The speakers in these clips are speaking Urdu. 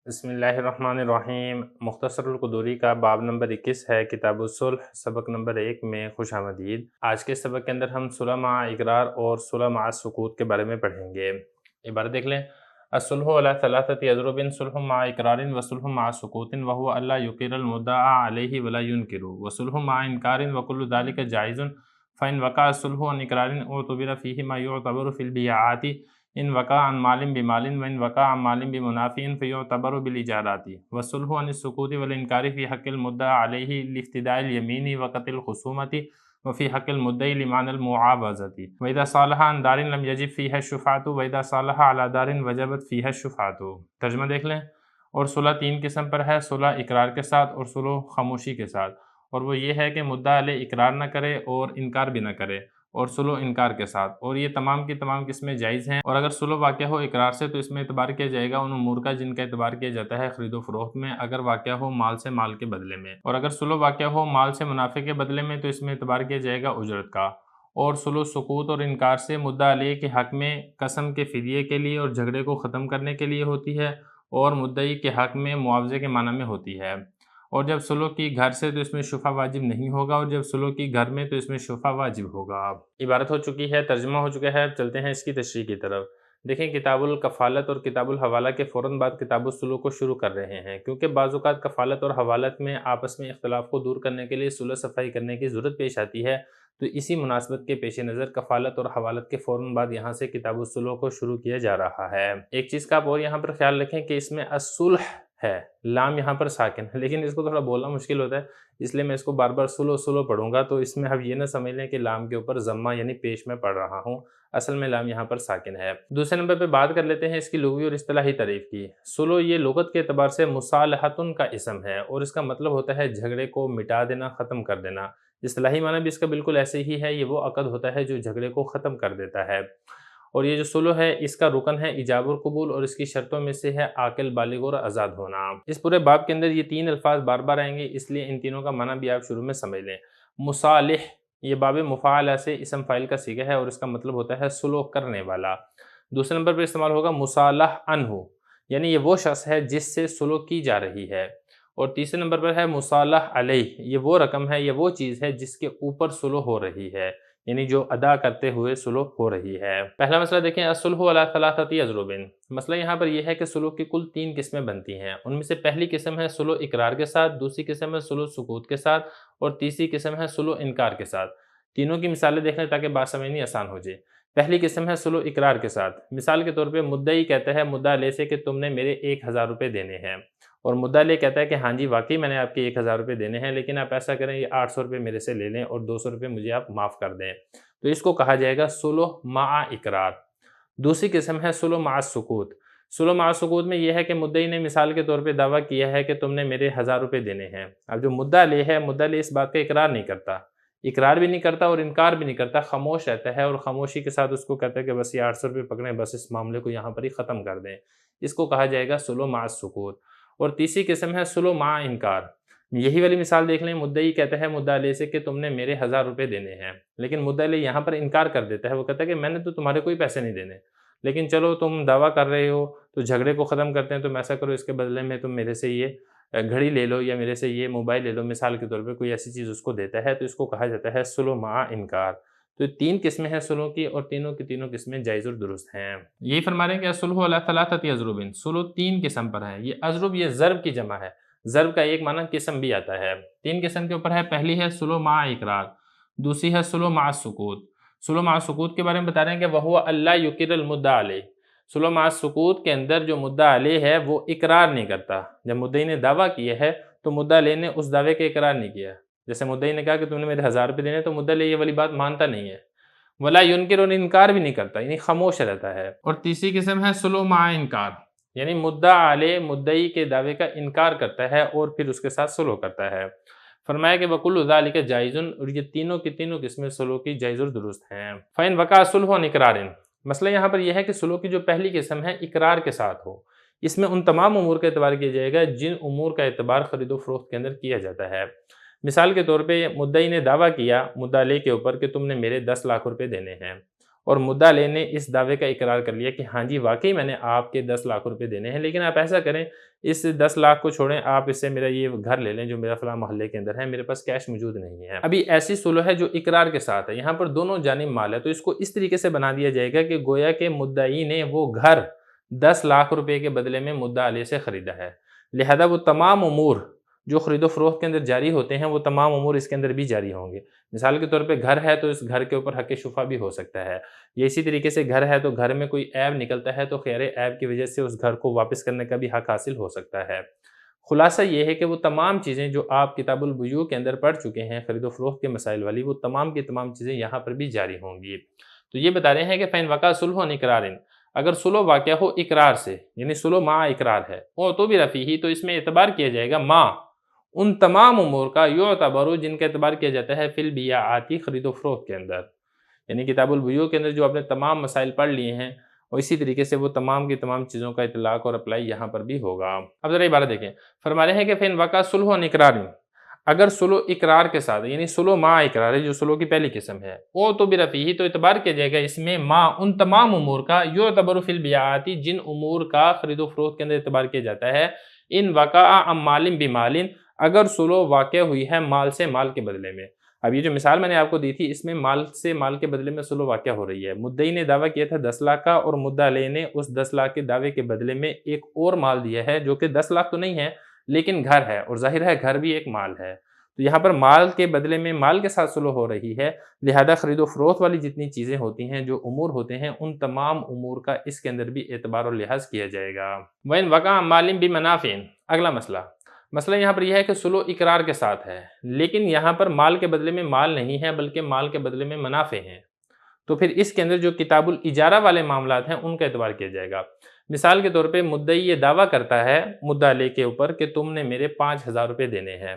بسم اللہ الرحمن الرحیم۔ مختصر القدوری کا باب نمبر 21 ہے، کتاب الصلح، سبق نمبر 1 میں خوش آمدید۔ آج کے سبق کے اندر ہم صلح مع اقرار اور صلح مع سکوت کے بارے میں پڑھیں گے۔ عبارت دیکھ لیں: الصلح علی ثلاثۃ اضرب، صلح مع اقرار وصلح مع سکوت وهو الا یقر المدعى علیہ ولا ينکر، وصلح مع انکار وکل ذلک جائز، فإن وقع الصلح عن اقرار اعتبر فیہ ما یعتبر فی البیعات، ان وقع عن مال بمال وان وقع عن مال بمنافع فيعتبر بالاجارات، والصلح عن السكوت والانكار في حق المدعى عليه لافتداء اليمين وقت الخصومة، وفي حق المدعي لمعنى المعاوضة، واذا صالح عن دار لم يجب فيها الشفعة، واذا صالح على دار وجبت فيها الشفعة۔ ترجمہ دیکھ لیں۔ اور صلح 3 قسم پر ہے: صلح اقرار کے ساتھ اور صلح خاموشی کے ساتھ، اور وہ یہ ہے کہ مدعا علیہ اقرار نہ کرے اور انکار بھی نہ کرے، اور صلح انکار کے ساتھ، اور یہ تمام کی تمام قسمیں جائز ہیں۔ اور اگر صلح واقع ہو اقرار سے تو اس میں اعتبار کیا جائے گا ان امور کا جن کا اعتبار کیا جاتا ہے خرید و فروخت میں، اگر واقع ہو مال سے مال کے بدلے میں، اور اگر صلح واقع ہو مال سے منافع کے بدلے میں تو اس میں اعتبار کیا جائے گا اجرت کا۔ اور صلح سکوت اور انکار سے مدعا علیہ کے حق میں قسم کے فدیے کے لیے اور جھگڑے کو ختم کرنے کے لیے ہوتی ہے، اور مدعی کے حق میں معاوضے کے معنی میں ہوتی ہے۔ اور جب صلح کی گھر سے تو اس میں شفع واجب نہیں ہوگا، اور جب صلح کی گھر میں تو اس میں شفع واجب ہوگا۔ عبارت ہو چکی ہے، ترجمہ ہو چکا ہے، اب چلتے ہیں اس کی تشریح کی طرف۔ دیکھیں، کتاب الکفالت اور کتاب الحوالہ کے فوراً بعد کتاب الصلح کو شروع کر رہے ہیں، کیونکہ بعض اوقات کفالت اور حوالت میں آپس میں اختلاف کو دور کرنے کے لیے صلح صفائی کرنے کی ضرورت پیش آتی ہے، تو اسی مناسبت کے پیش نظر کفالت اور حوالت کے فوراً بعد یہاں سے کتاب الصلح کو شروع کیا جا رہا ہے۔ ایک چیز کا آپ اور یہاں پر خیال رکھیں کہ اس میں الصلح ہے، لام یہاں پر ساکن ہے، لیکن اس کو تھوڑا بولنا مشکل ہوتا ہے، اس لیے میں اس کو بار بار صلح صلح پڑھوں گا، تو اس میں اب یہ نہ سمجھ لیں کہ لام کے اوپر ضمہ یعنی پیش میں پڑھ رہا ہوں، اصل میں لام یہاں پر ساکن ہے۔ دوسرے نمبر پہ بات کر لیتے ہیں اس کی لغوی اور اصطلاحی تعریف کی۔ صلح یہ لغت کے اعتبار سے مصالحتن کا اسم ہے، اور اس کا مطلب ہوتا ہے جھگڑے کو مٹا دینا، ختم کر دینا۔ اصطلاحی معنی بھی اس کا بالکل ایسے ہی ہے، یہ وہ عقد ہوتا ہے جو جھگڑے کو ختم کر دیتا ہے۔ اور یہ جو صلح ہے اس کا رکن ہے ایجاب اور قبول، اور اس کی شرطوں میں سے ہے عاقل بالغ اور آزاد ہونا۔ اس پورے باب کے اندر یہ 3 الفاظ بار بار آئیں گے، اس لیے ان تینوں کا معنی بھی آپ شروع میں سمجھ لیں۔ مصالح، یہ باب مفاعلہ سے اسم فاعل کا صیغہ ہے، اور اس کا مطلب ہوتا ہے صلح کرنے والا۔ دوسرے نمبر پر استعمال ہوگا مصالح عنہ، یعنی یہ وہ شخص ہے جس سے صلح کی جا رہی ہے۔ اور تیسرے نمبر پر ہے مصالح علیہ، یہ وہ رقم ہے، یہ وہ چیز ہے جس کے اوپر صلح ہو رہی ہے، یعنی جو ادا کرتے ہوئے صلح ہو رہی ہے۔ پہلا مسئلہ دیکھیں، الصلح علی ثلاثۃ اضرب۔ مسئلہ یہاں پر یہ ہے کہ صلح کی کل 3 قسمیں بنتی ہیں، ان میں سے پہلی قسم ہے صلح اقرار کے ساتھ، دوسری قسم ہے صلح سکوت کے ساتھ، اور تیسری قسم ہے صلح انکار کے ساتھ۔ تینوں کی مثالیں دیکھ لیں تاکہ بات سمجھنی آسان ہو جائے۔ پہلی قسم ہے صلح اقرار کے ساتھ۔ مثال کے طور پہ مدعی کہتا ہے مدعا علیہ سے کہ تم نے میرے 1000 روپے دینے ہیں، اور مدعا علیہ کہتا ہے کہ ہاں جی واقعی میں نے آپ کے 1000 روپے دینے ہیں، لیکن آپ ایسا کریں یہ 800 روپے میرے سے لے لیں اور 200 روپے مجھے آپ معاف کر دیں، تو اس کو کہا جائے گا صلح مع اقرار۔ دوسری قسم ہے صلح مع سکوت۔ صلح مع سکوت میں یہ ہے کہ مدعی نے مثال کے طور پہ دعویٰ کیا ہے کہ تم نے میرے 1000 روپے دینے ہیں۔ اب جو مدعا علیہ ہے، مدعا علیہ اس بات کا اقرار نہیں کرتا، اقرار بھی نہیں کرتا اور انکار بھی نہیں کرتا، خاموش رہتا ہے، اور خاموشی کے ساتھ اس کو کہتا ہے کہ بس یہ 800 روپے پکڑیں، بس اس معاملے کو یہاں پر ہی ختم کر دیں، اس کو کہا جائے گا صلح مع سکوت۔ اور تیسری قسم ہے صلح مع انکار۔ یہی والی مثال دیکھ لیں، مدعی کہتا ہے مدعا علیہ سے کہ تم نے میرے 1000 روپے دینے ہیں، لیکن مدعا علیہ یہاں پر انکار کر دیتا ہے، وہ کہتا ہے کہ میں نے تو تمہارے کوئی پیسے نہیں دینے، لیکن چلو تم دعویٰ کر رہے ہو تو جھگڑے کو ختم کرتے ہیں، تم ایسا کرو اس کے بدلے میں تم میرے سے یہ گھڑی لے لو یا میرے سے یہ موبائل لے لو، مثال کے طور پہ کوئی ایسی چیز اس کو دیتا ہے، تو اس کو کہا جاتا ہے صلح مع انکار۔ تو 3 قسمیں ہیں صلح کی، اور تینوں کی تینوں قسمیں جائز اور درست ہیں۔ یہی فرما رہے ہیں کہ الصلح علی ثلاثۃ اضرب، صلح 3 قسم پر ہے۔ یہ اضرب یہ ضرب کی جمع ہے، ضرب کا ایک معنی قسم بھی آتا ہے۔ 3 قسم کے اوپر ہے۔ پہلی ہے صلح مع اقرار، دوسری ہے صلح مع سکوت۔ صلح مع سکوت کے بارے میں بتا رہے ہیں کہ وہو الا یقر المدعی علیہ۔ صلح مع سکوت کے اندر جو مدعا علیہ ہے وہ اقرار نہیں کرتا۔ جب مدعی نے دعویٰ کیا ہے تو مدعا علیہ نے اس دعوے کا اقرار نہیں کیا۔ جیسے مدعی نے کہا کہ تم نے میرے 1000 روپے دینے، تو مدعا علیہ یہ والی بات مانتا نہیں ہے، ولا ینکر، اور انکار بھی نہیں کرتا، یعنی خاموش رہتا ہے۔ اور تیسری قسم ہے صلح مع انکار، یعنی مدعا علیہ مدعی کے دعوے کا انکار کرتا ہے اور پھر اس کے ساتھ صلح کرتا ہے۔ فرمایا کہ وَكُلُّ ذَلِكَ جَائِزٌ، اور یہ تینوں کی تینوں قسمیں صلح کی جائز اور درست ہیں۔ فَإِنْ وَقَعَ الصُّلْحُ عَنْ إِقْرَارٍ، مسئلہ یہاں پر یہ ہے کہ صلح کی جو پہلی قسم ہے اقرار کے ساتھ ہو، اس میں ان تمام امور کا اعتبار کیا جائے گا جن امور کا اعتبار خرید و فروخت کے اندر کیا جاتا ہے۔ مثال کے طور پہ مدعی نے دعویٰ کیا مدعا علیہ کے اوپر کہ تم نے میرے 10 لاکھ روپے دینے ہیں، اور مدعا علیہ نے اس دعوے کا اقرار کر لیا کہ ہاں جی واقعی میں نے آپ کے 10 لاکھ روپے دینے ہیں، لیکن آپ ایسا کریں اس 10 لاکھ کو چھوڑیں، آپ اس سے میرا یہ گھر لے لیں جو میرا فلاں محلے کے اندر ہے، میرے پاس کیش موجود نہیں ہے۔ ابھی ایسی صلح ہے جو اقرار کے ساتھ ہے، یہاں پر دونوں جانب مال ہے، تو اس کو اس طریقے سے بنا دیا جائے گا کہ گویا کہ مدعی نے وہ گھر 10 لاکھ روپے کے بدلے میں مدعا علیہ سے خریدا ہے، لہذا وہ تمام امور جو خرید و فروخت کے اندر جاری ہوتے ہیں وہ تمام امور اس کے اندر بھی جاری ہوں گے۔ مثال کے طور پہ گھر ہے تو اس گھر کے اوپر حق شفا بھی ہو سکتا ہے، یا اسی طریقے سے گھر ہے تو گھر میں کوئی عیب نکلتا ہے تو خیر عیب کی وجہ سے اس گھر کو واپس کرنے کا بھی حق حاصل ہو سکتا ہے۔ خلاصہ یہ ہے کہ وہ تمام چیزیں جو آپ کتاب البیوع کے اندر پڑھ چکے ہیں خرید و فروخت کے مسائل والی، وہ تمام کی تمام چیزیں یہاں پر بھی جاری ہوں گی۔ تو یہ بتا رہے ہیں کہ فَإِنْ وَقَعَ صُلْحٌ اِقْرَارٍ، اگر صلح واقع ہو اقرار سے، یعنی صلح مع اقرار ہے، اُعْتُبِرَ فِيهِ تو اس میں اعتبار کیا جائے گا مع ان تمام امور کا، یعتبر جن کا اعتبار کیا جاتا ہے فی البیعات خرید و فروخت کے اندر، یعنی کتاب البیوع کے اندر جو آپ نے تمام مسائل پڑھ لیے ہیں اور اسی طریقے سے وہ تمام کی تمام چیزوں کا اطلاق اور اپلائی یہاں پر بھی ہوگا۔ اب ذرا عبارت دیکھیں، فرما رہے ہیں کہ فَإِنْ وَقَعَ صُلْحٌ اِقْرَارٍ، اگر صلح اقرار کے ساتھ یعنی صلح مع اقرار ہے جو صلح کی پہلی قسم ہے، اُعْتُبِرَ فِيهِ تو اعتبار کیا جائے گا اس میں مع ان تمام امور کا، یعتبر فی البیعات جن امور کا خرید و فروخت کے اندر اعتبار کیا جاتا ہے، ان وقع عن مال بمال اگر صلح واقع ہوئی ہے مال سے مال کے بدلے میں۔ اب یہ جو مثال میں نے آپ کو دی تھی اس میں مال سے مال کے بدلے میں صلح واقع ہو رہی ہے، مدعی نے دعویٰ کیا تھا 10 لاکھ کا اور مدعا علیہ نے اس 10 لاکھ کے دعوے کے بدلے میں ایک اور مال دیا ہے جو کہ 10 لاکھ تو نہیں ہے لیکن گھر ہے، اور ظاہر ہے گھر بھی ایک مال ہے، تو یہاں پر مال کے بدلے میں مال کے ساتھ صلح ہو رہی ہے، لہذا خرید و فروخت والی جتنی چیزیں ہوتی ہیں جو امور ہوتے ہیں ان تمام امور کا اس کے اندر بھی اعتبار اور لحاظ کیا جائے گا۔ وَإِنْ وَقَعَ عَن مَالٍ بِمَنَافِعٍ، اگلا مسئلہ یہاں پر یہ ہے کہ صلح اقرار کے ساتھ ہے لیکن یہاں پر مال کے بدلے میں مال نہیں ہے بلکہ مال کے بدلے میں منافع ہیں، تو پھر اس کے اندر جو کتاب الاجارہ والے معاملات ہیں ان کا اعتبار کیا جائے گا۔ مثال کے طور پہ مدعی یہ دعویٰ کرتا ہے مدعا علیہ کے اوپر کہ تم نے میرے 5,000 روپے دینے ہیں،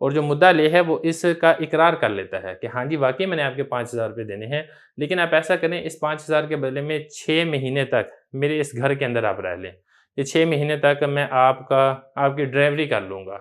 اور جو مدعا علیہ ہے وہ اس کا اقرار کر لیتا ہے کہ ہاں جی واقعی میں نے آپ کے 5,000 روپے دینے ہیں، لیکن آپ ایسا کریں اس 5,000 کے بدلے میں 6 مہینے تک میرے اس گھر کے اندر آپ رہ لیں، یہ 6 مہینے تک میں آپ کی ڈرائیوری کر لوں گا،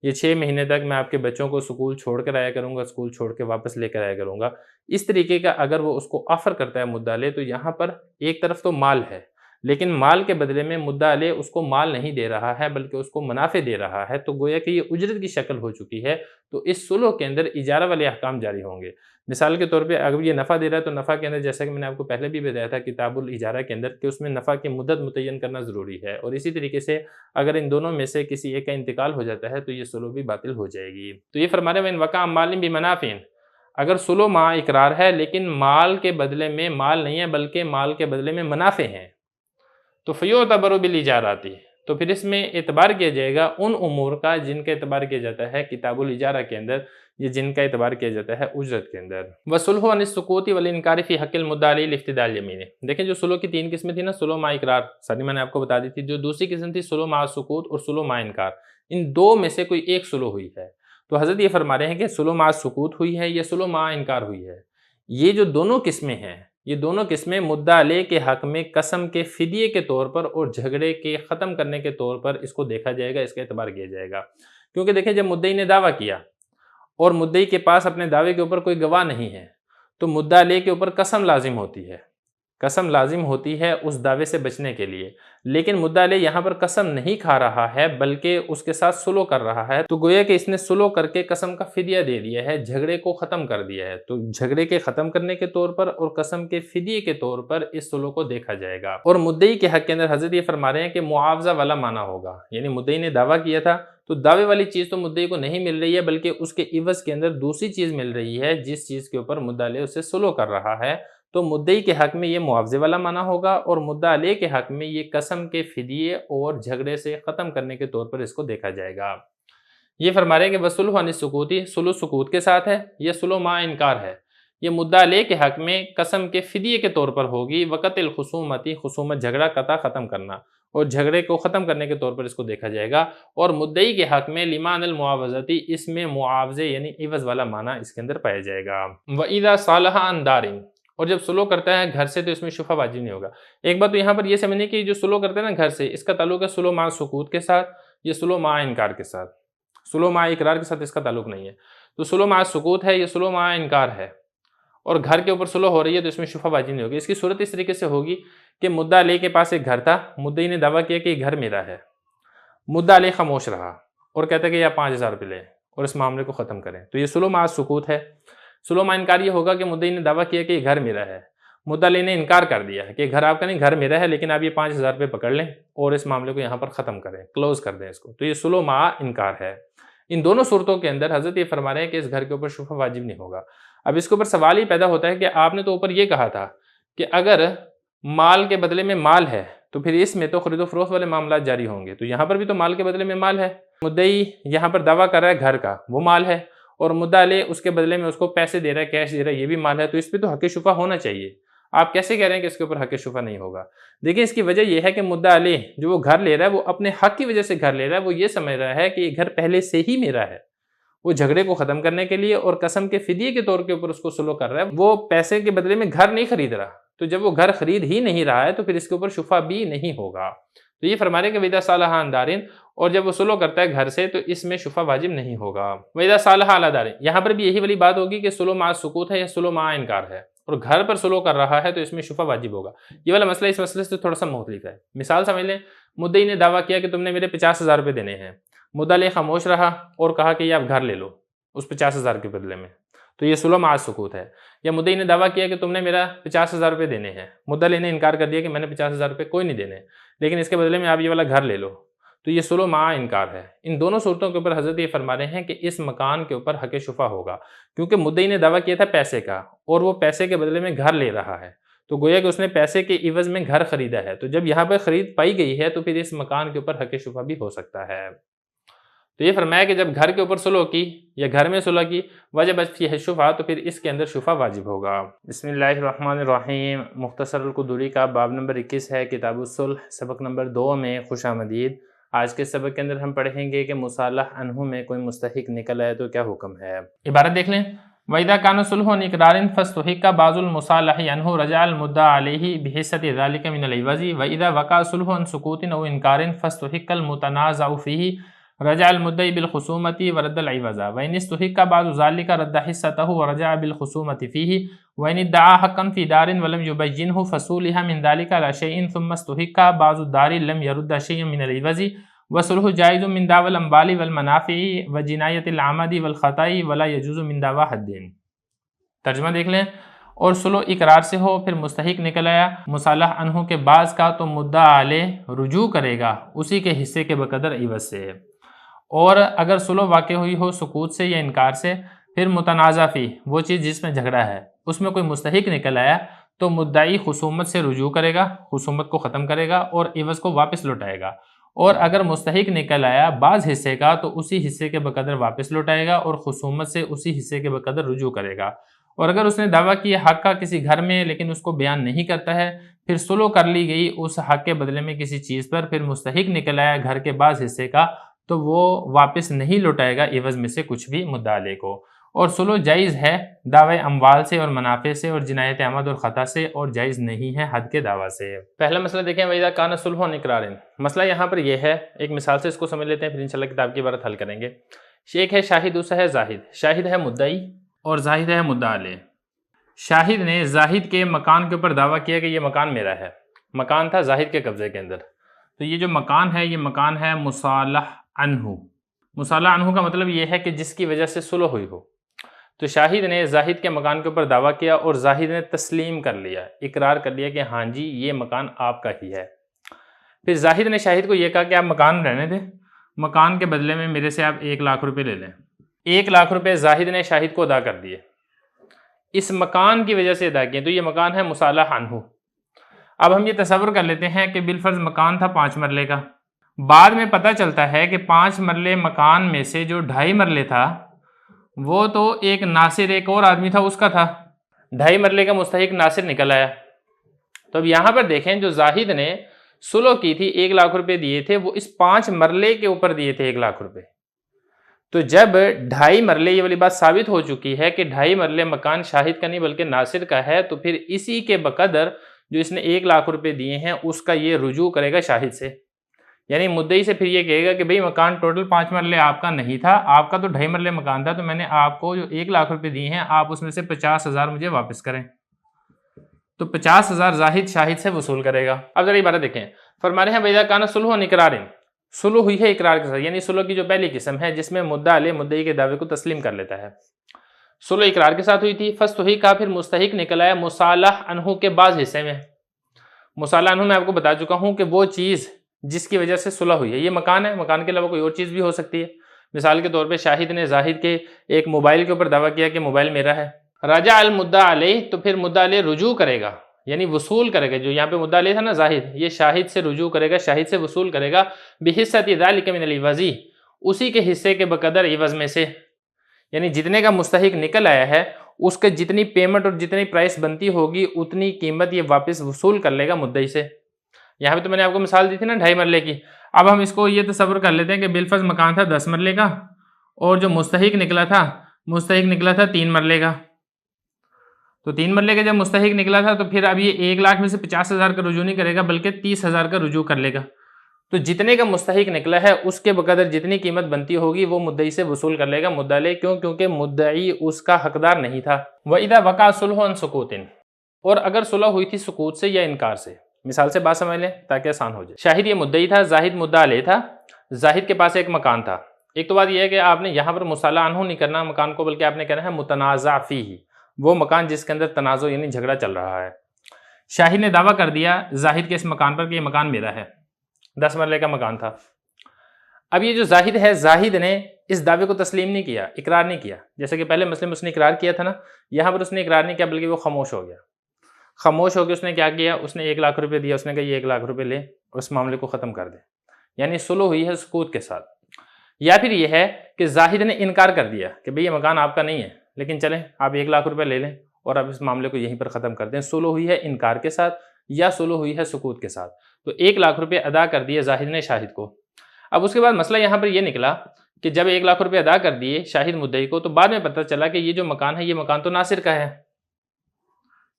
یہ 6 مہینے تک میں آپ کے بچوں کو سکول چھوڑ کر آیا کروں گا، سکول چھوڑ کے واپس لے کر آیا کروں گا۔ اس طریقے کا اگر وہ اس کو آفر کرتا ہے مدعا علیہ تو یہاں پر ایک طرف تو مال ہے لیکن مال کے بدلے میں مدعا علیہ اس کو مال نہیں دے رہا ہے بلکہ اس کو منافع دے رہا ہے، تو گویا کہ یہ اجرت کی شکل ہو چکی ہے، تو اس صلح کے اندر اجارہ والے احکام جاری ہوں گے۔ مثال کے طور پہ اگر یہ نفع دے رہا ہے تو نفع کے اندر جیسا کہ میں نے آپ کو پہلے بھی بتایا تھا کتاب الاجارہ کے اندر کہ اس میں نفع کی مدت متعین کرنا ضروری ہے، اور اسی طریقے سے اگر ان دونوں میں سے کسی ایک کا انتقال ہو جاتا ہے تو یہ صلح بھی باطل ہو جائے گی۔ تو یہ فرما رہے ہیں وَإِنْ وَقَعَ عَن مَالٍ بِمَنَافِعٍ، اگر صلح مع اقرار ہے لیکن مال کے بدلے میں مال نہیں ہے بلکہ مال کے بدلے میں منافع ہیں، تو فَيُعْتَبَرُ بِالْإِجَارَةِ تو پھر اس میں اعتبار کیا جائے گا ان امور کا جن کا اعتبار کیا جاتا ہے کتاب الاجارہ کے اندر، یہ جن کا اعتبار کیا جاتا ہے اجرت کے اندر۔ وَصُلْحُ عَنِ السُّكُوتِ وَالْإِنْكَارِ فِي حَقِّ الْمُدَّعِ عَلَيْهِ لِافْتِدَاءِ الْيَمِينِ، دیکھیں جو صلح کی 3 قسمیں تھیں نا، صلح مع اقرار ساری میں نے آپ کو بتا دی تھی، جو دوسری قسم تھی صلح مع السکوت اور صلح مع انکار، ان دو میں سے کوئی ایک صلح ہوئی ہے، تو حضرت یہ فرما رہے ہیں کہ صلح مع السکوت ہوئی ہے یا صلح مع انکار ہوئی ہے، یہ جو دونوں قسمیں ہیں یہ دونوں قسمیں مدعا علیہ کے حق میں قسم کے فدیے کے طور پر اور جھگڑے کے ختم کرنے کے طور پر اس کو دیکھا جائے گا، اس کا اعتبار کیا جائے گا، کیونکہ دیکھیں جب مدعی نے دعویٰ کیا اور مدعی کے پاس اپنے دعوے کے اوپر کوئی گواہ نہیں ہے تو مدعا علیہ کے اوپر قسم لازم ہوتی ہے، قسم لازم ہوتی ہے اس دعوے سے بچنے کے لیے، لیکن مدعا علیہ یہاں پر قسم نہیں کھا رہا ہے بلکہ اس کے ساتھ صلح کر رہا ہے، تو گویا کہ اس نے صلح کر کے قسم کا فدیہ دے دیا ہے، جھگڑے کو ختم کر دیا ہے، تو جھگڑے کے ختم کرنے کے طور پر اور قسم کے فدیے کے طور پر اس صلح کو دیکھا جائے گا۔ اور مدعی کے حق کے اندر حضرت یہ فرما رہے ہیں کہ معاوضہ والا معنی ہوگا، یعنی مدعی نے دعویٰ کیا تھا تو دعوے والی چیز تو مدعی کو نہیں مل رہی ہے بلکہ اس کے عوض کے اندر دوسری چیز مل رہی ہے جس چیز کے اوپر مدعا علیہ اس سے صلح کر رہا ہے، تو مدعی کے حق میں یہ معاوضے والا معنی ہوگا اور مدعا علیہ کے حق میں یہ قسم کے فدیے اور جھگڑے سے ختم کرنے کے طور پر اس کو دیکھا جائے گا۔ یہ فرما رہے ہیں کہ وَصُلْحُ عَنِ السُّكُوتِ صلح سکوت کے ساتھ ہے یہ صلح مع انکار ہے، یہ مدعا علیہ کے حق میں قسم کے فدیے کے طور پر ہوگی، وقت الخصومت خصومت جھگڑا قطع ختم کرنا اور جھگڑے کو ختم کرنے کے طور پر اس کو دیکھا جائے گا، اور مدعی کے حق میں لِمَعْنَ الْمُعَاوَضَةِ اس میں معاوضے یعنی عوض والا معنی اس کے اندر پایا جائے گا۔ وَإِذَا صَالَحَ عَنْ دَارٍ اور جب صلح کرتا ہے گھر سے تو اس میں شفع واجب نہیں ہوگا۔ ایک بات تو یہاں پر یہ سمجھنے کہ جو صلح کرتے ہیں نا گھر سے، اس کا تعلق ہے صلح مع سکوت کے ساتھ یا صلح مع انکار کے ساتھ، صلح مع اقرار کے ساتھ اس کا تعلق نہیں ہے، تو صلح مع سکوت ہے یہ صلح مع انکار ہے، اور گھر کے اوپر صلح ہو رہی ہے تو اس میں شفا واجب نہیں ہوگی۔ اس کی صورت اس طریقے سے ہوگی کہ مدعا علیہ کے پاس ایک گھر تھا، مدعی نے دعویٰ کیا کہ یہ گھر میرا ہے، مدعا علیہ خاموش رہا اور کہتا ہے کہ یہ 5000 روپے لیں اور اس معاملے کو ختم کریں، تو یہ صلح مع سکوت ہے۔ صلح مع انکار یہ ہوگا کہ مدعی نے دعویٰ کیا کہ یہ گھر میرا ہے، مدعا علیہ نے انکار کر دیا ہے کہ گھر آپ کا نہیں، گھر میرا ہے، لیکن آپ یہ 5000 روپے پکڑ لیں اور اس معاملے کو یہاں پر ختم کریں، کلوز کر دیں اس کو، تو یہ صلح مع انکار ہے۔ ان دونوں صورتوں کے اندر حضرت یہ فرما رہے ہیں کہ اس گھر کے اوپر شفا واجب نہیں ہوگا۔ اب اس کے اوپر سوال ہی پیدا ہوتا ہے کہ آپ نے تو اوپر یہ کہا تھا کہ اگر مال کے بدلے میں مال ہے تو پھر اس میں تو خرید و فروخت والے معاملات جاری ہوں گے، تو یہاں پر بھی تو مال کے بدلے میں مال ہے، مدعی یہاں پر دعویٰ کر رہا ہے گھر کا، وہ مال ہے، اور مدعا علیہ اس کے بدلے میں اس کو پیسے دے رہا ہے، کیش دے رہا ہے، یہ بھی مال ہے، تو اس پہ تو حق شفا ہونا چاہیے۔ آپ کیسے کہہ رہے ہیں کہ اس کے اوپر حق شفا نہیں ہوگا؟ دیکھیں اس کی وجہ یہ ہے کہ مدعا علیہ جو وہ گھر لے رہا ہے وہ اپنے حق کی وجہ سے گھر لے رہا ہے، وہ یہ سمجھ رہا ہے کہ یہ گھر پہلے سے ہی میرا ہے، وہ جھگڑے کو ختم کرنے کے لیے اور قسم کے فدیے کے طور کے اوپر اس کو صلح کر رہا ہے، وہ پیسے کے بدلے میں گھر نہیں خرید رہا، تو جب وہ گھر خرید ہی نہیں رہا ہے تو پھر اس کے اوپر شفا بھی نہیں ہوگا۔ تو یہ فرما رہے ہیں کہ وَإِذَا صَالَحَ عَنْ دَارٍ، اور جب وہ صلح کرتا ہے گھر سے تو اس میں شفا واجب نہیں ہوگا۔ وَإِذَا صَالَحَ عَلَىٰ دَارٍ، یہاں پر بھی یہی والی بات ہوگی کہ صلح مع سکوت ہے یا صلح مع انکار ہے، اور گھر پر صلح کر رہا ہے تو اس میں شفا واجب ہوگا۔ یہ والا مسئلہ اس مسئلے سے تھوڑا سا مختلف ہے۔ مثال سمجھ لیں، مدعی نے دعویٰ کیا کہ تم نے میرے 50,000 روپے دینے ہیں، مدعا علیہ خاموش رہا اور کہا کہ یہ آپ گھر لے لو اس 50,000 کے بدلے میں، تو یہ صلح مع سکوت ہے۔ یا مدعی نے دعویٰ کیا کہ تم نے میرا 50,000 روپے دینے ہیں، مدعا علیہ نے انکار کر دیا کہ میں نے 50,000 روپے کوئی نہیں دینے، لیکن اس کے بدلے میں آپ یہ والا گھر لے لو، تو یہ صلح مع انکار ہے۔ ان دونوں صورتوں کے اوپر حضرت یہ فرما رہے ہیں کہ اس مکان کے اوپر حق شفا ہوگا، کیونکہ مدعی نے دعویٰ کیا تھا پیسے کا اور وہ پیسے کے بدلے میں گھر لے رہا ہے، تو گویا کہ اس نے پیسے کے عوض میں گھر خریدا ہے، تو جب یہاں پہ خرید پائی گئی ہے تو پھر اس مکان کے اوپر حق شفا بھی ہو سکتا ہے۔ تو یہ فرمایا کہ جب گھر کے اوپر صلح کی یا گھر میں صلح کی وجبت فیہ الشفا، تو پھر اس کے اندر شفا واجب ہوگا۔ بسم اللہ الرحمن الرحیم۔ مختصر القدوری کا باب نمبر 21 ہے، کتاب الصلح، سبق نمبر 2 میں خوش آمدید۔ آج کے سبق کے اندر ہم پڑھیں گے کہ مصالح عنہ میں کوئی مستحق نکل آئے تو کیا حکم ہے۔ عبارت دیکھ لیں، وَإِذَا كَانَ صُلْحٌ إِقْرَارٍ فَاسْتُحِقَّ بَعْضُ الْمُصَالَحِ عَنْهُ رَجَعَ الْمُدَّعَى عَلَيْهِ بِحِصَّةِ ذَلِكَ مِنَ الْعِوَضِ وَإِذَا وَقَعَ صُلْحٌ عَنْ سُكُوتٍ أَوْ إِنْكَارٍ فَاسْتُحِقَّ الْمُتَنَازَعُ فِيهِ رجع المدعي بالخصومة ورد العوض وإن استحق بعد ذلك رد حصته ورجع بالخصومة فيه وإن ادعى حقا في دار ولم يبينه فصولح من ذلك على شيء ثم استحق بعض الدار لم يرد شيئا من العوض وصلح جائز من دعوى الأموال والمنافع وجناية العمد والخطأ ولا يجوز من دعوى حد۔ ترجمہ دیکھ لیں، اور صلح اقرار سے ہو پھر مستحق نکل آیا مصالح عنہ کے بعض کا تو مدعا علیہ رجوع کرے گا اسی کے حصے کے بقدر عوض سے، اور اگر صلح واقع ہوئی ہو سکوت سے یا انکار سے پھر متنازع فی، وہ چیز جس میں جھگڑا ہے اس میں کوئی مستحق نکل آیا تو مدعی خصومت سے رجوع کرے گا، خصومت کو ختم کرے گا اور عوض کو واپس لوٹائے گا، اور اگر مستحق نکل آیا بعض حصے کا تو اسی حصے کے بقدر واپس لوٹائے گا اور خصومت سے اسی حصے کے بقدر رجوع کرے گا۔ اور اگر اس نے دعویٰ کیا حق کا کسی گھر میں لیکن اس کو بیان نہیں کرتا ہے، پھر صلح کر لی گئی اس حق کے بدلے میں کسی چیز پر، پھر مستحق نکل آیا گھر کے بعض حصے کا، تو وہ واپس نہیں لوٹائے گا عوض میں سے کچھ بھی مدعا علیہ کو۔ اور صلح جائز ہے دعوی اموال سے اور منافع سے اور جنایت عمد اور خطا سے، اور جائز نہیں ہے حد کے دعویٰ سے۔ پہلا مسئلہ دیکھیں، وَإِذَا كَانَ صُلْحٌ إِقْرَارٍ، مسئلہ یہاں پر یہ ہے، ایک مثال سے اس کو سمجھ لیتے ہیں پھر انشاءاللہ کتاب کی عبارت حل کریں گے۔ ایک ہے شاہد، دوسرا ہے زاہد۔ شاہد ہے مدعی اور زاہد ہے مدعا علیہ۔ شاہد نے زاہد کے مکان کے اوپر دعویٰ کیا کہ یہ مکان میرا ہے، مکان تھا زاہد کے قبضے کے اندر، تو یہ جو مکان ہے یہ مکان ہے مصالح عنہ۔ مصالح عنہ کا مطلب یہ ہے کہ جس کی وجہ سے صلح ہوئی ہو، تو شاہد نے زاہد کے مکان کے اوپر دعویٰ کیا اور زاہد نے تسلیم کر لیا، اقرار کر لیا کہ ہاں جی یہ مکان آپ کا ہی ہے۔ پھر زاہد نے شاہد کو یہ کہا کہ آپ مکان رہنے دیں، مکان کے بدلے میں میرے سے آپ 1,00,000 روپے لے لیں۔ 1,00,000 روپے زاہد نے شاہد کو ادا کر دیے، اس مکان کی وجہ سے ادا کیے، تو یہ مکان ہے مصالح عنہ۔ اب ہم یہ تصور کر لیتے ہیں کہ بالفرض مکان تھا 5 مرلے کا، بعد میں پتہ چلتا ہے کہ 5 مرلے مکان میں سے جو 2.5 مرلے تھا وہ تو ایک ناصر، ایک اور آدمی تھا، اس کا تھا، 2.5 مرلے کا مستحق ناصر نکل آیا۔ تو اب یہاں پر دیکھیں، جو زاہد نے صلح کی تھی 1,00,000 روپے دیے تھے، وہ اس 5 مرلے کے اوپر دیے تھے 1,00,000 روپے۔ تو جب 2.5 مرلے، یہ والی بات ثابت ہو چکی ہے کہ 2.5 مرلے مکان شاہد کا نہیں بلکہ ناصر کا ہے، تو پھر اسی کے بقدر جو اس نے 1,00,000 روپے دیے ہیں اس کا یہ رجوع کرے گا شاہد سے یعنی مدعی سے پھر یہ کہے گا کہ بھئی مکان ٹوٹل 5 مرلے آپ کا نہیں تھا، آپ کا تو 2.5 مرلے مکان تھا، تو میں نے آپ کو جو 1 لاکھ روپے دیے ہیں آپ اس میں سے 50,000 مجھے واپس کریں، تو 50,000 زاہد شاہد سے وصول کرے گا۔ اب ذرا عبارت دیکھیں، فرما رہے ہیں وَإِذَا كَانَ صُلْحٌ اِقْرَارٍ، صلح ہوئی ہے اقرار کے ساتھ، یعنی صلح کی جو پہلی قسم ہے جس میں مدعا علیہ مدعی کے دعوے کو تسلیم کر لیتا ہے، صلح اقرار کے ساتھ ہوئی تھی، فَاسْتُحِقَّ پھر مستحق نکل آیا مصالح عنہ کے بعض حصے میں۔ مصالح عنہ میں آپ کو بتا چکا ہوں کہ وہ چیز جس کی وجہ سے صلح ہوئی ہے، یہ مکان ہے، مکان کے علاوہ کوئی اور چیز بھی ہو سکتی ہے۔ مثال کے طور پہ شاہد نے زاہد کے ایک موبائل کے اوپر دعویٰ کیا کہ موبائل میرا ہے، رجع المدعا علیہ تو پھر مدعا علیہ رجوع کرے گا، یعنی وصول کرے گا، جو یہاں پہ مدعا علیہ تھا نا زاہد، یہ شاہد سے رجوع کرے گا، شاہد سے وصول کرے گا، بحصۃ ذلک من العوض، اسی کے حصے کے بقدر عوض میں سے، یعنی جتنے کا مستحق نکل آیا ہے اس کے جتنی پیمنٹ اور جتنی پرائس بنتی ہوگی اتنی قیمت یہ واپس وصول کر لے گا مدعی سے۔ یہاں پہ تو میں نے آپ کو مثال دی تھی نا 2.5 مرلے کی، اب ہم اس کو یہ تصور کر لیتے ہیں کہ بالفرض مکان تھا 10 مرلے کا اور جو مستحق نکلا تھا 3 مرلے کا، تو 3 مرلے کا جب مستحق نکلا تھا تو پھر اب یہ 1 لاکھ میں سے 50,000 کا رجوع نہیں کرے گا بلکہ 30,000 کا رجوع کر لے گا، تو جتنے کا مستحق نکلا ہے اس کے بقدر جتنی قیمت بنتی ہوگی وہ مدعی سے وصول کر لے گا مدعا علیہ، کیوں؟ کیونکہ مدعی اس کا حقدار نہیں تھا۔ وَإِذَا وَقَعَ صُلْحٌ عَنْ سُكُوتٍ، اور اگر صلح ہوئی تھی سکوت سے یا انکار سے، مثال سے بات سمجھ لیں تاکہ آسان ہو جائے۔ شاہد یہ مدعی تھا، زاہد مدعا علیہ تھا، زاہد کے پاس ایک مکان تھا۔ ایک تو بات یہ ہے کہ آپ نے یہاں پر مصالحہ عنہ نہیں کرنا مکان کو، بلکہ آپ نے کہنا ہے متنازع فیہ، وہ مکان جس کے اندر تنازع یعنی جھگڑا چل رہا ہے۔ شاہد نے دعویٰ کر دیا زاہد کے اس مکان پر کہ یہ مکان میرا ہے، 10 مرلے کا مکان تھا۔ اب یہ جو زاہد ہے، زاہد نے اس دعوے کو تسلیم نہیں کیا، اقرار نہیں کیا، جیسے کہ پہلے مسئلے میں اس نے اقرار کیا تھا نا، یہاں پر اس نے اقرار نہیں کیا بلکہ وہ خاموش ہو گیا۔ خاموش ہو کے اس نے کیا کیا، اس نے 1 لاکھ روپے دیا، اس نے کہا یہ 1 لاکھ روپے لے اور اس معاملے کو ختم کر دے، یعنی صلح ہوئی ہے سکوت کے ساتھ۔ یا پھر یہ ہے کہ زاہد نے انکار کر دیا کہ بھئی یہ مکان آپ کا نہیں ہے، لیکن چلیں آپ 1 لاکھ روپے لے لیں اور اب اس معاملے کو یہیں پر ختم کر دیں۔ صلح ہوئی ہے انکار کے ساتھ یا صلح ہوئی ہے سکوت کے ساتھ، تو 1 لاکھ روپے ادا کر دیے زاہد نے شاہد کو۔ اب اس کے بعد مسئلہ یہاں پر یہ نکلا کہ جب 1 لاکھ روپے ادا کر دیے شاہد مدعی کو، تو بعد میں پتہ چلا کہ یہ جو مکان ہے یہ مکان تو ناصر کا ہے،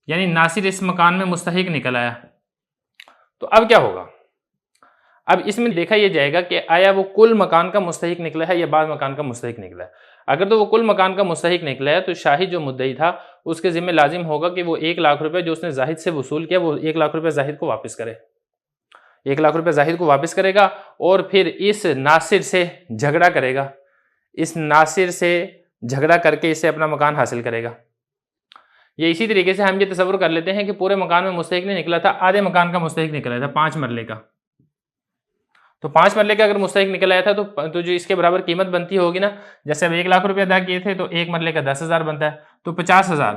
یعنی ناصر اس مکان میں مستحق نکل آیا، تو اب کیا ہوگا؟ اب اس میں دیکھا یہ جائے گا کہ آیا وہ کل مکان کا مستحق نکلا ہے یا بعض مکان کا مستحق نکلا ہے۔ اگر تو وہ کل مکان کا مستحق نکلا ہے تو شاہد جو مدعی تھا اس کے ذمہ لازم ہوگا کہ وہ 1 لاکھ روپے جو اس نے زاہد سے وصول کیا وہ 1 لاکھ روپے زاہد کو واپس کرے، 1 لاکھ روپے زاہد کو واپس کرے گا اور پھر اس ناصر سے جھگڑا کرے گا، اس ناصر سے جھگڑا کر کے اسے اپنا مکان حاصل کرے گا۔ یہ اسی طریقے سے ہم یہ تصور کر لیتے ہیں کہ پورے مکان میں مستحق نہیں نکلا تھا، آدھے مکان کا مستحق نکلا تھا 5 مرلے کا، تو 5 مرلے کا اگر مستحق نکل آیا تھا تو جو اس کے برابر قیمت بنتی ہوگی نا، جیسے اب 1 لاکھ روپے ادا کیے تھے تو 1 مرلے کا 10,000 بنتا ہے، تو 50,000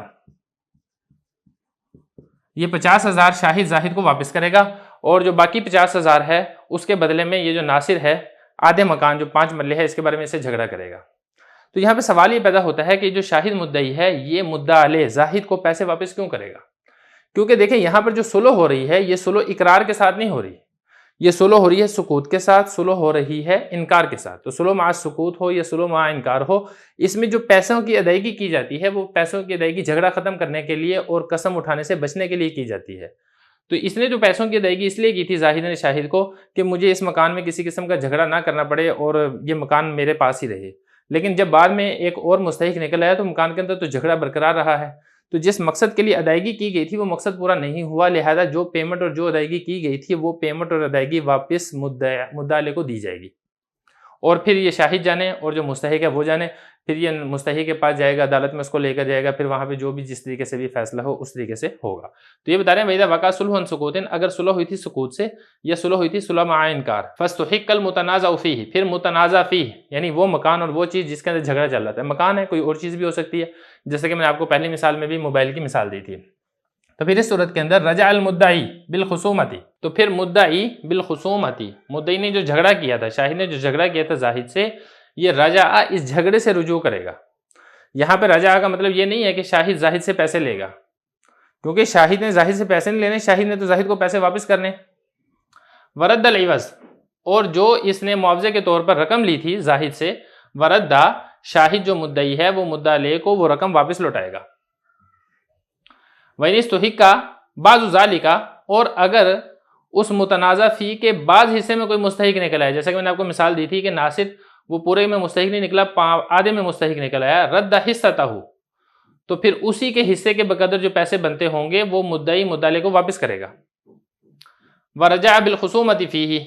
یہ 50,000 شاہد زاہد کو واپس کرے گا، اور جو باقی 50,000 ہے اس کے بدلے میں یہ جو ناصر ہے آدھے مکان جو 5 مرلے ہے اس کے بارے میں اسے جھگڑا کرے گا۔ تو یہاں پہ سوال یہ پیدا ہوتا ہے کہ جو شاہد مدعی ہے یہ مدعا علیہ زاہد کو پیسے واپس کیوں کرے گا؟ کیونکہ دیکھیں یہاں پر جو صلح ہو رہی ہے یہ صلح اقرار کے ساتھ نہیں ہو رہی، یہ صلح ہو رہی ہے سکوت کے ساتھ، صلح ہو رہی ہے انکار کے ساتھ۔ تو صلح مع سکوت ہو یا صلح مع انکار ہو، اس میں جو پیسوں کی ادائیگی کی جاتی ہے وہ پیسوں کی ادائیگی جھگڑا ختم کرنے کے لیے اور قسم اٹھانے سے بچنے کے لیے کی جاتی ہے۔ تو اس نے جو پیسوں کی ادائیگی اس لیے کی تھی زاہد نے شاہد کو کہ مجھے اس مکان میں کسی قسم کا جھگڑا نہ کرنا پڑے اور یہ مکان میرے پاس ہی رہے، لیکن جب بعد میں ایک اور مستحق نکل آیا تو مکان کے اندر تو جھگڑا برقرار رہا ہے، تو جس مقصد کے لیے ادائیگی کی گئی تھی وہ مقصد پورا نہیں ہوا، لہذا جو پیمنٹ اور جو ادائیگی کی گئی تھی وہ پیمنٹ اور ادائیگی واپس مدعا علیہ کو دی جائے گی، اور پھر یہ شاہد جانے اور جو مستحق ہے وہ جانے، پھر یہ مستحق کے پاس جائے گا، عدالت میں اس کو لے کر جائے گا، پھر وہاں پہ جو بھی جس طریقے سے بھی فیصلہ ہو اس طریقے سے ہوگا۔ تو یہ بتا رہے ہیں وَإِذَا وَقَعَ صُلْحٌ عَنْ سُكُوتٍ، اگر صلح ہوئی تھی سکوت سے یا صلح ہوئی تھی صلح مع انکار، فَاسْتُحِقَّ الْمُتَنَازَعُ فِيهِ، پھر متنازع فیہ یعنی وہ مکان اور وہ چیز جس کے اندر جھگڑا چل رہا تھا، مکان ہے کوئی اور چیز بھی ہو سکتی ہے، جیسے کہ میں نے آپ کو پہلی مثال میں بھی موبائل کی مثال دی تھی۔ تو پھر اس صورت کے اندر رجع المدعی بالخصومتی، تو پھر مدعی بالخصومتی، مدعی نے جو جھگڑا کیا تھا، شاہد نے جو جھگڑا کیا تھا زاہد سے، یہ رجع اس جھگڑے سے رجوع کرے گا۔ یہاں پہ رجع کا مطلب یہ نہیں ہے کہ شاہد زاہد سے پیسے لے گا، کیونکہ شاہد نے زاہد سے پیسے نہیں لینے، شاہد نے تو زاہد کو پیسے واپس کرنے۔ ورد العوض، اور جو اس نے معاوضے کے طور پر رقم لی تھی زاہد سے، وردہ شاہد جو مدعی ہے وہ مدعا علیہ کو وہ رقم واپس لوٹائے گا۔ وَإِنِ اسْتُحِقَّ بَعْضُ ذَلِكَ، اور اگر اس متنازع فی کے بعض حصے میں کوئی مستحق نکل آیا، جیسا کہ میں نے آپ کو مثال دی تھی کہ ناصر وہ پورے میں مستحق نہیں نکلا، آدھے میں مستحق نکل آیا، رد حصتہ، تو پھر اسی کے حصے کے بقدر جو پیسے بنتے ہوں گے وہ مدعی مدعلے کو واپس کرے گا۔ ورجع بالخصومۃ فیہ،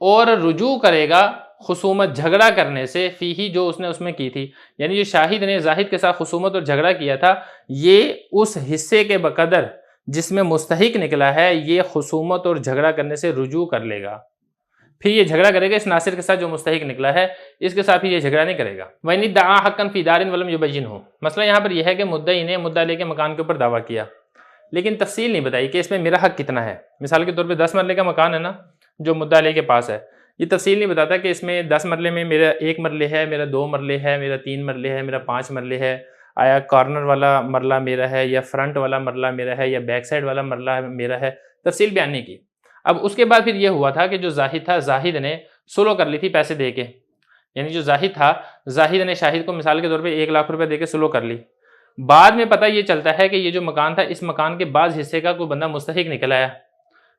اور رجوع کرے گا خصومت جھگڑا کرنے سے فیہ جو اس نے اس میں کی تھی، یعنی جو شاہد نے زاہد کے ساتھ خصومت اور جھگڑا کیا تھا، یہ اس حصے کے بقدر جس میں مستحق نکلا ہے یہ خصومت اور جھگڑا کرنے سے رجوع کر لے گا، پھر یہ جھگڑا کرے گا اس ناصر کے ساتھ جو مستحق نکلا ہے، اس کے ساتھ پھر یہ جھگڑا نہیں کرے گا۔ وَإِنِ ادَّعَىٰ حَقًّا فِي دَارٍ وَلَمْ يُبَيِّنْهُ، مسئلہ یہاں پر یہ ہے کہ مدعی نے مدعا کے مکان کے اوپر دعویٰ کیا لیکن تفصیل نہیں بتائی کہ اس میں میرا حق کتنا ہے۔ مثال کے طور پہ 10 مرلے کا مکان ہے نا جو مدعا کے پاس ہے، یہ تفصیل نہیں بتاتا کہ اس میں 10 مرلے میں میرا 1 مرلے ہے، میرا 2 مرلے ہے، میرا 3 مرلے ہے، میرا 5 مرلے ہے، آیا کارنر والا مرلہ میرا ہے یا فرنٹ والا مرلہ میرا ہے یا بیک سائڈ والا مرلہ میرا ہے، تفصیل بیان نہیں کی۔ اب اس کے بعد پھر یہ ہوا تھا کہ جو زاہد تھا، زاہد نے سلو کر لی تھی پیسے دے کے، یعنی جو زاہد تھا، زاہد نے شاہد کو مثال کے طور پہ 1 لاکھ روپے دے کے سلو کر لی۔ بعد میں پتہ یہ چلتا ہے کہ یہ جو مکان تھا اس مکان کے بعض حصے کا کوئی بندہ مستحق نکل آیا،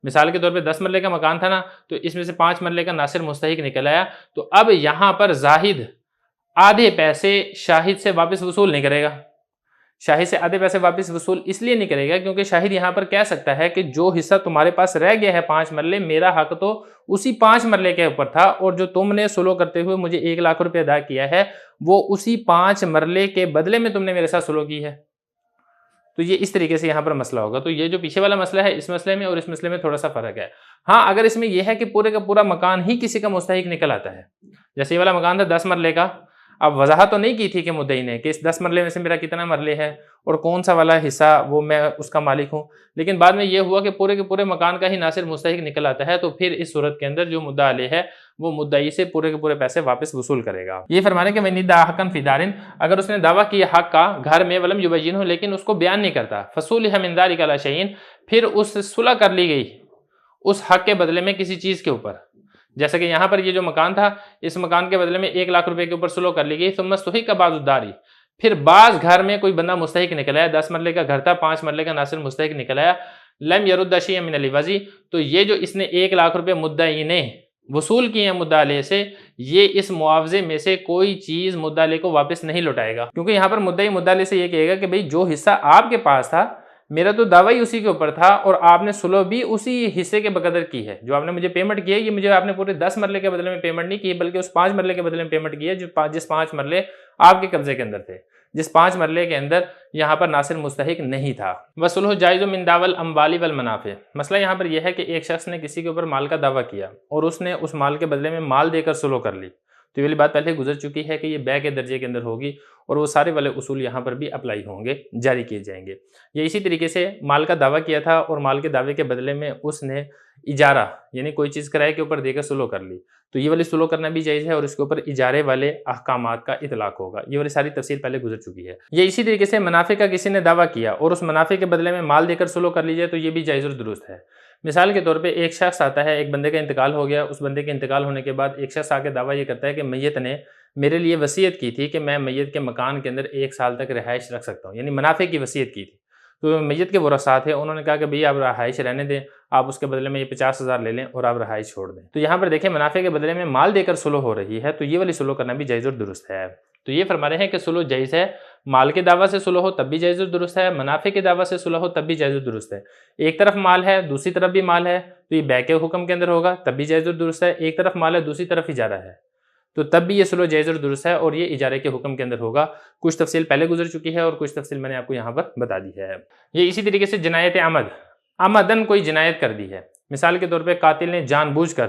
مثال کے طور پہ 10 مرلے کا مکان تھا نا، تو اس میں سے 5 مرلے کا ناصر مستحق نکل آیا، تو اب یہاں پر زاہد آدھے پیسے شاہد سے واپس وصول نہیں کرے گا۔ شاہد سے آدھے پیسے واپس وصول اس لیے نہیں کرے گا کیونکہ شاہد یہاں پر کہہ سکتا ہے کہ جو حصہ تمہارے پاس رہ گیا ہے 5 مرلے، میرا حق تو اسی 5 مرلے کے اوپر تھا، اور جو تم نے سلو کرتے ہوئے مجھے 1 لاکھ روپے ادا کیا ہے وہ اسی 5 مرلے کے بدلے میں تم نے میرے ساتھ سلو کی ہے۔ تو یہ اس طریقے سے یہاں پر مسئلہ ہوگا۔ تو یہ جو پیچھے والا مسئلہ ہے اس مسئلے میں اور اس مسئلے میں تھوڑا سا فرق ہے۔ ہاں اگر اس میں یہ ہے کہ پورے کا پورا مکان ہی کسی کا مستحق نکل آتا ہے، جیسے یہ والا مکان تھا 10 مرلے کا، اب وضاحت تو نہیں کی تھی کہ مدعی نے کہ اس 10 مرلے میں سے میرا کتنا مرلے ہے اور کون سا والا حصہ وہ میں اس کا مالک ہوں، لیکن بعد میں یہ ہوا کہ پورے کے پورے مکان کا ہی ناصر مستحق نکل آتا ہے، تو پھر اس صورت کے اندر جو مدعا علیہ ہے وہ مدعی سے پورے کے پورے پیسے واپس وصول کرے گا۔ یہ فرمانے کہ وَإِنِ ادَّعَىٰ حَقًّا فِي دَارٍ، اگر اس نے دعویٰ کیا حق کا گھر میں وَلَمْ يُبَيِّنْهُ، لیکن اس کو بیان نہیں کرتا، فَصُولِحَ مِنْ ذَلِكَ عَلَىٰ شَيْءٍ، پھر اس سے صلح کر لی گئی اس حق کے بدلے میں کسی چیز کے اوپر، جیسا کہ یہاں پر یہ جو مکان تھا اس مکان کے بدلے میں 1 لاکھ روپے کے اوپر سلو کر لی گئی، ثم استحق بعض الدار، پھر بعض گھر میں کوئی بندہ مستحق نکل آیا، 10 مرلے کا گھر تھا، 5 مرلے کا ناصر مستحق نکل آیا، لم يرد شيئا من العوض، تو یہ جو اس نے 1 لاکھ روپے مدعی نے وصول کیے ہیں مدعا علیہ سے، یہ اس معاوضے میں سے کوئی چیز مدعا علیہ کو واپس نہیں لوٹائے گا، کیونکہ یہاں پر مدعی مدعا علیہ سے یہ کہے گا کہ بھئی جو حصہ آپ کے پاس تھا میرا تو دعویٰ ہی اسی کے اوپر تھا اور آپ نے سلو بھی اسی حصے کے بقدر کی ہے، جو آپ نے مجھے پیمنٹ کی ہے یہ مجھے آپ نے پورے 10 مرلے کے بدلے میں پیمنٹ نہیں کی بلکہ اس 5 مرلے کے بدلے میں پیمنٹ کی ہے جس 5 مرلے آپ کے قبضے کے اندر تھے، جس 5 مرلے کے اندر یہاں پر ناصر مستحق نہیں تھا۔ وصلح جائز من دعوی الاموال والمنافع، مسئلہ یہاں پر یہ ہے کہ ایک شخص نے کسی کے اوپر مال کا دعویٰ کیا اور اس نے اس مال کے بدلے میں مال دے کر سلو کر لی، تو یہ والی بات پہلے گزر چکی ہے کہ یہ بے کے درجے کے اندر ہوگی اور وہ سارے والے اصول یہاں پر بھی اپلائی ہوں گے، جاری کیے جائیں گے۔ یہ اسی طریقے سے مال کا دعویٰ کیا تھا اور مال کے دعوے کے بدلے میں اس نے اجارہ یعنی کوئی چیز کرائے کے اوپر دے کر سلو کر لی، تو یہ والی سلو کرنا بھی جائز ہے اور اس کے اوپر اجارے والے احکامات کا اطلاق ہوگا، یہ والی ساری تفصیل پہلے گزر چکی ہے۔ یہ اسی طریقے سے منافع کا کسی نے دعویٰ کیا اور اس منافع کے بدلے میں مال دے کر سلو کر لیجیے تو یہ بھی جائز اور درست ہے۔ مثال کے طور پہ ایک شخص آتا ہے، ایک بندے کا انتقال ہو گیا، اس بندے کے انتقال ہونے کے بعد ایک شخص آ کے دعویٰ یہ کرتا ہے کہ میت نے میرے لیے وصیت کی تھی کہ میں میت کے مکان کے اندر 1 سال تک رہائش رکھ سکتا ہوں، یعنی منافع کی وصیت کی تھی، تو میت کے ورثاء تھے، انہوں نے کہا کہ بھئی آپ رہائش رہنے دیں، آپ اس کے بدلے میں یہ 50,000 لے لیں اور آپ رہائش چھوڑ دیں۔ تو یہاں پر دیکھیں منافع کے بدلے میں مال دے کر سلو ہو رہی ہے، تو یہ والی سلو کرنا بھی جائز اور درست ہے۔ تو یہ فرما رہے ہیں کہ سلو جائز ہے، مال کے دعویٰ سے سلو ہو تب بھی جائز اور درست ہے، منافع کے دعویٰ سے سلو ہو تب بھی جائز اور درست ہے۔ ایک طرف مال ہے دوسری طرف بھی مال ہے تو یہ بے کے حکم کے اندر ہوگا تب بھی جائز اور درست ہے، ایک طرف مال ہے دوسری طرف اجارہ ہے تو تب بھی یہ سلو جائز اور درست ہے اور یہ اجارے کے حکم کے اندر ہوگا۔ کچھ تفصیل پہلے گزر چکی ہے اور کچھ تفصیل میں نے آپ کو یہاں پر بتا دی ہے۔ یہ اسی طریقے سے جنایت عمدن کوئی جنایت کر دی ہے، مثال کے طور پہ قاتل نے جان بوجھ کر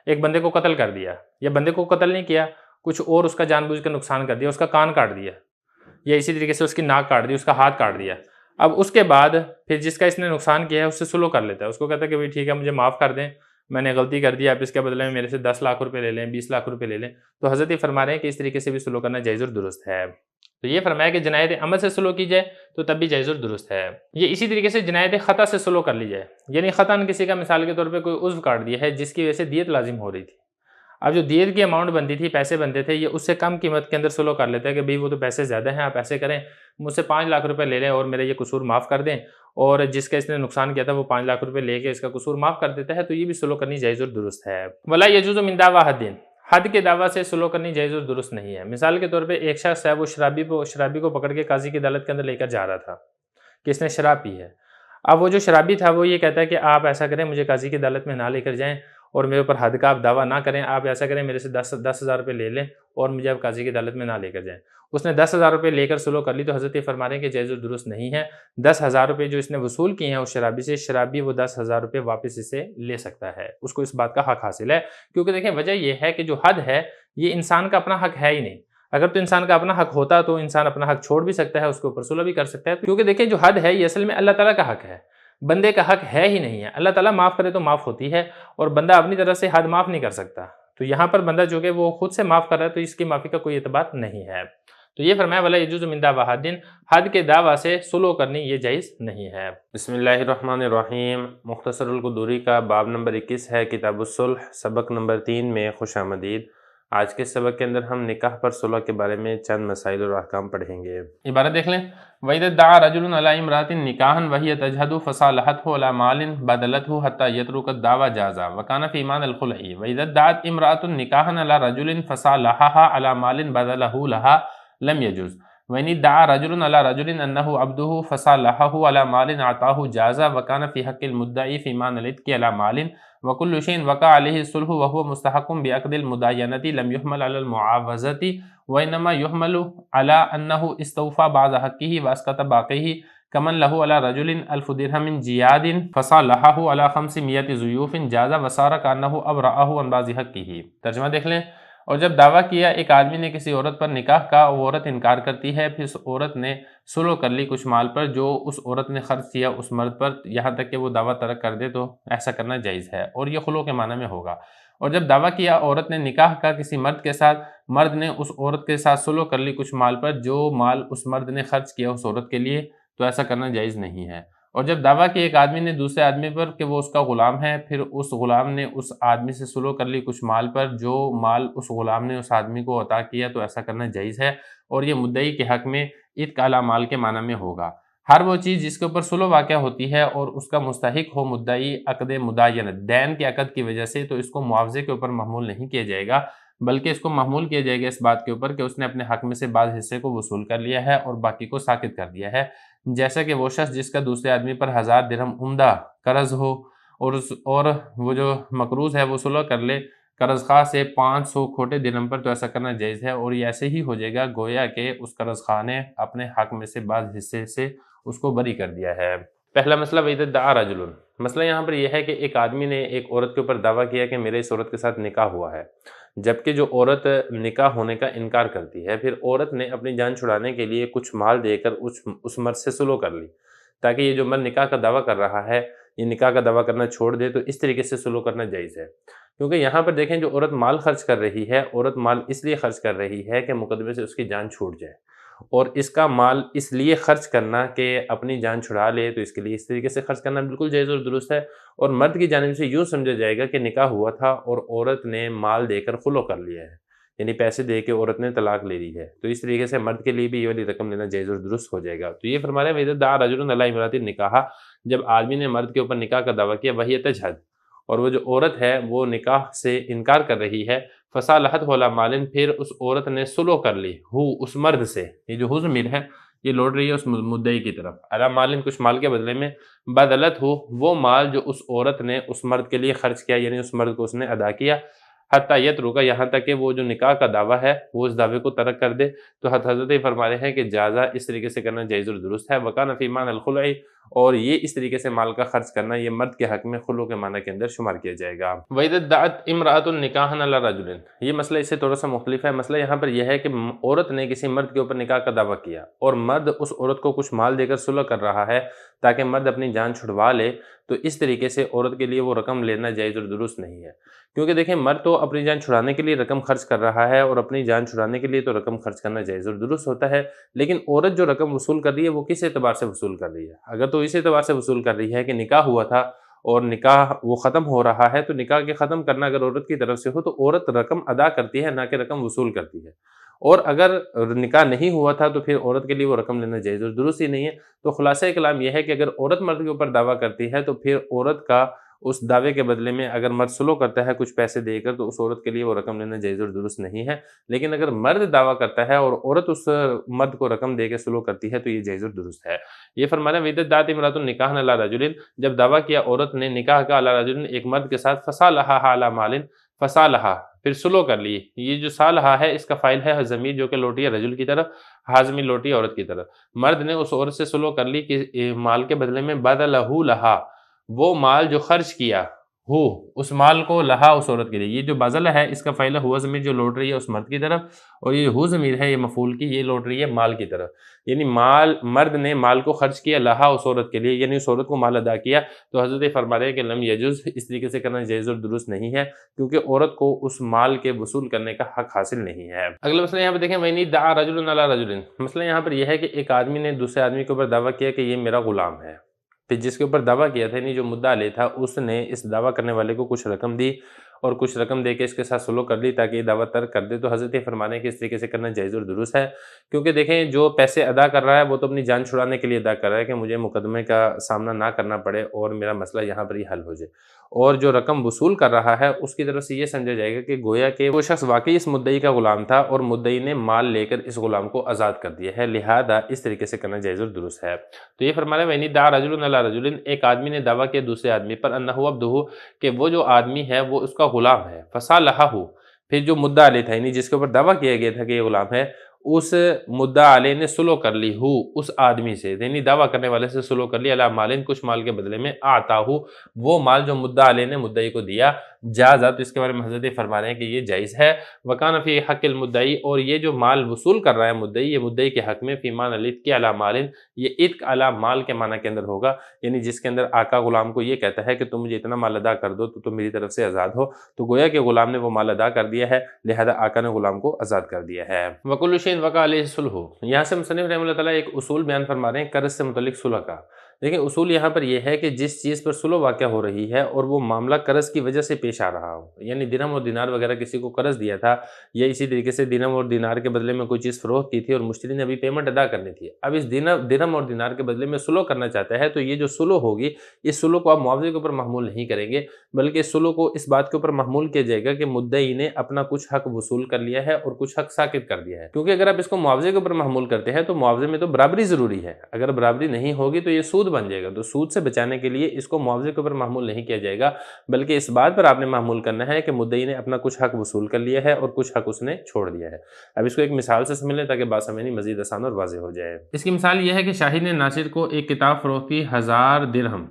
ایک بندے کو قتل کر دیا، یا بندے کو قتل نہیں کیا کچھ اور اس کا جان بوجھ کر نقصان کر دیا، اس کا کان کاٹ دیا یا اسی طریقے سے اس کی ناک کاٹ دی، اس کا ہاتھ کاٹ دیا، اب اس کے بعد پھر جس کا اس نے نقصان کیا ہے اس سے سلو کر لیتا ہے، اس کو کہتا ہے کہ بھئی ٹھیک ہے مجھے معاف کر دیں، میں نے غلطی کر دی، آپ اس کے بدلے میں میرے سے 10 لاکھ روپے لے لیں، 20 لاکھ روپے لے لیں، تو حضرت یہ فرما رہے ہیں کہ اس طریقے سے بھی سلو کرنا جائز اور درست ہے۔ تو یہ فرمایا کہ جنایت عمد سے سلو کی جائے تو تب بھی جائز اور درست ہے۔ یہ اسی طریقے سے جنایت خطا سے سلو کر لی جائے، یعنی خطاً کسی کا مثال کے طور پہ کوئی عضو کاٹ دیا ہے جس کی وجہ سے دیت لازم ہو رہی تھی، اب جو دیت کی اماؤنٹ بنتی تھی، پیسے بنتے تھے، یہ اس سے کم قیمت کے اندر سلو کر لیتا ہے کہ بھئی وہ تو پیسے زیادہ ہیں، آپ ایسے کریں مجھ سے 5 لاکھ روپے لے لیں اور میرا یہ قصور معاف کر دیں، اور جس کا اس نے نقصان کیا تھا وہ 5 لاکھ روپے لے کے اس کا قصور معاف کر دیتا ہے، تو یہ بھی سلو کرنی جائز اور درست ہے۔ ولا یجوز من دعوی حد، حد کے دعویٰ سے سلو کرنی جائز اور درست نہیں ہے۔ مثال کے طور پہ ایک شخص ہے، وہ شرابی کو پکڑ کے قاضی کی عدالت کے اندر لے کر جا رہا تھا کہ اس نے شراب پی ہے۔ اب وہ جو شرابی تھا وہ یہ کہتا ہے کہ آپ ایسا کریں، مجھے قاضی کی عدالت میں نہ لے کر جائیں اور میرے اوپر حد کا آپ دعویٰ نہ کریں، آپ ایسا کریں میرے سے 10,000 روپے لے لیں اور مجھے اب قاضی کی عدالت میں نہ لے کر جائیں۔ اس نے 10,000 روپے لے کر سلو کر لی، تو حضرت یہ فرما رہے ہیں کہ جائز و درست نہیں ہے۔ 10,000 روپے جو اس نے وصول کیے ہیں اس شرابی سے، شرابی وہ 10,000 روپے واپس اسے لے سکتا ہے، اس کو اس بات کا حق حاصل ہے، کیونکہ دیکھیں وجہ یہ ہے کہ جو حد ہے یہ انسان کا اپنا حق ہے ہی نہیں۔ اگر تو انسان کا اپنا حق ہوتا تو انسان اپنا حق چھوڑ بھی سکتا ہے، اس کے اوپر سلو بھی کر سکتا ہے، کیونکہ دیکھیں جو حد ہے یہ اصل میں اللہ تعالیٰ کا حق ہے، بندے کا حق ہے ہی نہیں ہے۔ اللہ تعالیٰ معاف کرے تو معاف ہوتی ہے، اور بندہ اپنی طرف سے حد معاف نہیں کر سکتا، تو یہاں پر بندہ جو کہ وہ خود سے معاف کر رہا ہے تو اس کی معافی کا کوئی اعتبار نہیں ہے۔ تو یہ فرمایا ولا یجوز من دعوی حد، حد کے دعویٰ سے سلو کرنی یہ جائز نہیں ہے۔ بسم اللہ الرحمن الرحیم۔ مختصر القدوری کا باب نمبر 21 ہے، کتاب الصلح، سبق نمبر 3 میں خوش آمدید۔ آج کے سبق کے اندر ہم نکاح پر صلح کے بارے میں چند مسائل اور احکام پڑھیں گے۔ عبارت دیکھ لیں، وَإِذَا ادَّعَى رَجُلٌ عَلَىٰ امْرَأَةٍ نِكَاحًا وَهِيَ تَجْهَدُ فَصَالَحَتْهُ عَلَىٰ مَالٍ بَدَلَتْهُ حَتَّىٰ يَتْرُكَ الدَّعْوَىٰ جَازَ وَكَانَ فِي مَعنَى الْخُلْعِ وَإِذَا ادَّعَتْ امْرَأَةٌ نِكَاحًا عَلَىٰ رَجُلٍ فَصَالَحَهَا عَلَىٰ مَالٍ بَذَلَهُ لَهَا لَمْ يَجُزْ وَإِنِ ادَّعَىٰ رَجُلٌ عَلَىٰ رَجُلٍ أَنَّهُ عَبْدُهُ فَصَالَحَهُ عَلَىٰ مَالٍ أَعْطَاهُ جَازَ وَكَانَ فِي حَقِّ الْمُدَّعِي فِي مَعنَى الْعِتْقِ عَلَىٰ مَالٍ وَكُلُّ شَيْءٍ وَقَعَ عَلَيْهِ الصُّلْحُ وَهُوَ مُسْتَحَقٌّ بِعَقْدِ الْمُدَايَنَةِ لَمْ يُحْمَلْ عَلَى الْمُعَاوَضَةِ وَإِنَّمَا يُحْمَلُ عَلَىٰ أَنَّهُ اسْتَوْفَىٰ بَعْضَ حَقِّهِ وَأَسْقَطَ بَاقِيَهِ كمن له على رجل 1000 درهم من جياد فصالحه على 500 ضيوف جاز وصار كأنه أبرأه عن بعض حقه۔ ترجمہ دیکھ لیں، اور جب دعویٰ کیا ایک آدمی نے کسی عورت پر نکاح کا، وہ عورت انکار کرتی ہے، پھر اس عورت نے سلو کر لی کچھ مال پر جو اس عورت نے خرچ کیا اس مرد پر، یہاں تک کہ وہ دعویٰ ترک کر دے، تو ایسا کرنا جائز ہے، اور یہ خلو کے معنی میں ہوگا۔ اور جب دعویٰ کیا عورت نے نکاح کا کسی مرد کے ساتھ، مرد نے اس عورت کے ساتھ سلو کر لی کچھ مال پر جو مال اس مرد نے خرچ کیا اس عورت کے لیے، تو ایسا کرنا جائز نہیں ہے۔ اور جب دعویٰ کہ ایک آدمی نے دوسرے آدمی پر کہ وہ اس کا غلام ہے، پھر اس غلام نے اس آدمی سے سلو کر لی کچھ مال پر جو مال اس غلام نے اس آدمی کو عطا کیا، تو ایسا کرنا جائز ہے، اور یہ مدعی کے حق میں عتق علی مال کے معنی میں ہوگا۔ ہر وہ چیز جس کے اوپر سلو واقع ہوتی ہے اور اس کا مستحق ہو مدعی عقد مداینت، دین کے عقد کی وجہ سے، تو اس کو معاوضے کے اوپر محمول نہیں کیا جائے گا، بلکہ اس کو محمول کیا جائے گا اس بات کے اوپر کہ اس نے اپنے حق میں سے بعض حصے کو وصول کر لیا ہے اور باقی کو ساقط کر دیا ہے، جیسا کہ وہ شخص جس کا دوسرے آدمی پر 1000 درہم عمدہ قرض ہو اور وہ جو مقروض ہے وہ سلو کر لے قرض خواہ سے 500 کھوٹے درہم پر، تو ایسا کرنا جائز ہے، اور یہ ایسے ہی ہو جائے گا گویا کہ اس قرض خواہ نے اپنے حق میں سے بعض حصے سے اس کو بری کر دیا ہے۔ پہلا مسئلہ وَإِذَا ادَّعَىٰ رَجُلٌ، مسئلہ یہاں پر یہ ہے کہ ایک آدمی نے ایک عورت کے اوپر دعویٰ کیا کہ میرے اس عورت کے ساتھ نکاح ہوا ہے، جبکہ جو عورت نکاح ہونے کا انکار کرتی ہے، پھر عورت نے اپنی جان چھڑانے کے لیے کچھ مال دے کر اس مرد سے سلو کر لی، تاکہ یہ جو مرد نکاح کا دعویٰ کر رہا ہے یہ نکاح کا دعویٰ کرنا چھوڑ دے، تو اس طریقے سے سلو کرنا جائز ہے۔ کیونکہ یہاں پر دیکھیں جو عورت مال خرچ کر رہی ہے، عورت مال اس لیے خرچ کر رہی ہے کہ مقدمے سے اس کی جان چھوٹ جائے، اور اس کا مال اس لیے خرچ کرنا کہ اپنی جان چھڑا لے، تو اس کے لیے اس طریقے سے خرچ کرنا بالکل جائز اور درست ہے، اور مرد کی جانب سے یوں سمجھا جائے گا کہ نکاح ہوا تھا اور عورت نے مال دے کر خلو کر لیا ہے، یعنی پیسے دے کے عورت نے طلاق لے لی ہے، تو اس طریقے سے مرد کے لیے بھی یہ والی رقم لینا جائز اور درست ہو جائے گا۔ تو یہ فرما رہے ہیں وَإِذَا ادَّعَىٰ رَجُلٌ عَلَىٰ امْرَأَةٍ نِكَاحًا، جب آدمی نے مرد کے اوپر نکاح کا دعویٰ کیا، وَهِيَ تَجْهَدُ، اور وہ جو عورت ہے وہ نکاح سے انکار کر رہی ہے، فَصَالَحَتْهُ عَلَىٰ مَالٍ، پھر اس عورت نے سلو کر لی اس مرد سے، یہ جو ضمیر ہے یہ لوٹ رہی ہے اس مدعی کی طرف، عَلَىٰ مَالٍ کچھ مال کے بدلے میں، بَدَلَتْهُ وہ مال جو اس عورت نے اس مرد کے لیے خرچ کیا، یعنی اس مرد کو اس نے ادا کیا، حتیٰ یترک، یہاں تک کہ وہ جو نکاح کا دعویٰ ہے وہ اس دعوے کو ترک کر دے، تو حضرت یہ فرما رہے ہیں کہ جازہ اس طریقے سے کرنا جائز اور درست ہے، وکان فی معنی الخلع، اور یہ اس طریقے سے مال کا خرچ کرنا یہ مرد کے حق میں خلو کے معنی کے اندر شمار کیا جائے گا۔ وَإِذَا ادَّعَتْ امْرَأَةٌ نِكَاحًا عَلَىٰ رَجُلٍ، یہ مسئلہ اس سے تھوڑا سا مختلف ہے۔ مسئلہ یہاں پر یہ ہے کہ عورت نے کسی مرد کے اوپر نکاح کا دعویٰ کیا اور مرد اس عورت کو کچھ مال دے کر صلح کر رہا ہے تاکہ مرد اپنی جان چھڑوا لے، تو اس طریقے سے عورت کے لیے وہ رقم لینا جائز اور درست نہیں ہے، کیونکہ دیکھیں مرد تو اپنی جان چھڑانے کے لیے رقم خرچ کر رہا ہے، اور اپنی جان چھڑانے کے لیے تو رقم خرچ کرنا جائز اور درست ہوتا ہے، لیکن عورت جو رقم وصول کر رہی ہے وہ کس اعتبار سے وصول کر رہی ہے؟ اگر تو اس اعتبار سے وصول کر رہی ہے کہ نکاح ہوا تھا اور نکاح وہ ختم ہو رہا ہے، تو نکاح کے ختم کرنا اگر عورت کی طرف سے ہو تو عورت رقم ادا کرتی ہے، نہ کہ رقم وصول کرتی ہے۔ اور اگر نکاح نہیں ہوا تھا تو پھر عورت کے لیے وہ رقم لینا جائز اور درست ہی نہیں ہے۔ تو خلاصہ کلام یہ ہے کہ اگر عورت مرد کے اوپر دعویٰ کرتی ہے تو پھر عورت کا اس دعوے کے بدلے میں اگر مرد سلو کرتا ہے کچھ پیسے دے کر، تو اس عورت کے لیے وہ رقم لینا جائز اور درست نہیں ہے۔ لیکن اگر مرد دعویٰ کرتا ہے اور عورت اس مرد کو رقم دے کے سلو کرتی ہے تو یہ جائز اور درست ہے۔ یہ فرمانا ویدت دات امرات النکاح علی رجل، جب دعویٰ کیا عورت نے نکاح کا علی رجل ایک مرد کے ساتھ، فصالحہ علی مال، فصالحہ پھر سلو کر لی۔ یہ جو صالحہ ہے اس کا فاعل ہے ضمیر جو کہ لوٹی ہے رجل کی طرف، حاضمی لوٹی ہے عورت کی طرف۔ مرد نے اس عورت سے سلو کر لی کہ مال کے بدلے میں بدلہ لہا، وہ مال جو خرچ کیا ہو اس مال کو لہا اس عورت کے لیے۔ یہ جو بدلہ ہے اس کا فاعل ہوا ضمیر جو لوٹ رہی ہے اس مرد کی طرف، اور یہ ہو ضمیر ہے یہ مفعول کی، یہ لوٹ رہی ہے مال کی طرف۔ یعنی مرد نے مال کو خرچ کیا لہا اس عورت کے لیے، یعنی اس عورت کو مال ادا کیا۔ تو حضرت فرما رہے ہیں کہ لم یجوز، اس طریقے سے کرنا جائز اور درست نہیں ہے، کیونکہ عورت کو اس مال کے وصول کرنے کا حق حاصل نہیں ہے۔ اگلا مسئلہ یہاں پہ دیکھیں، وَإِنِ ادَّعَىٰ رَجُلٌ عَلَىٰ رَجُلٍ، مسئلہ یہاں پر یہ ہے کہ ایک آدمی نے دوسرے آدمی کے اوپر دعویٰ کیا کہ یہ میرا غلام ہے۔ پھر جس کے اوپر دعویٰ کیا تھا، یعنی جو مدعا علیہ تھا، اس نے اس دعویٰ کرنے والے کو کچھ رقم دی اور کچھ رقم دے کے اس کے ساتھ سلو کر لی تاکہ یہ دعویٰ ترک کر دے۔ تو حضرت فرمانے کہ اس طریقے سے کرنا جائز اور درست ہے، کیونکہ دیکھیں جو پیسے ادا کر رہا ہے وہ تو اپنی جان چھڑانے کے لیے ادا کر رہا ہے کہ مجھے مقدمے کا سامنا نہ کرنا پڑے اور میرا مسئلہ یہاں پر ہی حل ہو جائے۔ اور جو رقم وصول کر رہا ہے اس کی طرف سے یہ سمجھا جائے گا کہ گویا کہ وہ شخص واقعی اس مدعی کا غلام تھا اور مدعی نے مال لے کر اس غلام کو آزاد کر دیا ہے، لہذا اس طریقے سے کرنا جائز اور درست ہے۔ تو یہ فرمایا وَإِنِ ادَّعَىٰ رَجُلٌ عَلَىٰ رَجُلٍ، ایک آدمی نے دعویٰ کیا دوسرے آدمی پر أَنَّهُ عَبْدُهُ، کہ وہ جو آدمی ہے وہ اس کا غلام ہے، فَصَالَحَهُ، پھر جو مدعا علیہ تھا، یعنی جس کے اوپر دعویٰ کیا گیا تھا کہ یہ غلام ہے، اس مدعا علیہ نے سلو کر لی ہو اس آدمی سے، یعنی دعویٰ کرنے والے سے سلو کر لی، علی مالن، کچھ مال کے بدلے میں، آتاہو، وہ مال جو مدعا علیہ نے مدعی کو دیا، جازا، تو اس کے بارے میں حضرت فرما رہے ہیں کہ یہ جائز ہے۔ وکان فی حق المدعی، اور یہ جو مال وصول کر رہا ہے مدعی، یہ مدعی کے حق میں فی معنی العتق علی مالن، یہ عتق علی مال کے معنی کے اندر ہوگا، یعنی جس کے اندر آقا غلام کو یہ کہتا ہے کہ تم مجھے اتنا مال ادا کر دو تو تم میری طرف سے آزاد ہو، تو گویا کہ غلام نے وہ مال ادا کر دیا ہے، لہذا آقا نے غلام کو آزاد کر دیا ہے۔ وکل شیء وقع علیہ صلح، یہاں سے مصنف رحمہ اللہ تعالیٰ ایک اصول بیان فرما رہے ہیں قرض سے متعلق صلح کا۔ دیکھیں اصول یہاں پر یہ ہے کہ جس چیز پر صلح واقع ہو رہی ہے اور وہ معاملہ قرض کی وجہ سے پیش آ رہا ہو، یعنی درہم اور دینار وغیرہ کسی کو قرض دیا تھا، یا اسی طریقے سے درہم اور دینار کے بدلے میں کوئی چیز فروخت کی تھی اور مشتری نے ابھی پیمنٹ ادا کرنی تھی، اب اس درہم اور دینار کے بدلے میں صلح کرنا چاہتا ہے، تو یہ جو صلح ہوگی اس صلح کو آپ معاوضے کے اوپر محمول نہیں کریں گے، بلکہ اس صلح کو اس بات کے اوپر محمول کیا جائے گا کہ مدعی نے اپنا کچھ حق وصول کر لیا ہے اور کچھ حق ساقط کر دیا ہے، کیونکہ اگر آپ اس کو معاوضے کے اوپر محمول کرتے ہیں تو معاوضے میں تو برابری ضروری ہے، اگر برابری نہیں ہوگی تو یہ سود بن جائے گا، تو سود سے بچانے کے لیے اس کو معاوضے کے اوپر محمول نہیں کیا جائے گا، بلکہ اس بات پر آپ نے محمول کرنا ہے کہ مدعی نے اپنا کچھ حق وصول کر لیا ہے اور کچھ حق اس نے چھوڑ دیا ہے۔ اب اس کو ایک مثال سے سمجھ لیں تاکہ بات سمجھنی مزید آسان اور واضح ہو جائے۔ اس کی مثال یہ ہے کہ شاہد نے ناصر کو ایک کتاب فروخت کی 1000 درہم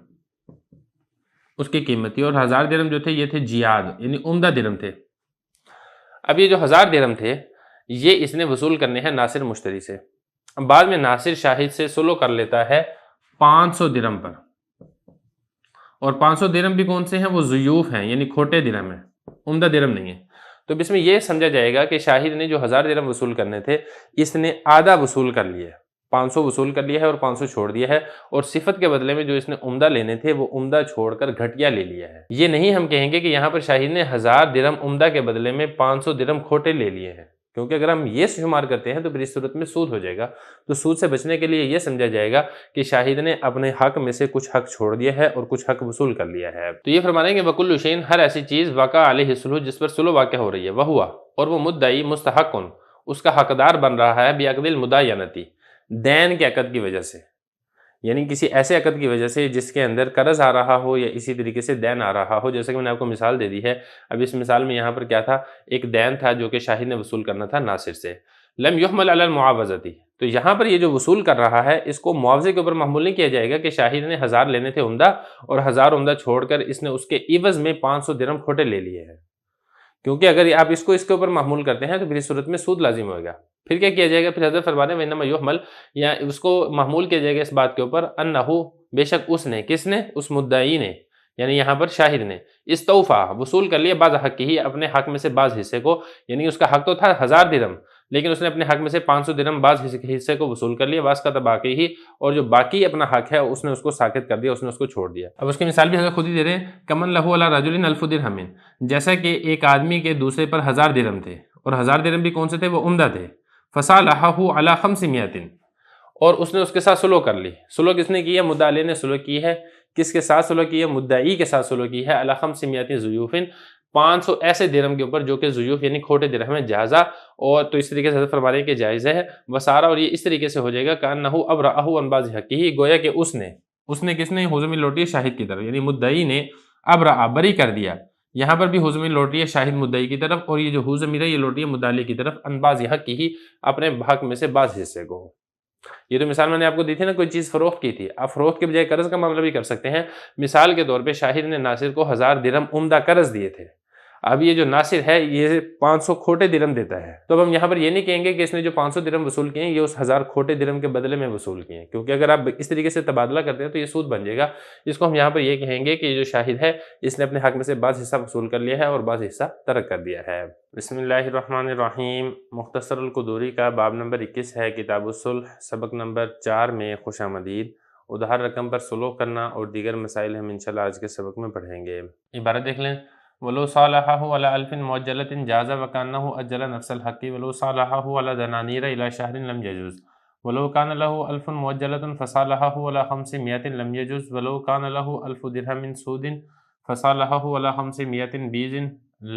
اس کی قیمت تھی، اور 1000 درہم جو تھے یہ تھے جیاد، یعنی عمدہ درہم تھے۔ اب یہ جو 1000 درہم تھے یہ اس نے وصول کرنے ہیں ناصر مشتری سے، بعد میں ناصر شاہد سے صلح کر لیتا ہے 500 درہم پر، اور 500 درہم بھی کون سے ہیں؟ وہ ضیوف ہیں، یعنی کھوٹے درہم ہیں، عمدہ درہم نہیں ہیں۔ تو اس میں یہ سمجھا جائے گا کہ شاہد نے جو 1000 درہم وصول کرنے تھے اس نے آدھا وصول کر لیا ہے، 500 وصول کر لیا ہے اور 500 چھوڑ دیا ہے، اور صفت کے بدلے میں جو اس نے عمدہ لینے تھے وہ عمدہ چھوڑ کر گھٹیا لے لیا ہے۔ یہ نہیں ہم کہیں گے کہ یہاں پر شاہد نے 1000 درہم عمدہ کے بدلے میں 500 درہم کھوٹے لے لیے ہیں، کیونکہ اگر ہم یہ شمار کرتے ہیں تو پھر اس صورت میں سود ہو جائے گا، تو سود سے بچنے کے لیے یہ سمجھا جائے گا کہ شاہد نے اپنے حق میں سے کچھ حق چھوڑ دیا ہے اور کچھ حق وصول کر لیا ہے۔ تو یہ فرما رہے ہیں کہ وکل شیء، ہر ایسی چیز واقع علیہ صلح جس پر صلح واقع ہو رہی ہے، وہ ہوا، اور وہ مدعی مستحق، اس کا حقدار بن رہا ہے بعقد المداینتی، دین کے عقد کی وجہ سے، یعنی کسی ایسے عقد کی وجہ سے جس کے اندر قرض آ رہا ہو یا اسی طریقے سے دین آ رہا ہو، جیسے کہ میں نے آپ کو مثال دے دی ہے۔ اب اس مثال میں یہاں پر کیا تھا؟ ایک دین تھا جو کہ شاہد نے وصول کرنا تھا ناصر سے، لم یحمل علی المعاوضۃ، تو یہاں پر یہ جو وصول کر رہا ہے اس کو معاوضے کے اوپر محمول نہیں کیا جائے گا کہ شاہد نے 1000 لینے تھے عمدہ اور 1000 عمدہ چھوڑ کر اس نے اس کے عوض میں 500 درہم کھوٹے لے لیے ہیں، کیونکہ اگر آپ اس کے اوپر محمول کرتے ہیں تو پھر اس صورت میں سود لازم ہوگا۔ پھر کیا کیا جائے گا؟ پھر حضرت فرماتے ہیں وَإِنَّمَا يُحْمَلُ، یا اس کو محمول کیا جائے گا اس بات کے اوپر انہو، بے شک اس نے، کس نے؟ اس مدعی نے، یعنی یہاں پر شاہد نے، استوفا، وصول کر لیا بعض حق ہی، اپنے حق میں سے بعض حصے کو، یعنی اس کا حق تو تھا 1000 درہم، لیکن اس نے اپنے حق میں سے 500 درہم بعض حصے کو وصول کر لیا، بعض کا تو باقی ہی، اور جو باقی اپنا حق ہے اس نے اس کو ساقط کر دیا، اس نے اس کو چھوڑ دیا۔ اب اس کی مثال بھی حضرت خود ہی دے رہے ہیں، کمن لہو علی رجل 1000 درہم، جیسا کہ ایک آدمی کے دوسرے پر 1000 درہم تھے، اور 1000 درہم بھی کون سے تھے؟ وہ عمدہ تھے۔ فصالحہ علی 500، اور اس نے اس کے ساتھ سلو کر لی۔ سلو کس نے کی ہے؟ مدعی علیہ نے سلو کی ہے۔ کس کے ساتھ سلو کی ہے؟ مدعی کے ساتھ سلو کی ہے، علی 500 ضیوف، 500 ایسے درہم کے اوپر جو کہ ضیوف یعنی کھوٹے درہم ہے، جائزہ، اور تو اس طریقے سے حضرت فرما رہے ہیں کہ جائز ہے وسارہ، اور یہ اس طریقے سے ہو جائے گا کانہ ابرأہ عن بعض حقہ، گویا کہ اس نے کس نے ہو ضمیر لوٹ رہی ہے شاہد کی طرف، یعنی مدعی نے ابرأ بری کر دیا، یہاں پر بھی ہو ضمیر لوٹ رہی ہے شاہد مدعی کی طرف، اور یہ جو ہو ضمیر ہے یہ لوٹ رہی ہے مدعی کی طرف، عن بعض حقہ، اپنے حق میں سے بعض حصے کو۔ یہ تو مثال میں نے آپ کو دی تھی نا، کوئی چیز فروخت کی تھی، آپ فروخت کے بجائے قرض کا معاملہ بھی کر سکتے ہیں۔ مثال کے طور پہ شاہد نے ناصر کو 1000 درہم عمدہ قرض دیے تھے، اب یہ جو ناصر ہے یہ 500 کھوٹے درہم دیتا ہے، تو اب ہم یہاں پر یہ نہیں کہیں گے کہ اس نے جو 500 درہم وصول کیے ہیں یہ اس 1000 کھوٹے درہم کے بدلے میں وصول کیے ہیں، کیونکہ اگر آپ اس طریقے سے تبادلہ کرتے ہیں تو یہ سود بن جائے گا۔ اس کو ہم یہاں پر یہ کہیں گے کہ یہ جو شاہد ہے اس نے اپنے حق میں سے بعض حصہ وصول کر لیا ہے اور بعض حصہ ترک کر دیا ہے۔ بسم اللہ الرحمن الرحیم۔ مختصر القدوری کا باب نمبر 21 ہے، کتاب الصلح، سبق نمبر 4 میں خوش آمدید۔ ادھار رقم پر سلوک کرنا اور دیگر مسائل ہم انشاءاللہ آج کے سبق میں پڑھیں گے۔ عبارت دیکھ لیں، وَلَوْ صَالَحَهُ عَلَى أَلْفٍ مُعَجَّلَةٍ جَازَ وَكَأَنَّهُ أَجَّلَ نَفْسَ الْحَقِّ وَلَوْ صَالَحَهُ عَلَى دَنَانِيرَ إِلَى شَهْرٍ لَمْ يَجُزْ وَلَوْ كَانَ لَهُ 1000 مُعَجَّلَةٌ فَصَالَحَهُ عَلَى 500 لَمْ يَجُزْ وَلَوْ كَانَ لَهُ 1000 درهم سود فَصَالَحَهُ عَلَى 500 بِيزٍ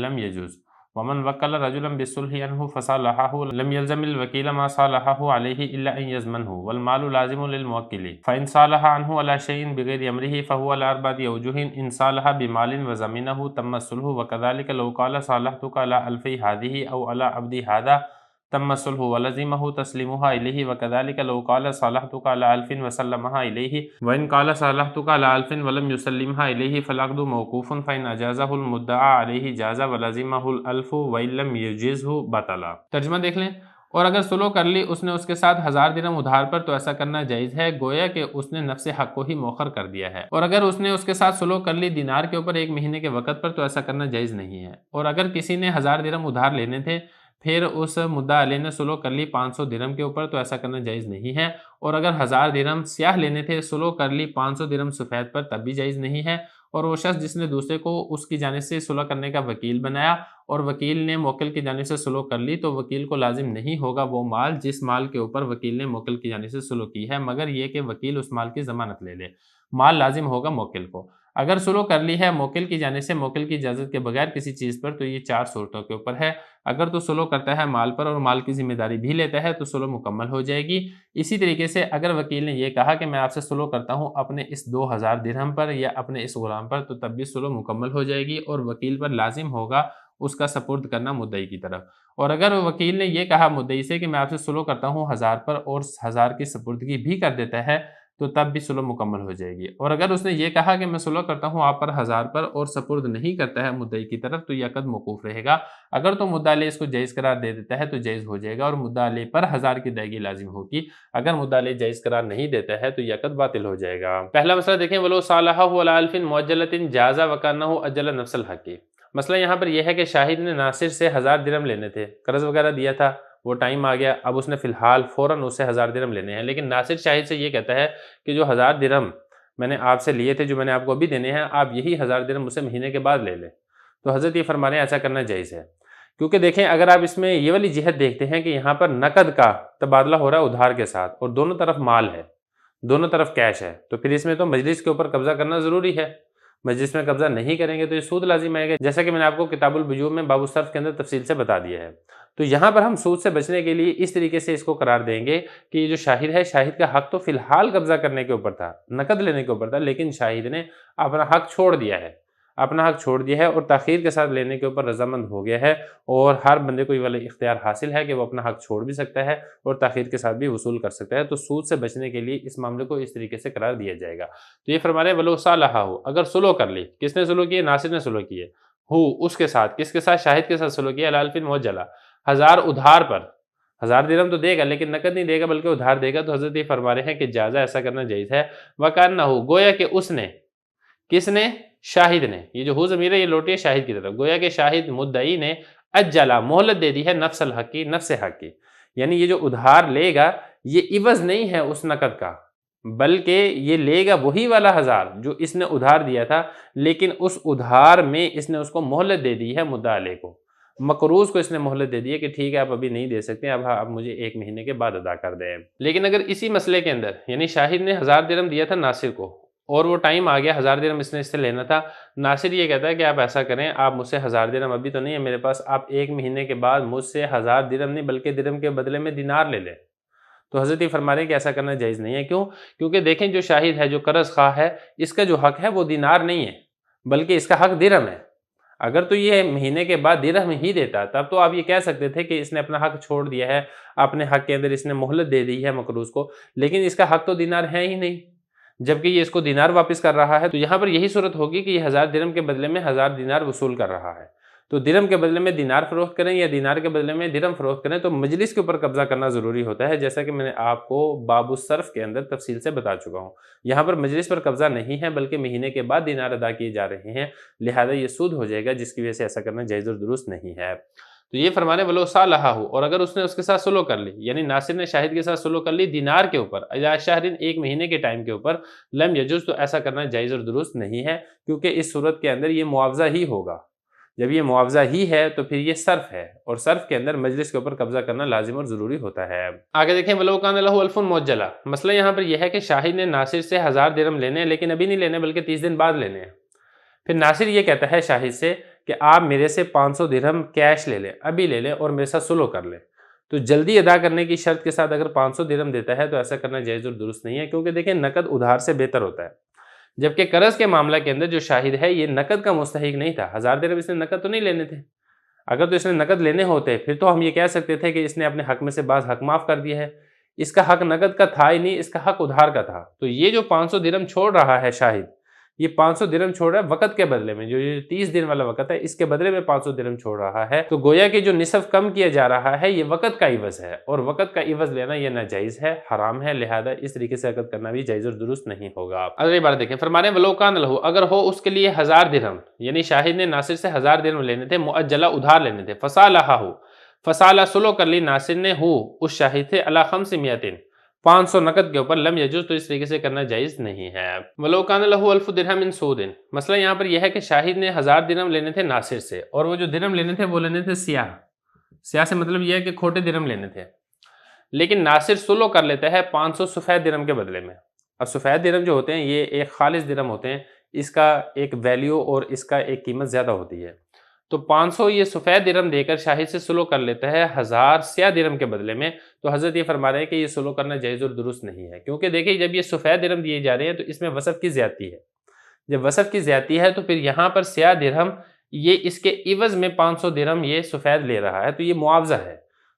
لَمْ يَجُزْ وَمَنْ وَكَّلَ رَجُلًا بِالصُّلْحِ عَنْهُ فَصَالَحَهُ لَمْ يَلْزَمِ الْوَكِيلَ مَا صَالَحَهُ عَلَيْهِ إِلَّا أَنْ يَضْمَنَهُ وَالْمَالُ لَازِمٌ لِلْمُوَكِّلِ فَإِنْ صَالَحَ عَنْهُ عَلَى شَيْءٍ بِغَيْرِ أَمْرِهِ فَهُوَ عَلَى 4 أوجه، إِنْ صَالَحَ بِمَالٍ وَزَمِنَهُ تَمَّ الصُّلْحُ، وَكَذَلِكَ لَوْ قَالَ صَالَحْتُكَ عَلَى 1000 هذه أو على عبدي هذا تم الصلح ولزمه تسليمها إليه، وكذلك لو قال صالحتك على 1000 وسلمها إليه، وإن قال صالحتك على 1000 ولم يسلمها إليه فالعقد موقوف، فإن أجازه المدعى عليه جاز ولزمه 1000 وإن لم يجزه بطل۔ ترجمہ دیکھ لیں، اور اگر سلو کر لی اس نے اس کے ساتھ 1000 درہم ادھار پر تو ایسا کرنا جائز ہے، گویا کہ اس نے نفس حق کو ہی مؤخر کر دیا ہے، اور اگر اس نے اس کے ساتھ سلو کر لی دینار کے اوپر 1 مہینے کے وقت پر تو ایسا کرنا جائز نہیں ہے، اور اگر کسی نے 1000 درہم ادھار لینے تھے پھر اس مدعا علیہ نے سلو کر لی 500 درہم کے اوپر تو ایسا کرنا جائز نہیں ہے، اور اگر 1000 درہم سیاہ لینے تھے سلو کر لی 500 درہم سفید پر تب بھی جائز نہیں ہے، اور وہ شخص جس نے دوسرے کو اس کی جانب سے صلح کرنے کا وکیل بنایا اور وکیل نے موکل کی جانب سے صلح کر لی تو وکیل کو لازم نہیں ہوگا وہ مال جس مال کے اوپر وکیل نے موکل کی جانب سے صلح کی ہے، مگر یہ کہ وکیل اس مال کی ضمانت لے لے، مال لازم ہوگا موکل کو۔ اگر صلح کر لی ہے موکل کی جانب سے موکل کی اجازت کے بغیر کسی چیز پر تو یہ 4 صورتوں کے اوپر ہے۔ اگر تو صلح کرتا ہے مال پر اور مال کی ذمہ داری بھی لیتا ہے تو صلح مکمل ہو جائے گی۔ اسی طریقے سے اگر وکیل نے یہ کہا کہ میں آپ سے صلح کرتا ہوں اپنے اس 2000 درہم پر یا اپنے اس غلام پر تو تب بھی صلح مکمل ہو جائے گی، اور وکیل پر لازم ہوگا اس کا سپرد کرنا مدعی کی طرف۔ اور اگر وکیل نے یہ کہا مدعی سے کہ میں آپ سے صلح کرتا ہوں 1000 پر اور 1000 کی سپردگی بھی کر دیتا ہے تو تب بھی صلح مکمل ہو جائے گی، اور اگر اس نے یہ کہا کہ میں صلح کرتا ہوں آپ پر 1000 پر اور سپرد نہیں کرتا ہے مدعی کی طرف تو یہ عقد موقوف رہے گا۔ اگر تو مدعا علیہ اس کو جائز قرار دے دیتا ہے تو جائز ہو جائے گا اور مدعا علیہ پر 1000 کی ادائیگی لازم ہوگی، اگر مدعا علیہ جائز قرار نہیں دیتا ہے تو یہ عقد باطل ہو جائے گا۔ پہلا مسئلہ دیکھیں، وَلَوْ صَالَحَهُ عَلَى 1000 مُعَجَّلَةٍ جَازَ وَكَأَنَّهُ أَجَّلَ نَفْسَ الْحَقِّ۔ مسئلہ یہاں پر یہ ہے کہ شاہد نے ناصر سے 1000 درہم لینے تھے، قرض وغیرہ دیا تھا، وہ ٹائم آ گیا، اب اس نے فی الحال فوراً اس سے 1000 درہم لینے ہیں، لیکن ناصر شاہد سے یہ کہتا ہے کہ جو 1000 درہم میں نے آپ سے لیے تھے جو میں نے آپ کو ابھی دینے ہیں آپ یہی 1000 درہم مجھ سے مہینے کے بعد لے لیں، تو حضرت یہ فرما رہے ہیں ایسا کرنا جائز ہے، کیونکہ دیکھیں اگر آپ اس میں یہ والی جہت دیکھتے ہیں کہ یہاں پر نقد کا تبادلہ ہو رہا ہے ادھار کے ساتھ اور دونوں طرف مال ہے، دونوں طرف کیش ہے، تو پھر اس میں تو مجلس کے اوپر قبضہ کرنا ضروری ہے، مجلس میں قبضہ نہیں کریں گے تو یہ سود لازم آئے گا، جیسا کہ میں نے آپ کو کتاب البیوع میں باب الصرف کے اندر تفصیل سے بتا دیا ہے۔ تو یہاں پر ہم سود سے بچنے کے لیے اس طریقے سے اس کو قرار دیں گے کہ یہ جو شاہد ہے شاہد کا حق تو فی الحال قبضہ کرنے کے اوپر تھا، نقد لینے کے اوپر تھا، لیکن شاہد نے اپنا حق چھوڑ دیا ہے، اپنا حق چھوڑ دیا ہے اور تاخیر کے ساتھ لینے کے اوپر رضامند ہو گیا ہے، اور ہر بندے کو یہ والا اختیار حاصل ہے کہ وہ اپنا حق چھوڑ بھی سکتا ہے اور تاخیر کے ساتھ بھی وصول کر سکتا ہے، تو سود سے بچنے کے لیے اس معاملے کو اس طریقے سے قرار دیا جائے گا۔ تو یہ فرما رہے ہیں وَلَوْ صَالَحَهُ، اگر سلو کر لی، کس نے سلو کی ہے؟ ناصر نے سلو کی ہے، ہو اس کے ساتھ، کس کے ساتھ؟ شاہد کے ساتھ سلو کیا، عَلَى 1000 مُعَجَّلَةٍ 1000 ادھار پر، 1000 درہم تو دے گا لیکن نقد نہیں دے گا بلکہ ادھار دے گا، تو حضرت یہ فرما رہے ہیں کہ جائز ایسا کرنا جائز ہے۔ وَكَأَنَّهُ، گویا کہ اس نے، کس نے؟ شاہد نے، یہ جو ہو ضمیر ہے یہ لوٹی ہے شاہد کی طرف، گویا کہ شاہد مدعی نے اجلا مہلت دے دی ہے نفس الحق کی، نفس حق کی، یعنی یہ جو ادھار لے گا یہ عوض نہیں ہے اس نقد کا، بلکہ یہ لے گا وہی والا 1000 جو اس نے ادھار دیا تھا، لیکن اس ادھار میں اس نے اس کو مہلت دے دی ہے مدعا علیہ کو، مقروض کو اس نے مہلت دے دی ہے کہ ٹھیک ہے آپ ابھی نہیں دے سکتے، اب مجھے 1 مہینے کے بعد ادا کر دیں۔ لیکن اگر اسی مسئلے کے اندر یعنی شاہد نے 1000 درہم دیا تھا ناصر کو اور وہ ٹائم آ گیا 1000 درہم اس نے اس سے لینا تھا، ناصر یہ کہتا ہے کہ آپ ایسا کریں، آپ مجھ سے 1000 درہم ابھی تو نہیں ہے میرے پاس، آپ 1 مہینے کے بعد مجھ سے 1000 درہم نہیں بلکہ درہم کے بدلے میں دینار لے لیں، تو حضرت یہ فرما رہے ہیں کہ ایسا کرنا جائز نہیں ہے۔ کیوں؟ کیونکہ دیکھیں جو شاہد ہے، جو قرض خواہ ہے، اس کا جو حق ہے وہ دینار نہیں ہے بلکہ اس کا حق درہم ہے۔ اگر تو یہ مہینے کے بعد درہم ہی دیتا تب تو آپ یہ کہہ سکتے تھے کہ اس نے اپنا حق چھوڑ دیا ہے، اپنے حق کے اندر اس نے مہلت دے دی ہے مقروض کو، لیکن اس کا حق تو دینار ہے ہی نہیں، جبکہ یہ اس کو دینار واپس کر رہا ہے، تو یہاں پر یہی صورت ہوگی کہ یہ 1000 درہم کے بدلے میں 1000 دینار وصول کر رہا ہے، تو درہم کے بدلے میں دینار فروخت کریں یا دینار کے بدلے میں درہم فروخت کریں تو مجلس کے اوپر قبضہ کرنا ضروری ہوتا ہے، جیسا کہ میں نے آپ کو باب الصرف کے اندر تفصیل سے بتا چکا ہوں۔ یہاں پر مجلس پر قبضہ نہیں ہے بلکہ مہینے کے بعد دینار ادا کیے جا رہے ہیں، لہذا یہ سود ہو جائے گا، جس کی وجہ سے ایسا کرنا جائز اور درست نہیں ہے۔ تو یہ فرمانے ولو صالحہ ہو، اور اگر اس نے اس کے ساتھ سلو کر لی، یعنی ناصر نے شاہد کے ساتھ سلو کر لی دینار کے اوپر، الی شہرن 1 مہینے کے ٹائم کے اوپر، لم یجوز تو ایسا کرنا جائز اور درست نہیں ہے، کیونکہ اس صورت کے اندر یہ معاوضہ ہی ہوگا، جب یہ معاوضہ ہی ہے تو پھر یہ صرف ہے، اور صرف کے اندر مجلس کے اوپر قبضہ کرنا لازم اور ضروری ہوتا ہے۔ آگے دیکھیں ولو کان لہ الف مؤجلہ، مسئلہ یہاں پر یہ ہے کہ شاہد نے ناصر سے 1000 درہم لینے ہیں، لیکن ابھی نہیں لینے بلکہ 30 دن بعد لینے ہیں، پھر ناصر یہ کہتا ہے شاہد سے کہ آپ میرے سے 500 درہم کیش لے لیں، ابھی لے لیں اور میرے ساتھ سلو کر لیں، تو جلدی ادا کرنے کی شرط کے ساتھ اگر 500 درہم دیتا ہے تو ایسا کرنا جائز اور درست نہیں ہے، کیونکہ دیکھیں نقد ادھار سے بہتر ہوتا ہے، جبکہ قرض کے معاملہ کے اندر جو شاہد ہے یہ نقد کا مستحق نہیں تھا، 1000 درہم اس نے نقد تو نہیں لینے تھے، اگر تو اس نے نقد لینے ہوتے پھر تو ہم یہ کہہ سکتے تھے کہ اس نے اپنے حق میں سے بعض حق معاف کر دیا ہے، اس کا حق نقد کا تھا ہی نہیں، اس کا حق ادھار کا تھا، تو یہ جو 500 درہم چھوڑ رہا ہے شاہد، یہ 500 درہم چھوڑ رہا ہے وقت کے بدلے میں، جو یہ 30 دن والا وقت ہے اس کے بدلے میں 500 درہم چھوڑ رہا ہے، تو گویا کہ جو نصف کم کیا جا رہا ہے یہ وقت کا عوض ہے، اور وقت کا عوض لینا یہ ناجائز ہے، حرام ہے، لہذا اس طریقے سے عقد کرنا بھی جائز اور درست نہیں ہوگا۔ اگلی بار دیکھیں، فرمانے ولو کان لہ، اگر ہو اس کے لیے 1000 درہم، یعنی شاہد نے ناصر سے 1000 درہم لینے تھے، مؤجلہ ادھار لینے تھے، فصالحہ، فصالہ سلو کر لی ناصر نے ہو اس شاہد سے علی 500 500 نقد کے اوپر، لم یجوز تو اس طریقے سے کرنا جائز نہیں ہے۔ ولو کان لہ 1000 درہم من سود، مسئلہ یہاں پر یہ ہے کہ شاہد نے 1000 درہم لینے تھے ناصر سے، اور وہ جو درہم لینے تھے وہ لینے تھے سیاہ، سیاہ سے مطلب یہ ہے کہ کھوٹے درہم لینے تھے، لیکن ناصر سلو کر لیتا ہے 500 سفید درہم کے بدلے میں۔ اب سفید درہم جو ہوتے ہیں یہ ایک خالص درہم ہوتے ہیں، اس کا ایک ویلیو اور اس کا ایک قیمت زیادہ ہوتی ہے، تو 500 یہ سفید درہم دے کر شاہد سے سلو کر لیتا ہے 1000 سیاہ درہم کے بدلے میں، تو حضرت یہ فرما رہے ہیں کہ یہ سلو کرنا جائز اور درست نہیں ہے، کیونکہ دیکھیں جب یہ سفید درہم دیے جا رہے ہیں تو اس میں وصف کی زیادتی ہے، جب وصف کی زیادتی ہے تو پھر یہاں پر سیاہ درہم یہ اس کے عوض میں 500 درہم یہ سفید لے رہا ہے، تو یہ معاوضہ ہے،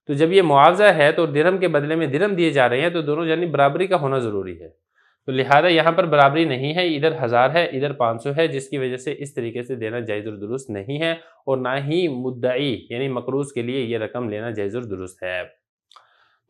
تو جب یہ معاوضہ ہے تو درہم کے بدلے میں درہم دیے جا رہے ہیں تو دونوں یعنی برابری کا ہونا ضروری ہے، تو لہذا یہاں پر برابری نہیں ہے، ادھر 1000 ہے ادھر 500 ہے، جس کی وجہ سے اس طریقے سے دینا جائز اور درست نہیں ہے، اور نہ ہی مدعی یعنی مقروض کے لیے یہ رقم لینا جائز اور درست ہے۔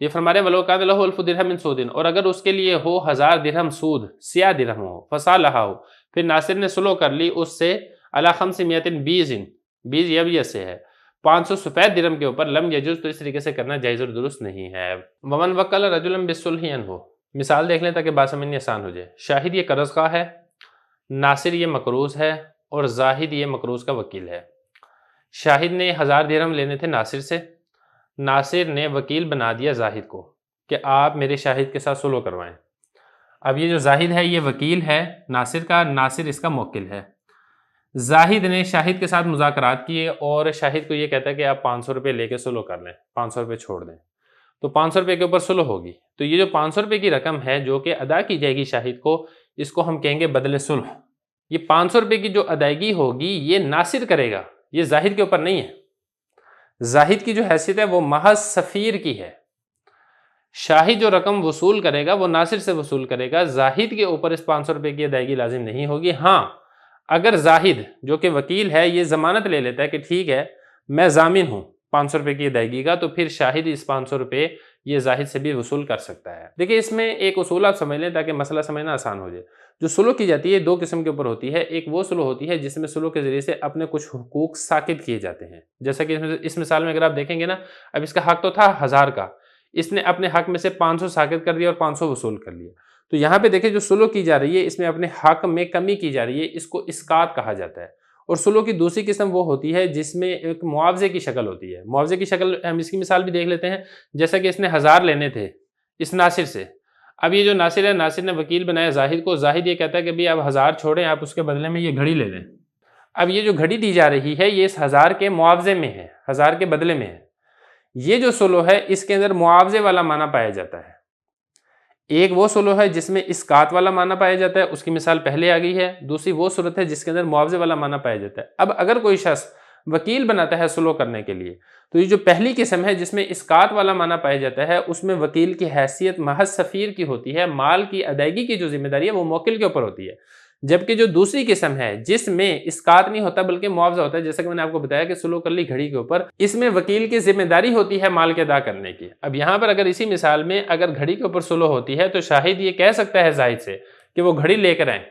یہ فرما رہے ہیں ولو کان لہ 1000 درہم من سود، اور اگر اس کے لیے ہو 1000 درہم سود، سیاہ درہم ہو، فصالحہ ہو، پھر ناصر نے سلو کر لی اس سے علی 520، 20 یبیہ سے ہے، 500 سفید درہم کے اوپر، لم یجوز تو اس طریقے سے کرنا جائز اور درست نہیں ہے۔ ومن وکل رجلا بالصلح عنہ، مثال دیکھ لیں تاکہ بات سمجھنی آسان ہو جائے، شاہد یہ قرض خواہ ہے، ناصر یہ مقروض ہے، اور زاہد یہ مقروض کا وکیل ہے۔ شاہد نے 1000 درہم لینے تھے ناصر سے، ناصر نے وکیل بنا دیا زاہد کو کہ آپ میرے شاہد کے ساتھ سلو کروائیں۔ اب یہ جو زاہد ہے یہ وکیل ہے ناصر کا، ناصر اس کا موکل ہے۔ زاہد نے شاہد کے ساتھ مذاکرات کیے اور شاہد کو یہ کہتا ہے کہ آپ 500 روپے لے کے سلو کر لیں، 500 روپے چھوڑ دیں، تو 500 روپے کے اوپر سلو ہوگی، تو یہ جو 500 روپے کی رقم ہے جو کہ ادا کی جائے گی شاہد کو، اس کو ہم کہیں گے بدل صلح۔ یہ 500 روپے کی جو ادائیگی ہوگی یہ ناصر کرے گا، یہ زاہد کے اوپر نہیں ہے، زاہد کی جو حیثیت ہے وہ محض سفیر کی ہے، شاہد جو رقم وصول کرے گا وہ ناصر سے وصول کرے گا، زاہد کے اوپر اس 500 روپے کی ادائیگی لازم نہیں ہوگی۔ ہاں اگر زاہد جو کہ وکیل ہے یہ ضمانت لے لیتا ہے کہ ٹھیک ہے میں ضامن ہوں 500 روپے کی ادائیگی کا، تو پھر شاہد اس 500 روپے یہ زاہد سے بھی وصول کر سکتا ہے۔ دیکھیں اس میں ایک اصول آپ سمجھ لیں تاکہ مسئلہ سمجھنا آسان ہو جائے، جو سلو کی جاتی ہے دو قسم کے اوپر ہوتی ہے. ایک وہ سلو ہوتی ہے جس میں سلو کے ذریعے سے اپنے کچھ حقوق ساقط کیے جاتے ہیں. جیسا کہ اس مثال میں اگر آپ دیکھیں گے نا، اب اس کا حق تو تھا 1000 کا، اس نے اپنے حق میں سے 500 ساقط کر دیا اور 500 وصول کر لیا. تو یہاں پہ دیکھیں جو سلو کی جا رہی ہے اس میں اپنے حق میں کمی کی جا رہی ہے، اس کو اسقاط کہا جاتا ہے. اور سلو کی دوسری قسم وہ ہوتی ہے جس میں ایک معاوضے کی شکل ہوتی ہے. معاوضے کی شکل ہم اس کی مثال بھی دیکھ لیتے ہیں. جیسا کہ اس نے 1000 لینے تھے اس ناصر سے. اب یہ جو ناصر ہے، ناصر نے وکیل بنایا زاہد کو. زاہد یہ کہتا ہے کہ بھئی آپ 1000 چھوڑیں، آپ اس کے بدلے میں یہ گھڑی لے لیں. اب یہ جو گھڑی دی جا رہی ہے یہ اس 1000 کے معاوضے میں ہے، 1000 کے بدلے میں ہے. یہ جو سلو ہے اس کے اندر معاوضے والا معنی پایا جاتا ہے. ایک وہ سلو ہے جس میں اسقاط والا معنی پایا جاتا ہے، اس کی مثال پہلے آ گئی ہے. دوسری وہ صورت ہے جس کے اندر معاوضے والا معنی پایا جاتا ہے. اب اگر کوئی شخص وکیل بناتا ہے سلو کرنے کے لیے، تو یہ جو پہلی قسم ہے جس میں اسقاط والا معنی پایا جاتا ہے، اس میں وکیل کی حیثیت محض سفیر کی ہوتی ہے. مال کی ادائیگی کی جو ذمہ داری ہے وہ موکل کے اوپر ہوتی ہے. جبکہ جو دوسری قسم ہے جس میں اسقاط نہیں ہوتا بلکہ معاوضہ ہوتا ہے، جیسا کہ میں نے آپ کو بتایا کہ سلو کر لی گھڑی کے اوپر، اس میں وکیل کی ذمہ داری ہوتی ہے مال کے ادا کرنے کی. اب یہاں پر اگر اسی مثال میں اگر گھڑی کے اوپر سلو ہوتی ہے تو شاہد یہ کہہ سکتا ہے زاہد سے کہ وہ گھڑی لے کر آئیں،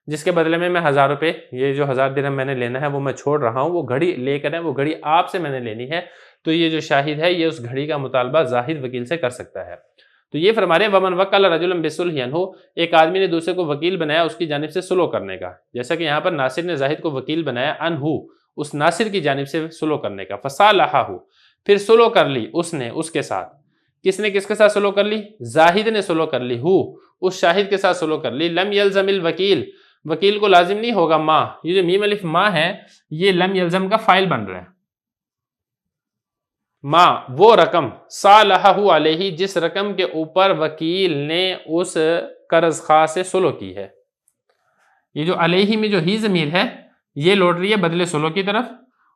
جس کے بدلے میں 1000 روپے، یہ جو 1000 درہم میں نے لینا ہے وہ میں چھوڑ رہا ہوں، وہ گھڑی لے کر آئیں، وہ گھڑی آپ سے میں نے لینی ہے. تو یہ جو شاہد ہے یہ اس گھڑی کا مطالبہ زاہد وکیل سے کر سکتا ہے. تو یہ فرما رہے ہیں ومن وکل رجلا بصلح عنہ، ایک آدمی نے دوسرے کو وکیل بنایا اس کی جانب سے سلو کرنے کا. جیسا کہ یہاں پر ناصر نے زاہد کو وکیل بنایا عنہ، اس ناصر کی جانب سے سلو کرنے کا. فصالحہ، پھر سلو کر لی اس نے اس کے ساتھ. کس نے کس کے ساتھ سلو کر لی؟ زاہد نے سلو کر لی. اس شاہد کے ساتھ سلو کر لی. لم یلزم الوکیل، وکیل کو لازم نہیں ہوگا ما، یہ جو میم الف ما ہے یہ لم یلزم کا فائل بن رہا ہے. ما وہ رقم صالحہ علیہ جس رقم کے اوپر وکیل نے اس قرض خواہ سے سلو کی ہے. یہ جو علیہ میں جو ہی ضمیر ہے یہ لوٹ رہی ہے بدلے سلو کی طرف،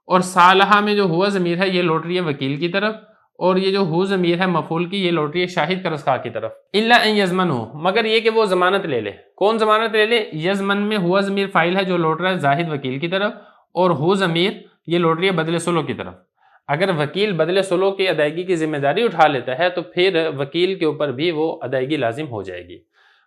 اور صالحہ میں جو ہوا ضمیر ہے یہ لوٹ رہی ہے وکیل کی طرف، اور یہ جو ہو ضمیر ہے مفعول کی یہ لوٹ رہی ہے شاہد قرض خواہ کی طرف. الا ان یضمن ہو، مگر یہ کہ وہ ضمانت لے لے. کون ضمانت لے لے؟ یضمن میں ہوا ضمیر فاعل ہے جو لوٹ رہا ہے زاہد وکیل کی طرف، اور ہو ضمیر یہ لوٹ رہی ہے بدلے سلو کی طرف. اگر وکیل بدلے سلو کی ادائیگی کی ذمہ داری اٹھا لیتا ہے تو پھر وکیل کے اوپر بھی وہ ادائیگی لازم ہو جائے گی.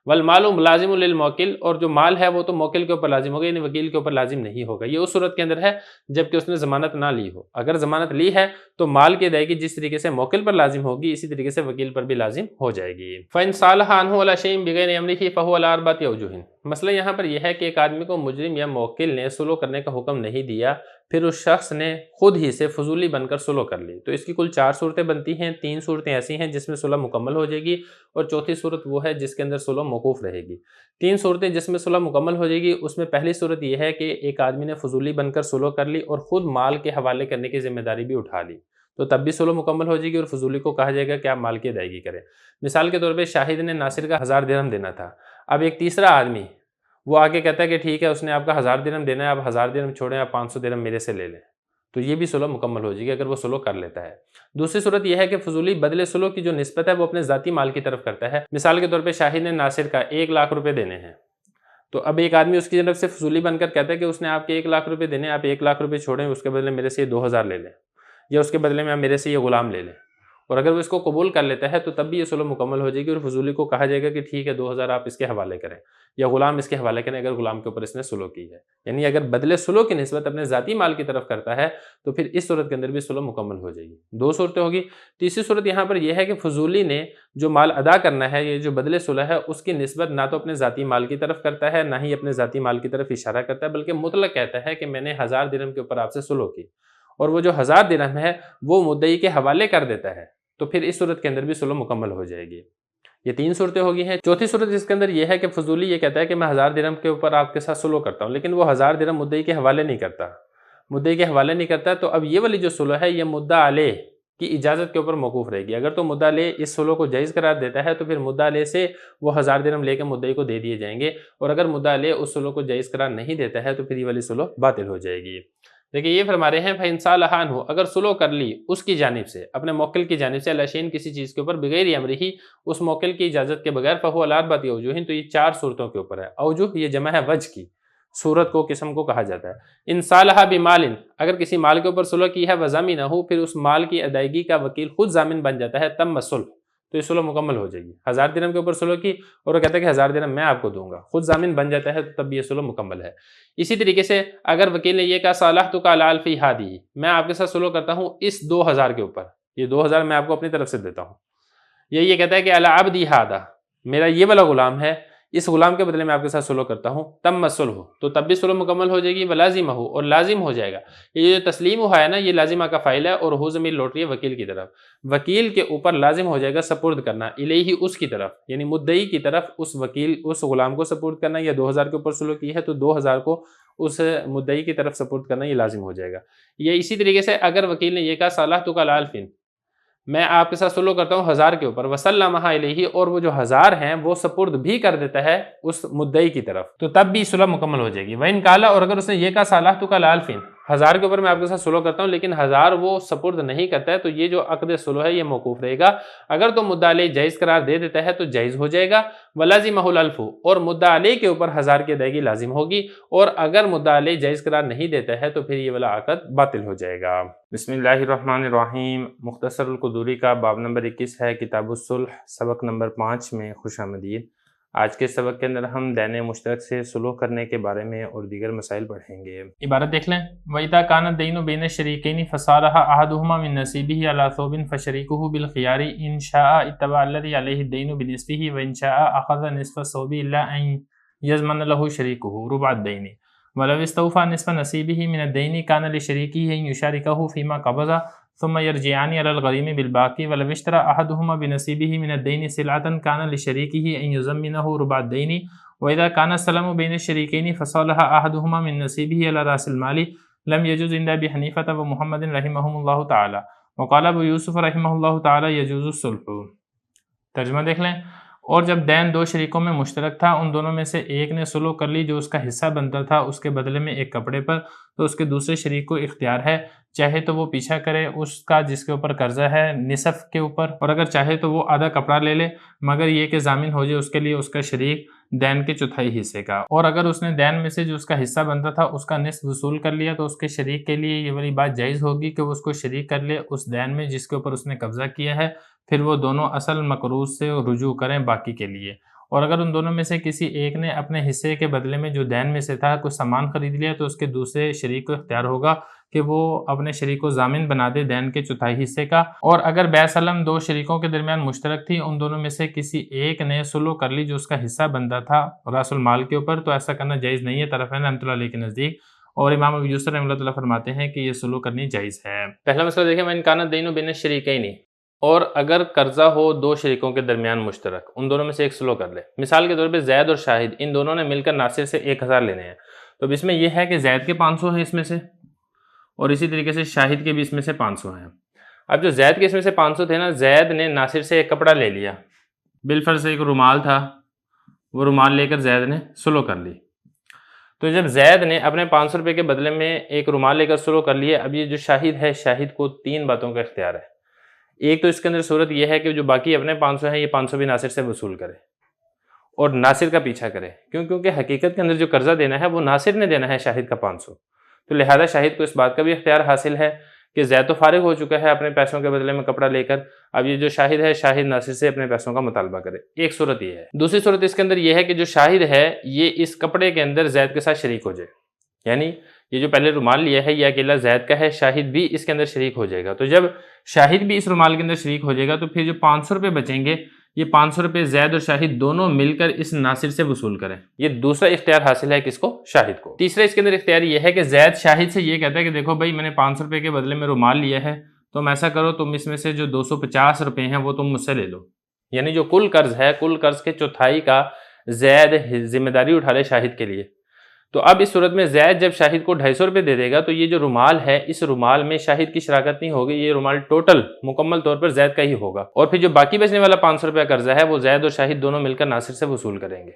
والمال ملازم للموکل، اور جو مال ہے وہ تو موکل کے اوپر لازم ہوگا، یعنی وکیل کے اوپر لازم نہیں ہوگا. یہ اس صورت کے اندر ہے جبکہ اس نے ضمانت نہ لی ہو. اگر ضمانت لی ہے تو مال کی ادائیگی جس طریقے سے موکل پر لازم ہوگی اسی طریقے سے وکیل پر بھی لازم ہو جائے گی. فإن صالح عنه على شيء بغير امره فهو على أربعة أوجه. مسئلہ یہاں پر یہ ہے کہ ایک آدمی کو مجرم یا موکل نے سلو کرنے کا حکم نہیں دیا، پھر اس شخص نے خود ہی سے فضولی بن کر سلو کر لی. تو اس کی کل 4 صورتیں بنتی ہیں. 3 صورتیں ایسی ہیں جس میں صلح مکمل ہو جائے گی، اور چوتھی صورت وہ ہے جس کے اندر صلح موقوف رہے گی. 3 صورتیں جس میں صلح مکمل ہو جائے گی، اس میں پہلی صورت یہ ہے کہ ایک آدمی نے فضولی بن کر صلح کر لی اور خود مال کے حوالے کرنے کی ذمہ داری بھی اٹھا لی، تو تب بھی صلح مکمل ہو جائے گی اور فضولی کو کہا جائے گا کہ آپ مال کی ادائیگی کریں. مثال کے طور پہ شاہد نے ناصر کا 1000 درہم دینا تھا. اب ایک تیسرا آدمی وہ آگے کہتا ہے کہ ٹھیک ہے اس نے آپ کا 1000 درہم دینا ہے، آپ 1000 درہم چھوڑیں، آپ 500 درہم میرے سے لے لیں. تو یہ بھی صلح مکمل ہو جائے گی اگر وہ صلح کر لیتا ہے. دوسری صورت یہ ہے کہ فضولی بدلے صلح کی جو نسبت ہے وہ اپنے ذاتی مال کی طرف کرتا ہے. مثال کے طور پہ شاہد نے ناصر کا 1 لاکھ روپے دینے ہیں، تو اب ایک آدمی اس کی جانب سے فضولی بن کر کہتا ہے کہ اس نے آپ کے 1 لاکھ روپے دینے ہیں، آپ 1 لاکھ روپے چھوڑیں، اس کے بدلے میرے سے یہ 2000 لے لیں، یا اس کے بدلے میں آپ میرے سے یہ غلام لے لیں. اور اگر وہ اس کو قبول کر لیتا ہے تو تب بھی یہ صلح مکمل ہو جائے گی اور فضولی کو کہا جائے گا کہ ٹھیک ہے 2000 آپ اس کے حوالے کریں، یا غلام اس کے حوالے کریں اگر غلام کے اوپر اس نے صلح کی ہے. یعنی اگر بدلے صلح کی نسبت اپنے ذاتی مال کی طرف کرتا ہے تو پھر اس صورت کے اندر بھی صلح مکمل ہو جائے گی. 2 صورتیں ہوگی. تیسری صورت یہاں پر یہ ہے کہ فضولی نے جو مال ادا کرنا ہے، یہ جو بدلے صلح ہے، اس کی نسبت نہ تو اپنے ذاتی مال کی طرف کرتا ہے نہ ہی اپنے ذاتی مال کی طرف اشارہ کرتا ہے، بلکہ مطلق کہتا ہے کہ میں نے 1000 درہم کے اوپر آپ سے صلح کی، اور وہ جو 1000 درہم ہے وہ مدعی کے حوالے کر دیتا ہے، تو پھر اس صورت کے اندر بھی صلح مکمل ہو جائے گی. یہ 3 صورتیں ہوگی ہیں. چوتھی صورت جس کے اندر یہ ہے کہ فضولی یہ کہتا ہے کہ میں 1000 درہم کے اوپر آپ کے ساتھ صلح کرتا ہوں، لیکن وہ 1000 درہم مدعی کے حوالے نہیں کرتا، مدعی کے حوالے نہیں کرتا. تو اب یہ والی جو صلح ہے یہ مدعا علیہ کی اجازت کے اوپر موقوف رہے گی. اگر تو مدعا علیہ اس صلح کو جائز قرار دیتا ہے تو پھر مدعا علیہ سے وہ 1000 درہم لے کے مدعی کو دے دیے جائیں گے، اور اگر مدعا علیہ اس صلح کو جائز قرار نہیں دیتا ہے تو پھر یہ والی صلح باطل ہو جائے گی. دیکھیں یہ فرما رہے ہیں فإن صالح عنہ، اگر صلح کر لی اس کی جانب سے، اپنے موکل کی جانب سے، علی شیء کسی چیز کے اوپر، بغیر امرہ اس موکل کی اجازت کے بغیر، فہو علی 4 اوجہ، تو یہ 4 صورتوں کے اوپر ہے. اوجہ یہ جمع ہے وجہ کی، صورت کو قسم کو کہا جاتا ہے. ان صالح بمال، اگر کسی مال کے اوپر صلح کی ہے، وضامنہ، پھر اس مال کی ادائیگی کا وکیل خود ضامن بن جاتا ہے، تم صلح، تو تو یہ صلح مکمل ہو جائے گی. 1000 درہم کے اوپر صلح کی اور وہ کہتا ہے کہ 1000 درہم میں آپ کو دوں گا، خود ضامن بن جاتا ہے، تو تب یہ صلح مکمل ہے. اسی طریقے سے اگر وکیل نے یہ کہا صالحتک علی الف ہذہ، میں آپ کے ساتھ صلح کرتا ہوں اس 2000 کے اوپر، یہ 2000 میں آپ کو اپنی طرف سے دیتا ہوں. یہ کہتا ہے کہ علی عبدی ھذا، میرا یہ والا غلام ہے، اس غلام کے بدلے میں آپ کے ساتھ صلح کرتا ہوں، تم الصلح، تو تب بھی صلح مکمل ہو جائے گی. ولازمہ، اور لازم ہو جائے گا. یہ جو تسلیم ہوا ہے نا، یہ لازمہ کا فاعل ہے اور ہو ضمیر لوٹ رہی ہے وکیل کی طرف. وکیل کے اوپر لازم ہو جائے گا سپرد کرنا، الیہ، اس کی طرف، یعنی مدعی کی طرف اس غلام کو سپرد کرنا. یا 2000 کے اوپر صلح کی ہے تو 2000 کو اس مدعی کی طرف سپرد کرنا، یہ لازم ہو جائے گا. یہ اسی طریقے سے اگر وکیل نے یہ کہا صالحتک علی الف، میں آپ کے ساتھ صلح کرتا ہوں 1000 کے اوپر، وسلمھا الیہ، اور وہ جو 1000 ہیں وہ سپرد بھی کر دیتا ہے اس مدعی کی طرف، تو تب بھی صلح مکمل ہو جائے گی. وَإِن قَالَ، اور اگر اس نے یہ کہا صالحتک علی الف، 1000 کے اوپر میں آپ کے ساتھ صلح کرتا ہوں لیکن 1000 وہ سپرد نہیں کرتا ہے، تو یہ جو عقد صلح ہے یہ موقوف رہے گا. اگر تو مدعا علیہ جائز قرار دے دیتا ہے تو جائز ہو جائے گا. وَلَازِمَهُ الْأَلْفُ، اور مدعا علیہ کے اوپر 1000 کی ادائیگی لازم ہوگی، اور اگر مدعا علیہ جائز قرار نہیں دیتا ہے تو پھر یہ والا عقد باطل ہو جائے گا. بسم اللہ الرحمن الرحیم. مختصر القدوری کا باب نمبر 21 ہے، کتاب الصلح، سبق نمبر 5 میں خوش آمدید. آج کے سبق کے اندر ہم دین مشترک سے صلح کرنے کے بارے میں اور دیگر مسائل پڑھیں گے. عبارت دیکھ لیں. وَإِذَا كَانَ الدَّيْنُ بَيْنَ الشَّرِيكَيْنِ فَصَالَحَ أَحَدُهُمَا مِن نَّصِيبِهِ عَلَى ثَوْبٍ فَشَرِيكُهُ بِالْخِيَارِ إِن شَاءَ اتَّبَعَ الَّذِي عَلَيْهِ الدَّيْنُ بِنِصْفِهِ وَإِن شَاءَ أَخَذَ نِصْفَ الثَّوْبِ إِلَّا أَن يَضْمَنَ لَهُ شَرِيكُهُ رُبُعَ الدَّيْنِ. وَلَوِ اسْتَوْفَى نِصْفَ نَصِيبِهِ مِنَ الدَّيْنِ كَانَ لِشَرِيكِهِ أَن يُشَارِكَهُ فِيمَا قَبَضَ ثم يرجعان على الغريم بالباقي. ولو اشترى أحدهما بنصيبه من الدين سلعة كان لشريكه أن يضمنه ربع الدين. وإذا كان السلم بين الشريكين فصالح أحدهما من نصيبه على رأس المال لم يجوز عند أبي حنيفة ومحمد رحمهم الله تعالى. وقال أبو يوسف رحمه الله تعالى يجوز الصلح. ترجمہ دیکھ لیں. اور جب دین دو شریکوں میں مشترک تھا، ان دونوں میں سے ایک نے صلح کر لی جو اس کا حصہ بنتا تھا اس کے بدلے میں ایک کپڑے پر، تو اس کے دوسرے شریک کو اختیار ہے، چاہے تو وہ پیچھا کرے اس کا جس کے اوپر قرضہ ہے نصف کے اوپر، اور اگر چاہے تو وہ آدھا کپڑا لے لے، مگر یہ کہ ضامن ہو جائے اس کے لیے اس کا شریک دین کے چوتھائی حصے کا. اور اگر اس نے دین میں سے جو اس کا حصہ بنتا تھا اس کا نصف وصول کر لیا تو اس کے شریک کے لیے یہ والی بات جائز ہوگی کہ وہ اس کو شریک کر لے اس دین میں جس کے اوپر اس نے قبضہ کیا ہے، پھر وہ دونوں اصل مقروض سے رجوع کریں باقی کے لیے. اور اگر ان دونوں میں سے کسی ایک نے اپنے حصے کے بدلے میں جو دین میں سے تھا کچھ سامان خرید لیا تو اس کے دوسرے شریک کو اختیار ہوگا کہ وہ اپنے شریک کو ضامن بنا دے دین کے چوتھائی حصے کا. اور اگر بیع سلم دو شریکوں کے درمیان مشترک تھی، ان دونوں میں سے کسی ایک نے صلح کر لی جو اس کا حصہ بنتا تھا راس المال کے اوپر، تو ایسا کرنا جائز نہیں ہے طرفین رحمۃ اللہ علیہ کے نزدیک. اور امام ابو یوسف رحمۃ اللہ فرماتے ہیں کہ یہ صلح کرنی جائز ہے. پہلا مسئلہ دیکھیں، وَإِن كَانَ الدَّيْنُ بَيْنَ الشَّرِيكَيْنِ، اور اگر قرضہ ہو دو شریکوں کے درمیان مشترک، ان دونوں میں سے ایک صلح کر لے. مثال کے طور پہ زید اور شاہد، ان دونوں نے مل کر ناصر سے 1000 لینے ہیں. تو اب اس میں یہ ہے کہ زید کے 500 ہیں اس میں سے، اور اسی طریقے سے شاہد کے بھی اس میں سے 500 ہیں. اب جو زید کے اس میں سے 500 تھے نا، زید نے ناصر سے ایک کپڑا لے لیا، بالفرض ایک رومال تھا، وہ رومال لے کر زید نے صلح کر لی. تو جب زید نے اپنے 500 روپے کے بدلے میں ایک رومال لے کر صلح کر لیے، اب یہ جو شاہد ہے، شاہد کو 3 باتوں کا اختیار ہے. ایک تو اس کے اندر صورت یہ ہے کہ جو باقی اپنے 500 ہیں یہ 500 بھی ناصر سے وصول کرے اور ناصر کا پیچھا کرے، کیونکہ حقیقت کے اندر جو قرضہ دینا ہے وہ ناصر نے دینا ہے شاہد کا 500. تو لہذا شاہد کو اس بات کا بھی اختیار حاصل ہے کہ زید تو فارغ ہو چکا ہے اپنے پیسوں کے بدلے میں کپڑا لے کر، اب یہ جو شاہد ہے، شاہد ناصر سے اپنے پیسوں کا مطالبہ کرے. ایک صورت یہ ہے. دوسری صورت اس کے اندر یہ ہے کہ جو شاہد ہے یہ اس کپڑے کے اندر زید کے ساتھ شریک ہو جائے، یعنی یہ جو پہلے رومال لیا ہے یہ اکیلا زید کا ہے، شاہد بھی اس کے اندر شریک ہو جائے گا. تو جب شاہد بھی اس رومال کے اندر شریک ہو جائے گا تو پھر جو 500 روپے بچیں گے، یہ 500 روپے زید اور شاہد دونوں مل کر اس ناصر سے وصول کریں. یہ دوسرا اختیار حاصل ہے کس کو؟ شاہد کو. تیسرا اس کے اندر اختیار یہ ہے کہ زید شاہد سے یہ کہتا ہے کہ دیکھو بھائی، میں نے 500 روپے کے بدلے میں رومال لیا ہے، تم ایسا کرو، تم اس میں سے جو 250 روپے ہیں وہ تم مجھ سے لے لو. یعنی جو کل قرض ہے، کل قرض کے چوتھائی کا زید ذمہ داری اٹھا لے شاہد کے لیے. تو اب اس صورت میں زید جب شاہد کو 250 روپے دے دے گا تو یہ جو رومال ہے، اس رومال میں شاہد کی شراکت نہیں ہوگی، یہ رومال ٹوٹل مکمل طور پر زید کا ہی ہوگا. اور پھر جو باقی بچنے والا 500 روپے قرضہ ہے وہ زید اور شاہد دونوں مل کر ناصر سے وصول کریں گے.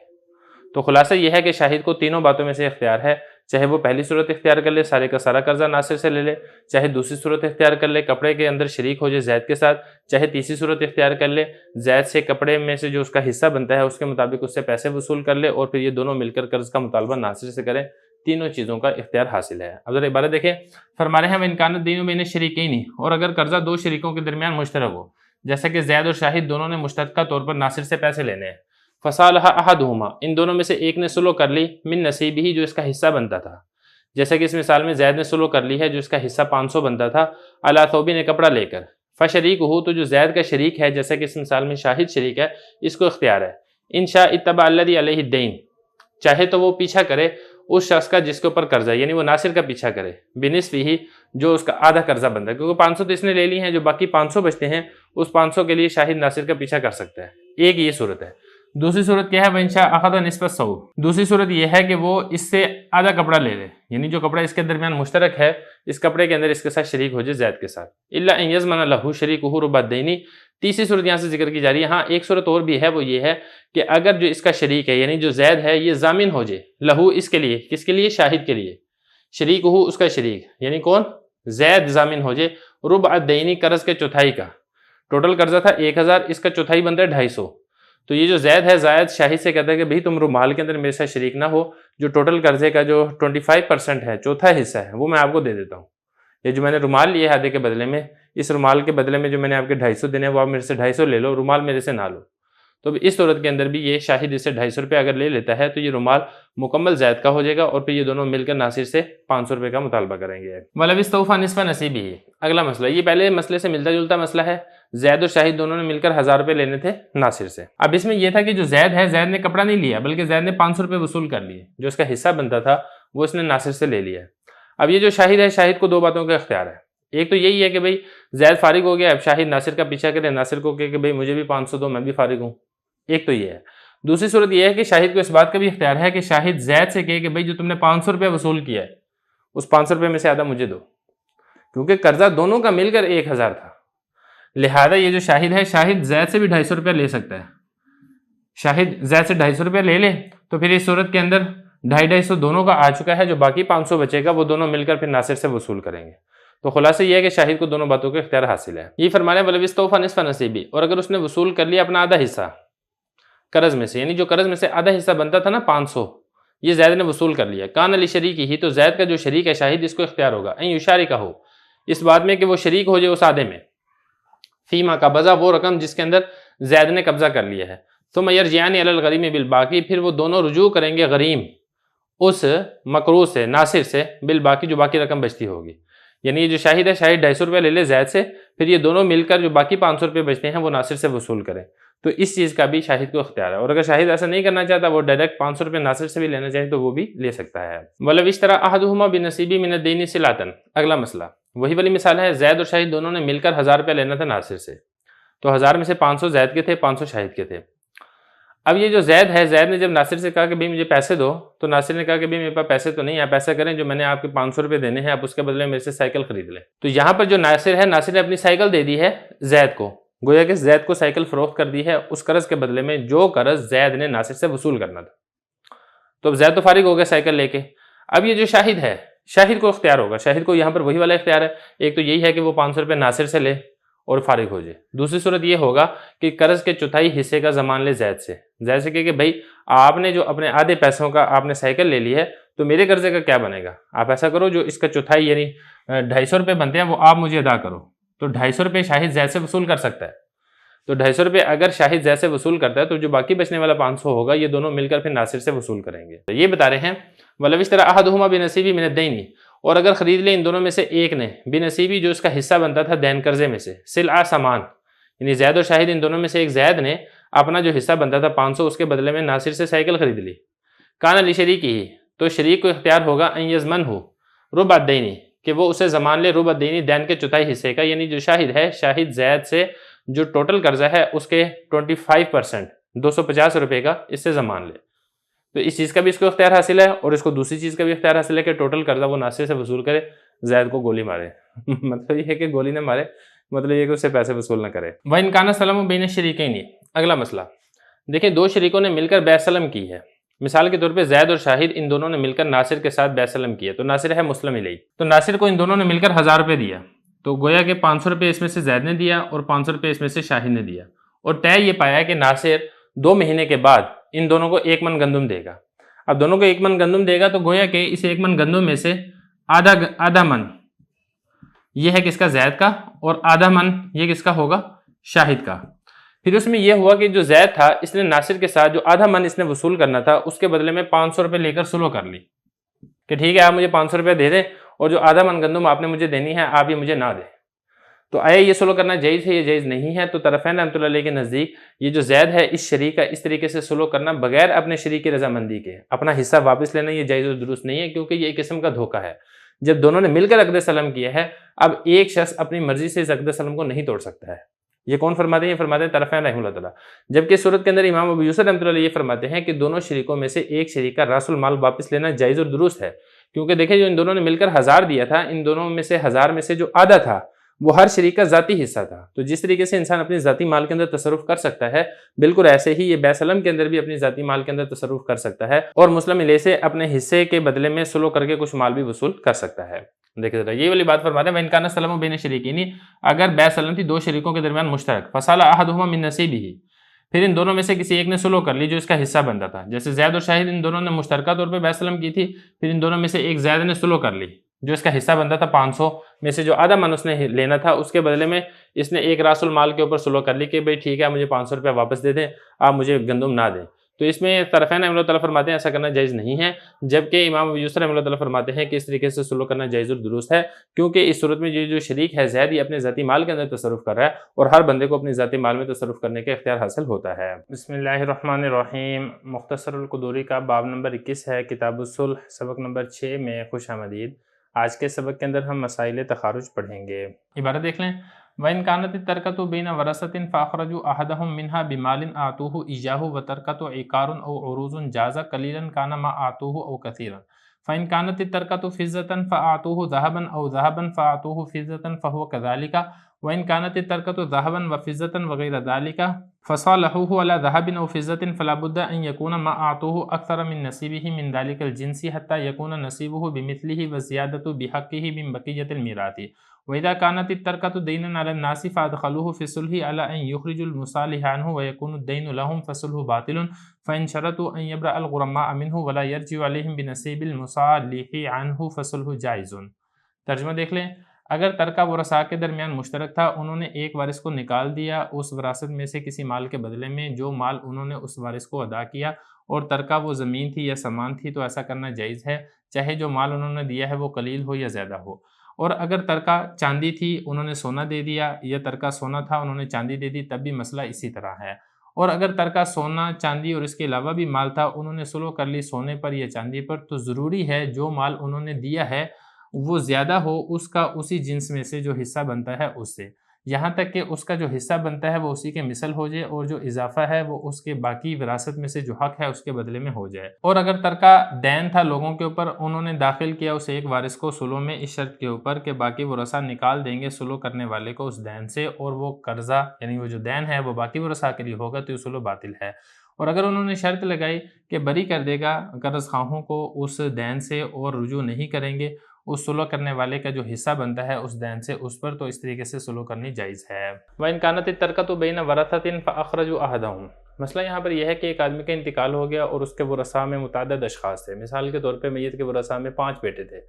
تو خلاصہ یہ ہے کہ شاہد کو تینوں باتوں میں سے اختیار ہے، چاہے وہ پہلی صورت اختیار کر لے سارے کا سارا قرضہ ناصر سے لے لے، چاہے دوسری صورت اختیار کر لے کپڑے کے اندر شریک ہو جائے زید کے ساتھ، چاہے تیسری صورت اختیار کر لے زید سے کپڑے میں سے جو اس کا حصہ بنتا ہے اس کے مطابق اس سے پیسے وصول کر لے، اور پھر یہ دونوں مل کر قرض کا مطالبہ ناصر سے کریں. تینوں چیزوں کا اختیار حاصل ہے. اب ذرا عبارت دیکھیں. فرما رہے ہیں وَإِن كَانَ الدَّيْنُ بَيْنَ الشَّرِيكَيْنِ، اور اگر قرضہ دو شریکوں کے درمیان مشترک ہو، جیسا کہ زید اور شاہد دونوں نے مشترکہ طور پر ناصر سے پیسے لینے ہیں. فصالح احدہما، ان دونوں میں سے ایک نے سلو کر لی، من نصیبہ ہی، جو اس کا حصہ بنتا تھا. جیسا کہ اس مثال میں زید نے سلو کر لی ہے جو اس کا حصہ 500 بنتا تھا، علی ثوب نے کپڑا لے کر. فشریک ہو، تو جو زید کا شریک ہے جیسا کہ اس مثال میں شاہد شریک ہے، اس کو اختیار ہے. ان شاء اتبع الذی علیہ الدین، چاہے تو وہ پیچھا کرے اس شخص کا جس کے اوپر قرضہ ہے، یعنی وہ ناصر کا پیچھا کرے، بنصفہ، جو اس کا آدھا قرضہ بنتا ہے، کیونکہ 500 تو اس نے لے لی ہیں، جو باقی 500 بچتے ہیں اس 500 کے لیے شاہد ناصر کا پیچھا کر سکتا ہے. ایک یہ صورت ہے. دوسری صورت کیا ہے؟ وَإِنْ شَاءَ أَخَذَ نِصْفَ الثَّوْبِ، دوسری صورت یہ ہے کہ وہ اس سے آدھا کپڑا لے لے، یعنی جو کپڑا اس کے درمیان مشترک ہے اس کپڑے کے اندر اس کے ساتھ شریک ہو جائے زید کے ساتھ. إِلَّا أَنْ يَضْمَنَ لَهُ شَرِيكُهُ رُبَع الدَّيْنِ، تیسری صورت یہاں سے ذکر کی جا رہی ہے. ہاں ایک صورت اور بھی ہے، وہ یہ ہے کہ اگر جو اس کا شریک ہے یعنی جو زید ہے یہ ضامن ہو جائے لہو، اس کے لیے، کس کے لیے؟ شاہد کے لیے. شریک ہو، اس کا شریک یعنی کون؟ زید ضامن ہو جائے ربع الدین، قرض کے چوتھائی کا. ٹوٹل قرضہ تھا 1000، اس کا چوتھائی بنتا ہے 250. تو یہ جو زید ہے، زید شاہد سے کہتا ہے کہ بھئی تم رومال کے اندر میرے ساتھ شریک نہ ہو، جو ٹوٹل قرضے کا جو 25% ہے، چوتھا حصہ ہے، وہ میں آپ کو دے دیتا ہوں. یہ جو میں نے رومال لیے آدھے کے بدلے میں، اس رومال کے بدلے میں جو میں نے آپ کے 250 دینے وہ آپ میرے سے 250 لے لو، رومال میرے سے نہ لو. تو اس صورت کے اندر بھی یہ شاہد اس سے 250 روپے اگر لے لیتا ہے تو یہ رومال مکمل زید کا ہو جائے گا، اور پھر یہ دونوں مل کر ناصر سے 500 روپے کا مطالبہ کریں گے. وَلَوِ اسْتَوْفَىٰ نِصْفَ نَصِیبِهِ، اگلا مسئلہ. یہ پہلے مسئلے سے ملتا جلتا مسئلہ ہے. زید اور شاہد دونوں نے مل کر 1000 روپے لینے تھے ناصر سے. اب اس میں یہ تھا کہ جو زید ہے، زید نے کپڑا نہیں لیا بلکہ زید نے 500 روپے وصول کر لیے، جو اس کا حصہ بنتا تھا وہ اس نے ناصر سے لے لیا. اب یہ جو شاہد ہے، شاہد کو دو باتوں کا اختیار ہے. ایک تو یہی ہے کہ بھئی زید فارغ ہو گیا، اب شاہد ناصر کا پیچھا کرے، ناصر کو کہ بھئی مجھے بھی 500 دو، میں بھی فارغ ہوں. ایک تو یہ ہے. دوسری صورت یہ ہے کہ شاہد کو اس بات کا بھی اختیار ہے کہ شاہد زید سے کہے کہ بھئی جو تم نے 500 روپے وصول کیا ہے اس 500 روپے میں سے آدھا مجھے دو، کیونکہ قرضہ دونوں کا مل کر 1000 تھا. لہذا یہ جو شاہد ہے، شاہد زید سے بھی 250 روپے لے سکتا ہے. شاہد زید سے 250 روپے لے لے تو پھر اس صورت کے اندر 250 دونوں کا آ چکا ہے، جو باقی 500 بچے گا وہ دونوں مل کر پھر ناصر سے وصول کریں گے. تو خلاصہ یہ ہے کہ شاہد کو دونوں باتوں کا اختیار حاصل ہے. یہ فرمانے وَلَوِ اسْتَوْفَىٰ نِصْفَ نَصِیبِهِ، اور اگر اس نے وصول کر لیا اپنا آدھا حصہ قرض میں سے، یعنی جو قرض میں سے آدھا حصہ بنتا تھا نا 500، یہ زید نے وصول کر لیا. کان لشریکہ، تو زید کا جو شریک ہے شاہد، اس کو اختیار ہوگا ان یشارکہ، اس بات میں کہ وہ شریک ہو جائے اس آدھے میں، فیما قبضہ، وہ رقم جس کے اندر زید نے قبضہ کر لیا ہے. ثم یرجعان علی الغریم بالباقی، پھر وہ دونوں رجوع کریں گے غریم اس مقروض سے، ناصر سے، بالباقی، جو باقی رقم بچتی ہوگی. یعنی یہ جو شاہد ہے، شاہد 250 روپے لے لے زید سے، پھر یہ دونوں مل کر جو باقی 500 روپے بچتے ہیں وہ ناصر سے وصول کریں. تو اس چیز کا بھی شاہد کو اختیار ہے. اور اگر شاہد ایسا نہیں کرنا چاہتا، وہ ڈائریکٹ 500 روپے ناصر سے بھی لینا چاہے تو وہ بھی لے سکتا ہے. وَلَوِ اشْتَرَىٰ أَحَدُهُمَا بِنَصِیبِهِ مِنَ الدَّيْنِ صِلَةً، اگلا مسئلہ. وہی والی مثال ہے، زید اور شاہد دونوں نے مل کر 1000 روپے لینا تھا ناصر سے. تو 1000 میں سے 500 زید کے تھے، 500 شاہد کے تھے. اب یہ جو زید ہے، زید نے جب ناصر سے کہا کہ بھئی مجھے پیسے دو، تو ناصر نے کہا کہ بھئی میرے پاس پیسے تو نہیں ہیں، آپ ایسا کریں جو میں نے آپ کے 500 روپے دینے ہیں آپ اس کے بدلے میرے سے سائیکل خرید لیں. تو یہاں پر جو ناصر ہے، ناصر نے اپنی سائیکل دے دی ہے زید کو، گویا کہ زید کو سائیکل فروخت کر دی ہے اس قرض کے بدلے میں جو قرض زید نے ناصر سے وصول کرنا تھا. تو اب زید تو فارغ ہو گیا سائیکل لے کے. اب یہ جو شاہد ہے، شاہد کو اختیار ہوگا، شاہد کو یہاں پر وہی والا اختیار ہے. ایک تو یہی ہے کہ وہ 500 روپے ناصر سے لے اور فارغ ہو جائے. دوسری صورت یہ ہوگا کہ قرض کے چوتھائی حصے کا ضمان لے زید سے. زید سے کہ بھائی آپ نے جو اپنے آدھے پیسوں کا آپ نے سائیکل لے لی ہے، تو میرے قرضے کا کیا بنے گا؟ آپ ایسا کرو جو اس کا چوتھائی یعنی 250 روپے بنتے ہیں وہ آپ مجھے ادا کرو. تو 250 روپے شاہد زید سے وصول کر سکتا ہے. تو 250 روپے اگر شاہد زید سے وصول کرتا ہے تو جو باقی بچنے والا 500 ہوگا یہ دونوں مل کر پھر ناصر سے وصول کریں گے. یہ بتا رہے ہیں وَلَوِ اشْتَرَىٰ أَحَدُهُمَا بِنَصِیبِهِ مِنَ الدَّيْنِ، اور اگر خرید لے ان دونوں میں سے ایک نے بنصیبی، جو اس کا حصہ بنتا تھا دین قرضے میں سے، سلعہ سامان، یعنی زید اور شاہد ان دونوں میں سے ایک زید نے اپنا جو حصہ بنتا تھا 500 اس کے بدلے میں ناصر سے سائیکل خرید لی. کان لشریکہ، تو شریک کو اختیار ہوگا ان یضمنہ ربع الدین، کہ وہ اسے ضمان لے ربع الدین، دین کے چوتھائی حصے کا. یعنی جو شاہد ہے، شاہد زید سے جو ٹوٹل قرضہ ہے اس کے 25% 250 روپے کا اس سے ضمان لے. تو اس چیز کا بھی اس کو اختیار حاصل ہے، اور اس کو دوسری چیز کا بھی اختیار حاصل ہے کہ ٹوٹل قرضہ وہ ناصر سے وصول کرے، زید کو گولی مارے. مطلب یہ ہے کہ گولی نہ مارے، مطلب یہ کہ اس سے پیسے وصول نہ کرے. وَإِنْ كَانَ السَّلَمُ بَيْنَ الشَّرِيكَيْنِ، اگلا مسئلہ. دیکھیں دو شریکوں نے مل کر بیع سلم کی ہے. مثال کے طور پہ زید اور شاہد ان دونوں نے مل کر ناصر کے ساتھ بیع سلم کیا. تو ناصر ہے مسلم الیہ، تو ناصر کو ان دونوں نے مل کر 1000 روپے دیا. تو گویا کہ 500 روپے اس میں سے زید نے دیا اور 500 روپے اس میں سے شاہد نے دیا، اور طے یہ پایا کہ ناصر 2 مہینے کے بعد ان دونوں کو 1 من گندم دے گا. اب دونوں کو 1 من گندم دے گا تو گویا کہ اس 1 من گندم میں سے آدھا من یہ ہے کس کا؟ زید کا، اور آدھا من یہ کس کا ہوگا؟ شاہد کا۔ پھر اس میں یہ ہوا کہ جو زید تھا اس نے ناصر کے ساتھ جو آدھا من اس نے وصول کرنا تھا اس کے بدلے میں 500 روپے لے کر سلو کر لی کہ ٹھیک ہے آپ مجھے 500 روپے دے دیں اور جو آدھا من گندم آپ نے مجھے دینی ہے آپ یہ مجھے نہ دیں۔ تو آیا یہ سلو کرنا جائز ہے یا جائز نہیں ہے؟ تو طرفین رحمۃ اللہ علیہ کے نزدیک یہ جو زید ہے اس شریک کا اس طریقے سے سلو کرنا بغیر اپنے شریک کی رضامندی کے اپنا حصہ واپس لینا یہ جائز و درست نہیں ہے، کیونکہ یہ ایک قسم کا دھوکہ ہے۔ جب دونوں نے مل کر عقد سلم کیا ہے، اب ایک شخص اپنی مرضی سے اس عقد سلم کو نہیں توڑ سکتا ہے۔ یہ کون فرماتے ہیں؟ یہ فرماتے ہیں طرفین رحمۃ اللہ تعالیٰ۔ جبکہ اس صورت کے اندر امام ابو یوسف رحمۃ اللہ علیہ یہ فرماتے ہیں کہ دونوں شریکوں میں سے ایک شریک کا راس المال واپس لینا جائز اور درست ہے، کیونکہ دیکھیں جو ان دونوں نے مل کر 1000 دیا تھا، ان دونوں میں سے 1000 میں سے جو آدھا تھا وہ ہر شریک کا ذاتی حصہ تھا۔ تو جس طریقے سے انسان اپنی ذاتی مال کے اندر تصرف کر سکتا ہے، بالکل ایسے ہی یہ بیع سلم کے اندر بھی اپنی ذاتی مال کے اندر تصرف کر سکتا ہے اور مسلم علیہ سے اپنے حصے کے بدلے میں سلو کر کے کچھ مال بھی وصول کر سکتا ہے۔ دیکھیں ذرا یہ والی بات فرماتے ہیں وَإِنْ كَانَ السَّلَمُ بَيْنَ الشَّرِيكَيْنِ، اگر بیع سلم تھی دو شریکوں کے درمیان مشترک، فَصَالَ أَحَدُهُمَا مِن نَصِيبِهِ، پھر ان دونوں میں سے کسی ایک نے سلو کر لی جو اس کا حصہ بنتا تھا، جیسے زید اور شاہد ان دونوں نے مشترکہ طور پہ بیع سلم کی تھی، پھر ان دونوں میں سے ایک زید نے سلو کر لی جو اس کا حصہ بنتا تھا 500 میں سے جو آدھا من اس نے لینا تھا، اس کے بدلے میں اس نے ایک راس المال کے اوپر سلو کر لی کہ بھئی ٹھیک ہے مجھے 500 روپے واپس دے دیں، آپ مجھے گندم نہ دیں۔ تو اس میں طرفین رحمۃ اللہ تعالیٰ فرماتے ہیں ایسا کرنا جائز نہیں ہے، جبکہ امام ابو یوسف رحمۃ اللہ تعالیٰ فرماتے ہیں کہ اس طریقے سے سلو کرنا جائز اور درست ہے، کیونکہ اس صورت میں یہ جو شریک ہے زید یہ اپنے ذاتی مال کے اندر تصرف کر رہا ہے اور ہر بندے کو اپنی ذاتی مال میں تصرف کرنے کا اختیار حاصل ہوتا ہے۔ بسم اللہ الرحمن الرحیم۔ مختصر القدوری کا باب نمبر 21 ہے، کتاب الصلح سبق نمبر 6 میں خوش آمدید۔ آج کے سبق کے اندر ہم مسائل تخارج پڑھیں گے۔ عبارت دیکھ لیں، وَإِنْ كَانَتِ التَّرْكَةُ بَيْنَ وَرَثَةٍ فَأَخْرَجُوا أَحَدَهُمْ مِنْهَا بِمَالٍ آتُوهُ إِيَّاهُ وَتَرْكَةُ عِقَارٌ أَوْ عُرُوضٌ جَازَ قَلِيلًا كَانَ مَا آتُوهُ أَوْ كَثِيرًا، فَإِنْ كَانَتِ التَّرْكَةُ فِضَّةً فَآتُوهُ ذَهَبًا أَوْ ذَهَبًا فَآتُوهُ فِضَّةً فَهُوَ كَذَلِكَ، وَإِنْ كَانَتِ التَّرْكَةُ ذَهَبًا وَفِضَّةً وَغَيْرَ ذَلِكَ فَصَالَحُوهُ عَلَى ذَهَبٍ أَوْ فِضَّةٍ فَلَا بُدَّ أَنْ يَكُونَ مَا آتُوهُ أَكْثَرَ مِنْ نَصِيبِهِ مِنْ ذَلِكَ الْجِنْسِ حَتَّى يَكُونَ نَصِيبُهُ بِمِثْلِهِ وَالزِّيَادَةُ بِحَقِّهِ مِنْ بَقِيَّةِ الْمِيرَاثِ، وَإِذَا كَانَتِ التَّرْكَةُ دَيْنًا عَلَى النَّاسِ فَأَدْخَلُوهُ فِي الصُّلْحِ عَلَى أَنْ يُخْرِجُوا الْمُصَالِحَ عَنْهُ وَيَكُونُ الدَّيْنُ لَهُمْ فَالصُّلْحُ بَاطِلٌ، فَإِنْ شَرَطُوا أَنْ يَبْرَأَ الْغُرَمَاءُ مِنْهُ وَلَا يَرْجِعُ عَلَيْهِمْ بِنَصِيبِ الْمُصَالِحِ عَنْهُ فَالصُّلْحُ جَائِزٌ۔ ترجمہ دیکھ لیں، اگر ترکہ ورثاء کے درمیان مشترک تھا، انہوں نے ایک وارث کو نکال دیا اس وراثت میں سے کسی مال کے بدلے میں جو مال انہوں نے اس وارث کو ادا کیا، اور ترکہ وہ زمین تھی یا سامان تھی، تو ایسا کرنا جائز ہے، چاہے جو مال انہوں نے دیا ہے وہ قلیل ہو یا زیادہ ہو۔ اور اگر ترکہ چاندی تھی انہوں نے سونا دے دیا، یا ترکہ سونا تھا انہوں نے چاندی دے دی، تب بھی مسئلہ اسی طرح ہے۔ اور اگر ترکہ سونا چاندی اور اس کے علاوہ بھی مال تھا، انہوں نے سلو کر لی سونے پر یا چاندی پر، تو ضروری ہے جو مال انہوں نے دیا ہے وہ زیادہ ہو اس کا اسی جنس میں سے جو حصہ بنتا ہے اس سے، یہاں تک کہ اس کا جو حصہ بنتا ہے وہ اسی کے مثل ہو جائے، اور جو اضافہ ہے وہ اس کے باقی وراثت میں سے جو حق ہے اس کے بدلے میں ہو جائے۔ اور اگر ترکہ دین تھا لوگوں کے اوپر، انہوں نے داخل کیا اس ایک وارث کو سلو میں اس شرط کے اوپر کہ باقی ورثاء نکال دیں گے سلو کرنے والے کو اس دین سے، اور وہ قرضہ یعنی وہ جو دین ہے وہ باقی ورثاء کے لیے ہوگا، تو یہ سلو باطل ہے۔ اور اگر انہوں نے شرط لگائی کہ بری کر دے گا قرض خواہوں کو اس دین سے اور رجوع نہیں کریں گے اس سلو کرنے والے کا جو حصہ بنتا ہے اس دین سے اس پر، تو اس طریقے سے سلو کرنی جائز ہے۔ وَإِنْ كَانَتِ التَّرْكَةُ بَيْنَ وَرَثَةٍ فَأَخْرَجُوا أَحَدَهُمْ، مسئلہ یہاں پر یہ ہے کہ ایک آدمی کا انتقال ہو گیا اور اس کے ورثاء میں متعدد اشخاص تھے، مثال کے طور پہ میت کے ورثاء میں 5 بیٹے تھے۔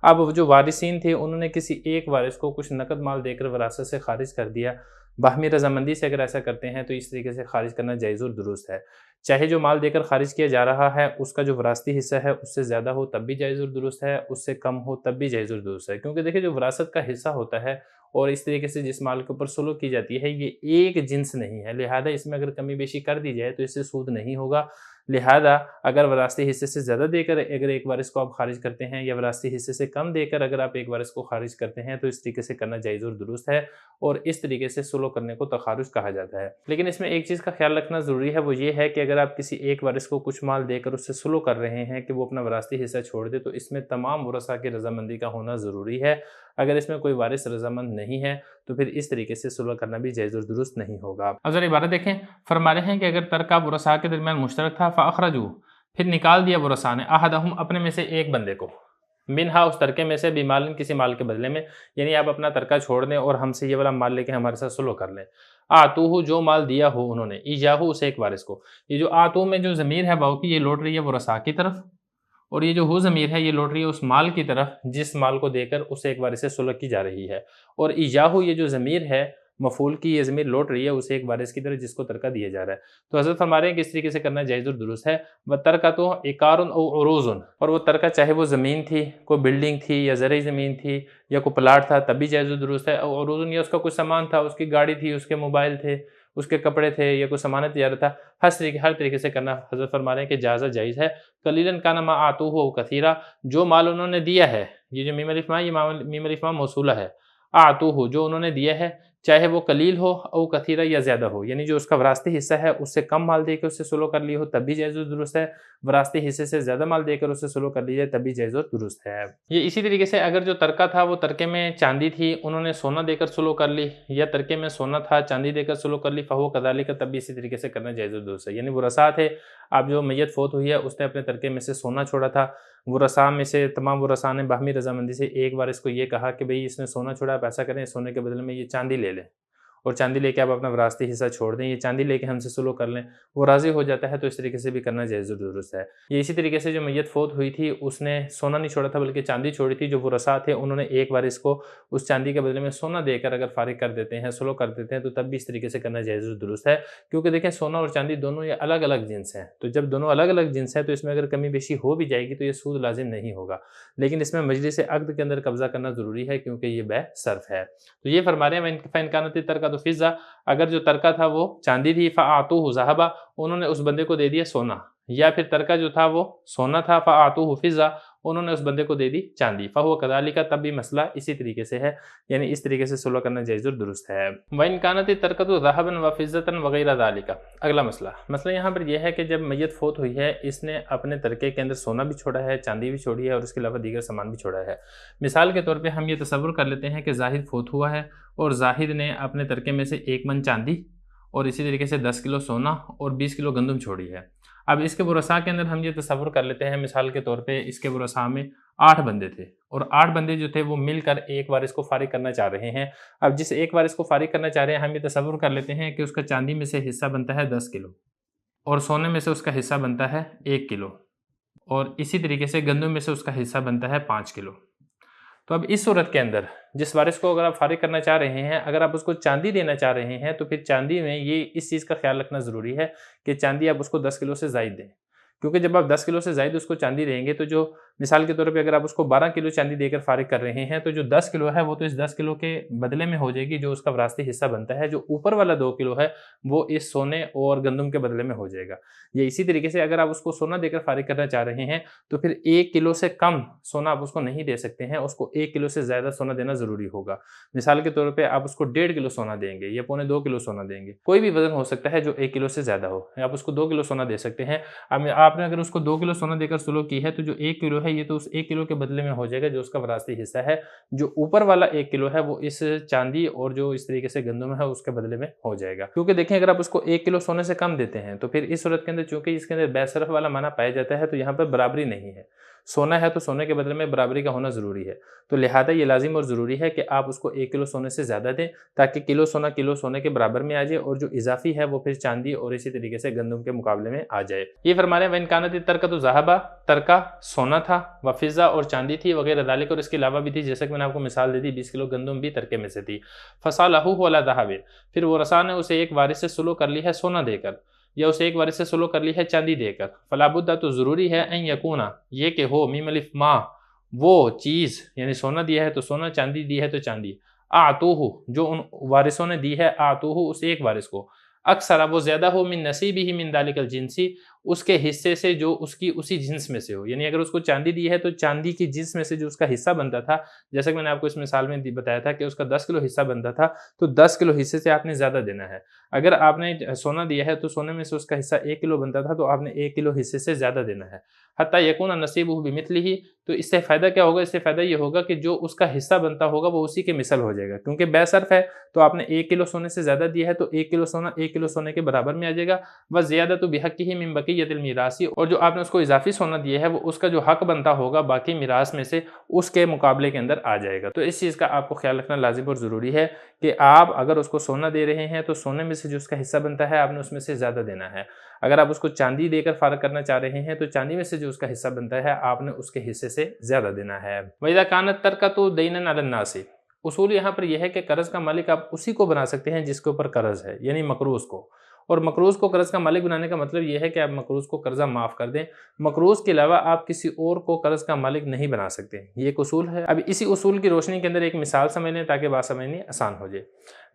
اب جو وارثین تھے انہوں نے کسی ایک وارث کو کچھ نقد مال دے کر وراثت سے خارج کر دیا، باہمی رضامندی سے اگر ایسا کرتے ہیں تو اس طریقے سے خارج کرنا جائز اور درست ہے، چاہے جو مال دے کر خارج کیا جا رہا ہے اس کا جو وراثتی حصہ ہے اس سے زیادہ ہو تب بھی جائز اور درست ہے، اس سے کم ہو تب بھی جائز اور درست ہے، کیونکہ دیکھیں جو وراثت کا حصہ ہوتا ہے اور اس طریقے سے جس مال کے اوپر سلو کی جاتی ہے یہ ایک جنس نہیں ہے، لہذا اس میں اگر کمی بیشی کر دی جائے تو اس سے سود نہیں ہوگا، لہذا اگر وراثتی حصے سے زیادہ دے کر اگر ایک وارث کو آپ خارج کرتے ہیں یا وراثتی حصے سے کم دے کر اگر آپ ایک وارث کو خارج کرتے ہیں تو اس طریقے سے کرنا جائز اور درست ہے، اور اس طریقے سے سلو کرنے کو تخارج کہا جاتا ہے۔ لیکن اس میں ایک چیز کا خیال رکھنا ضروری ہے، وہ یہ ہے کہ اگر آپ کسی ایک وارث کو کچھ مال دے کر اس سے سلو کر رہے ہیں کہ وہ اپنا وراثتی حصہ چھوڑ دے، تو اس میں تمام ورثاء کی رضامندی کا ہونا ضروری ہے، اگر اس میں کوئی وارث رضامند نہیں ہے تو پھر اس طریقے سے سلو کرنا بھی جائز اور درست نہیں ہوگا۔ اب ذرا عبارت دیکھیں، فرما رہے ہیں کہ اگر ترکہ ورثاء کے درمیان مشترک تھا فاخرجوا، پھر نکال دیا ورثاء نے احدہم اپنے میں سے ایک بندے کو، منہا اس ترکے میں سے بیمال کسی مال کے بدلے میں، یعنی آپ اپنا ترکہ چھوڑ دیں اور ہم سے یہ والا مال لے کے ہمارے ساتھ سلو کر لیں، آتوہ جو مال دیا ہو انہوں نے، ایجاہو اسے ایک وارث کو، یہ جو آتو میں جو ضمیر ہے واو کی یہ لوٹ رہی ہے ورثاء کی طرف، اور یہ جو ہو ضمیر ہے یہ لوٹ رہی ہے اس مال کی طرف جس مال کو دے کر اسے ایک وارث سے سلو کی جا رہی ہے، اور ایجاہو یہ جو ضمیر ہے مفعول کی یہ ضمیر لوٹ رہی ہے اسے ایک وارث کی طرح جس کو ترکہ دیا جا رہا ہے. تو حضرت فرما رہے ہیں کہ اس طریقے سے کرنا جائز اور درست ہے. وَالتَّرْكَةُ عِقَارٌ أَوْ عُرُوضٌ، اور وہ ترکہ چاہے وہ زمین تھی، کوئی بلڈنگ تھی یا زرعی زمین تھی یا کوئی پلاٹ تھا تب بھی جائز و درست ہے. اور عروض یا اس کا کوئی سامان تھا، اس کی گاڑی تھی، اس کے موبائل تھے، اس کے کپڑے تھے یا کوئی سامان تجارت تھا، ہر طریقے سے کرنا حضرت فرما رہے ہیں کہ جائز ہے. قلیلاً کان ما آتوہ او کثیرا، جو مال انہوں نے دیا ہے، یہ جو میم الف ماء، یہ میم الف ماء موصولہ ہے. آتوہ جو انہوں نے دیا ہے، چاہے وہ قلیل ہو او کثیرہ یا زیادہ ہو، یعنی جو اس کا وراثتی حصہ ہے اس سے کم مال دے کے اس سے سلو کر لی ہو تب بھی جائز و درست ہے. وراثتی حصے سے زیادہ مال دے کر اس سے سلو کر لی جائے تب بھی جائز و درست ہے. یہ اسی طریقے سے اگر جو ترکہ تھا وہ ترکے میں چاندی تھی، انہوں نے سونا دے کر سلو کر لی، یا ترکے میں سونا تھا چاندی دے کر سلو کر لی، فہو کذالک، تب بھی اسی طریقے سے کرنا جائز و درست ہے. یعنی ورثاء تھے، اب جو میت فوت ہوئی ہے اس نے اپنے ترکے میں سے سونا چھوڑا تھا، ورثاء میں سے تمام ورثاء نے باہمی رضامندی سے ایک بار اس کو یہ کہا کہ بھئی اس نے سونا چھوڑا، آپ ایسا کریں سونے کے بدلے میں یہ چاندی لے لیں اور چاندی لے کے آپ اپنا وراثتی حصہ چھوڑ دیں، یہ چاندی لے کے ہم سے سلو کر لیں، وہ راضی ہو جاتا ہے تو اس طریقے سے بھی کرنا جائز و درست ہے. یہ اسی طریقے سے جو میت فوت ہوئی تھی اس نے سونا نہیں چھوڑا تھا بلکہ چاندی چھوڑی تھی، جو ورثاء تھے انہوں نے ایک بار اس کو اس چاندی کے بدلے میں سونا دے کر اگر فارغ کر دیتے ہیں، سلو کر دیتے ہیں تو تب بھی اس طریقے سے کرنا جائز و درست ہے. کیونکہ دیکھیں سونا اور چاندی دونوں یہ الگ الگ جنس ہیں، تو جب دونوں الگ الگ جنس ہیں تو اس میں اگر کمی بیشی ہو بھی جائے گی تو یہ سود لازم نہیں ہوگا، لیکن اس میں مجلس عقد کے اندر قبضہ کرنا ضروری ہے کیونکہ یہ بے صرف ہے. تو یہ فرما رہے ہیں فَإِنْ كَانَتِ التَّرْكَةُ فِضَّةً، اگر جو ترکہ تھا وہ چاندی تھی، فَأَعْطُوهُ ذَهَبًا، انہوں نے اس بندے کو دے دیا سونا، یا پھر ترکہ جو تھا وہ سونا تھا، فَأَعْطُوهُ فِضَّةً، انہوں نے اس بندے کو دے دی چاندی، فَهُوَ كَذَلِكَ، تب بھی مسئلہ اسی طریقے سے ہے، یعنی اس طریقے سے سلو کرنا جائز اور درست ہے. وَإِنْ كَانَتِ التَّرْكَةُ ذَهَبًا وَفِضَّةً وَغَيْرَ ذَلِكَ، اگلا مسئلہ یہاں پر یہ ہے کہ جب میت فوت ہوئی ہے اس نے اپنے ترکے کے اندر سونا بھی چھوڑا ہے، چاندی بھی چھوڑی ہے اور اس کے علاوہ دیگر سامان بھی چھوڑا ہے. مثال کے طور پہ ہم یہ تصور کر لیتے ہیں کہ زاہد فوت ہوا ہے اور زاہد نے اپنے ترکے میں سے 1 من چاندی اور اسی طریقے سے 10 کلو سونا اور 20 کلو گندم چھوڑی ہے. اب اس کے ورثاء کے اندر ہم یہ تصور کر لیتے ہیں مثال کے طور پہ اس کے ورثاء میں 8 بندے تھے اور 8 بندے جو تھے وہ مل کر ایک وارث کو فارغ کرنا چاہ رہے ہیں. اب جس ایک وارث کو فارغ کرنا چاہ رہے ہیں ہم یہ تصور کر لیتے ہیں کہ اس کا چاندی میں سے حصہ بنتا ہے 10 کلو اور سونے میں سے اس کا حصہ بنتا ہے 1 کلو اور اسی طریقے سے گندم میں سے اس کا حصہ بنتا ہے 5 کلو. تو اب اس صورت کے اندر جس وارث کو اگر آپ فارغ کرنا چاہ رہے ہیں، اگر آپ اس کو چاندی دینا چاہ رہے ہیں تو پھر چاندی میں یہ اس چیز کا خیال رکھنا ضروری ہے کہ چاندی آپ اس کو 10 کلو سے زائد دیں، کیونکہ جب آپ 10 کلو سے زائد اس کو چاندی دیں گے تو جو مثال کے طور پہ اگر آپ اس کو 12 کلو چاندی دے کر فارغ کر رہے ہیں تو جو 10 کلو ہے وہ تو اس 10 کلو کے بدلے میں ہو جائے گی جو اس کا وراثتی حصہ بنتا ہے، جو اوپر والا 2 کلو ہے وہ اس سونے اور گندم کے بدلے میں ہو جائے گا. یہ اسی طریقے سے اگر آپ اس کو سونا دے کر فارغ کرنا چاہ رہے ہیں تو پھر 1 کلو سے کم سونا آپ اس کو نہیں دے سکتے ہیں، اس کو 1 کلو سے زیادہ سونا دینا ضروری ہوگا. مثال کے طور پہ آپ اس کو 1.5 کلو سونا دیں گے یا 1.25 کلو سونا دیں گے، کوئی بھی وزن ہو سکتا ہے جو 1 کلو سے زیادہ ہو، آپ اس کو 2 کلو سونا دے سکتے ہیں. اب آپ نے اگر اس کو 2 کلو سونا دے کر سلو کی ہے تو جو 1 کلو ہے یہ تو اس 1 کلو کے بدلے میں ہو جائے گا جو اس کا وراثتی حصہ ہے، جو اوپر والا 1 کلو ہے وہ اس چاندی اور جو اس طریقے سے گندم ہے اس کے بدلے میں ہو جائے گا. کیونکہ دیکھیں اگر آپ اس کو 1 کلو سونے سے کم دیتے ہیں تو پھر اس صورت کے اندر چونکہ اس کے اندر بے صرف والا معنی پایا جاتا ہے تو یہاں پر برابری نہیں ہے، سونا ہے تو سونے کے بدلے میں برابری کا ہونا ضروری ہے. تو لہذا یہ لازم اور ضروری ہے کہ آپ اس کو 1 کلو سونے سے زیادہ دیں تاکہ کلو سونا کے برابر میں آ جائے اور جو اضافی ہے وہ پھر چاندی اور اسی طریقے سے گندم کے مقابلے میں آ جائے. یہ فرما رہے ہیں وَإِنْ كَانَتِ التَّرْكَةُ ذَهَبًا، ترکہ سونا تھا، وَفِضَّةً اور چاندی تھی، وغیرہ ذالک اور اس کے علاوہ بھی تھی، جیسا کہ میں نے آپ کو مثال دے دی 20 کلو گندم بھی ترکے میں سے تھی. فَصَالَهُ عَلَى ذَهَبٍ، پھر ورثاء نے اسے ایک وارث سے سلو کر لی ہے سونا دے کر یا اسے ایک وارث سے سلو کر لی ہے چاندی دے کر. فَلَا بُدَّ، تو ضروری ہے، ان یکونا، یہ کہ ہو، میم الف ماں، وہ چیز یعنی سونا دیا ہے تو سونا، چاندی دی ہے تو چاندی، اعطوہ جو ان وارثوں نے دی ہے، اعطوہ اس ایک وارث کو، اکثر وہ زیادہ ہو، من نصیبہ من ذالک الجنسی، اس کے حصے سے جو اس کی اسی جنس میں سے ہو. یعنی اگر اس کو چاندی دی ہے تو چاندی کی جنس میں سے جو اس کا حصہ بنتا تھا، جیسا کہ میں نے آپ کو اس مثال میں بتایا تھا کہ اس کا 10 کلو حصہ بنتا تھا تو 10 کلو حصے سے آپ نے زیادہ دینا ہے. اگر آپ نے سونا دیا ہے تو سونے میں سے اس کا حصہ 1 کلو بنتا تھا تو آپ نے 1 کلو حصے سے زیادہ دینا ہے. حتیٰ یکون نصیبہ بمثلہ، تو اس سے فائدہ کیا ہوگا؟ اس سے فائدہ یہ ہوگا کہ جو اس کا حصہ بنتا ہوگا وہ اسی کے مثل ہو جائے گا، کیونکہ بے صرف ہے تو آپ نے 1 کلو سونے سے زیادہ دیا ہے تو 1 کلو سونا 1 کلو سونے کے برابر میں آ جائے گا. وَزِيَادَةُ بِحَقِّهِ مِن بَقِيَّةِ الْمِيرَاثِ، اور جو آپ نے اس کو اضافی سونا دیا ہے وہ اس کا جو حق بنتا ہوگا باقی میراث میں سے اس کے مقابلے کے اندر آ جائے گا. تو اس چیز کا آپ کو خیال رکھنا لازم اور ضروری ہے کہ آپ اگر اس کو سونا دے رہے ہیں تو سونے میں سے جو اس کا حصہ بنتا ہے آپ نے اس میں سے زیادہ دینا ہے. اگر آپ اس کو چاندی دے کر فارغ کرنا چاہ رہے ہیں تو چاندی میں سے جو اس کا حصہ بنتا ہے آپ نے اس کے حصے سے زیادہ دینا ہے. وَإِذَا كَانَتْ التَّرْكَةُ دَيْنًا عَلَى النَّاسِ، اصول یہاں پر یہ ہے کہ قرض کا مالک آپ اسی کو بنا سکتے ہیں جس کے اوپر قرض ہے، یعنی مقروض کو، اور مقروض کو قرض کا مالک بنانے کا مطلب یہ ہے کہ آپ مقروض کو قرضہ معاف کر دیں، مقروض کے علاوہ آپ کسی اور کو قرض کا مالک نہیں بنا سکتے، یہ ایک اصول ہے۔ اب اسی اصول کی روشنی کے اندر ایک مثال سمجھ لیں تاکہ بات سمجھنی آسان ہو جائے۔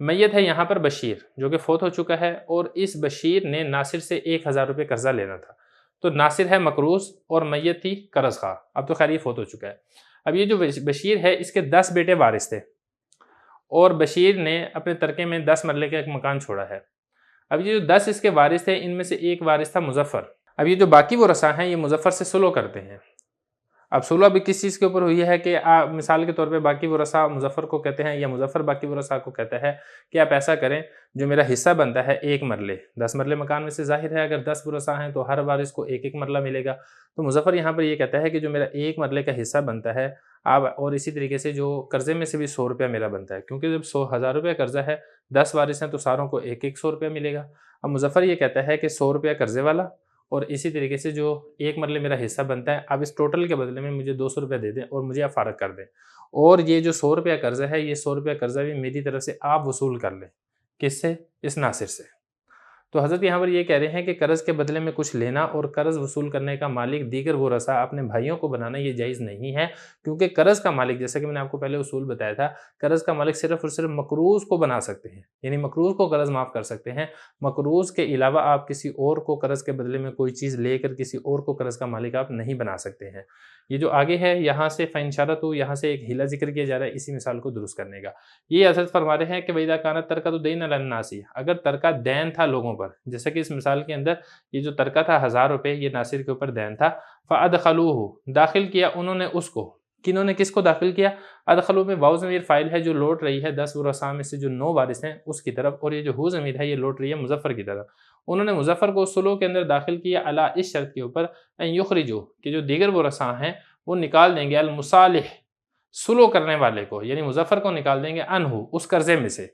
میت ہے یہاں پر بشیر جو کہ فوت ہو چکا ہے، اور اس بشیر نے ناصر سے 1000 روپے قرضہ لینا تھا، تو ناصر ہے مقروض اور میت تھی قرض خواہ، اب تو خیر یہ فوت ہو چکا ہے۔ اب یہ جو بشیر ہے اس کے 10 بیٹے وارث تھے، اور بشیر نے اپنے ترکے میں 10 مرلے کا ایک مکان چھوڑا ہے۔ اب یہ جو 10 اس کے وارث تھے ان میں سے ایک وارث تھا مظفر۔ اب یہ جو باقی ورثاء ہیں یہ مظفر سے سلو کرتے ہیں۔ اب سلو بھی کس چیز کے اوپر ہوئی ہے کہ مثال کے طور پہ باقی ورثاء مظفر کو کہتے ہیں یا مظفر باقی ورثاء کو کہتا ہے کہ آپ ایسا کریں، جو میرا حصہ بنتا ہے 1 مرلے، 10 مرلے مکان میں سے ظاہر ہے اگر 10 ورثاء ہیں تو ہر وارث کو 1 مرلہ ملے گا، تو مظفر یہاں پر یہ کہتا ہے کہ جو میرا 1 مرلے کا حصہ بنتا ہے آپ، اور اسی طریقے سے جو قرضے میں سے بھی 100 روپیہ میرا بنتا ہے، کیونکہ جب 1000 روپیہ قرضہ ہے 10 وارث ہیں تو ساروں کو 100 روپیہ ملے گا۔ اب مظفر یہ کہتا ہے کہ 100 روپیہ قرضے والا اور اسی طریقے سے جو 1 مرلے میرا حصہ بنتا ہے، آپ اس ٹوٹل کے بدلے میں مجھے 200 روپیہ دے دیں اور مجھے آپ فارغ کر دیں، اور یہ جو 100 روپیہ قرضہ ہے یہ 100 روپیہ قرضہ بھی میری طرف سے آپ وصول کر لیں۔ کس سے؟ اس ناصر سے۔ تو حضرت یہاں پر یہ کہہ رہے ہیں کہ قرض کے بدلے میں کچھ لینا اور قرض وصول کرنے کا مالک دیگر ورثاء اپنے بھائیوں کو بنانا یہ جائز نہیں ہے، کیونکہ قرض کا مالک، جیسا کہ میں نے آپ کو پہلے اصول بتایا تھا، قرض کا مالک صرف اور صرف مقروض کو بنا سکتے ہیں، یعنی مقروض کو قرض معاف کر سکتے ہیں، مقروض کے علاوہ آپ کسی اور کو قرض کے بدلے میں کوئی چیز لے کر کسی اور کو قرض کا مالک آپ نہیں بنا سکتے ہیں۔ یہ جو آگے ہے یہاں سے فَإِنْ یہاں سے ایک ہیلہ ذکر کیا جا رہا ہے اسی مثال کو درست کرنے کا۔ یہ حضرت فرما رہے ہیں کہ وَإِذَا كَانَتْ تَرْكَةُ دَيْنًا عَلَى النَّاسِ، اگر ترکہ دین تھا لوگوں پر، جیسا کہ اس مثال کے اندر یہ جو ترکہ تھا 1000 روپے یہ ناصر کے اوپر دین تھا، فَأَدْخَلُوهُ داخل کیا انہوں نے اس کو، کنہوں نے کس کو داخل کیا؟ ادخلو میں واو ضمیر فاعل ہے جو لوٹ رہی ہے 10 ورثاء میں سے جو 9 وارث ہیں اس کی طرف، اور یہ جو ہو ضمیر ہے یہ لوٹ رہی ہے مظفر کی طرف۔ انہوں نے مظفر کو سلو کے اندر داخل کیا علی اس شرط کے اوپر ان یخرجو کہ جو دیگر ورثاء ہیں وہ نکال دیں گے المصالح سلو کرنے والے کو، یعنی مظفر کو نکال دیں گے انہو اس قرضے میں سے،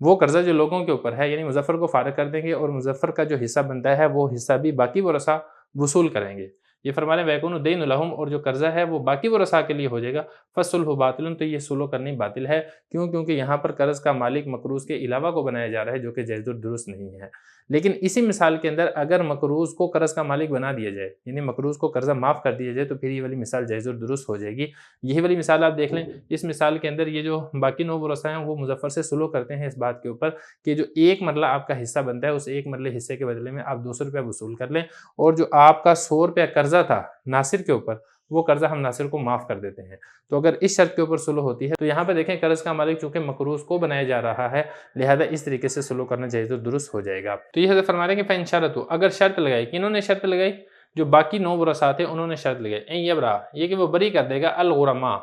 وہ قرضہ جو لوگوں کے اوپر ہے، یعنی مظفر کو فارغ کر دیں گے اور مظفر کا جو حصہ بنتا ہے وہ حصہ بھی باقی ورثاء وصول کریں گے۔ یہ فرمانے وَيَكُونُ الدَّيْنُ لَهُمْ، اور جو قرضہ ہے وہ باقی ورثاء کے لیے ہو جائے گا، فَالصُّلْحُ بَاطِلٌ، تو یہ سلو کرنی باطل ہے، کیونکہ یہاں پر قرض کا مالک مقروض کے علاوہ کو بنایا جا رہا ہے جو کہ جائز اور درست نہیں ہے۔ لیکن اسی مثال کے اندر اگر مقروض کو قرض کا مالک بنا دیا جائے، یعنی مقروض کو قرضہ معاف کر دیا جائے، تو پھر یہ والی مثال جائز اور درست ہو جائے گی۔ یہی والی مثال آپ دیکھ لیں، اس مثال کے اندر یہ جو باقی 9 ورثاء ہیں وہ مظفر سے سلو کرتے ہیں اس بات کے اوپر کہ جو 1 مرلہ آپ کا حصہ بنتا ہے اس 1 مرلے حصے کے بدلے میں آپ 200 روپیہ وصول کر لیں، اور جو آپ کا 100 روپیہ قرضہ تھا ناصر کے اوپر وہ قرضہ ہم ناصر کو معاف کر دیتے ہیں۔ تو اگر اس شرط کے اوپر سلو ہوتی ہے تو یہاں پہ دیکھیں قرض کا مالک چونکہ مقروض کو بنایا جا رہا ہے لہذا اس طریقے سے سلو کرنا جائز اور درست ہو جائے گا۔ تو یہ حضرت فرما رہے ہیں کہ فَإِنْ شَرَطُوا، اگر شرط لگائی، کنہوں نے شرط لگائی؟ جو باقی 9 ورثاء تھے انہوں نے شرط لگائی، اَن يَبْرَأَ، یہ کہ وہ بری کر دے گا الغرماء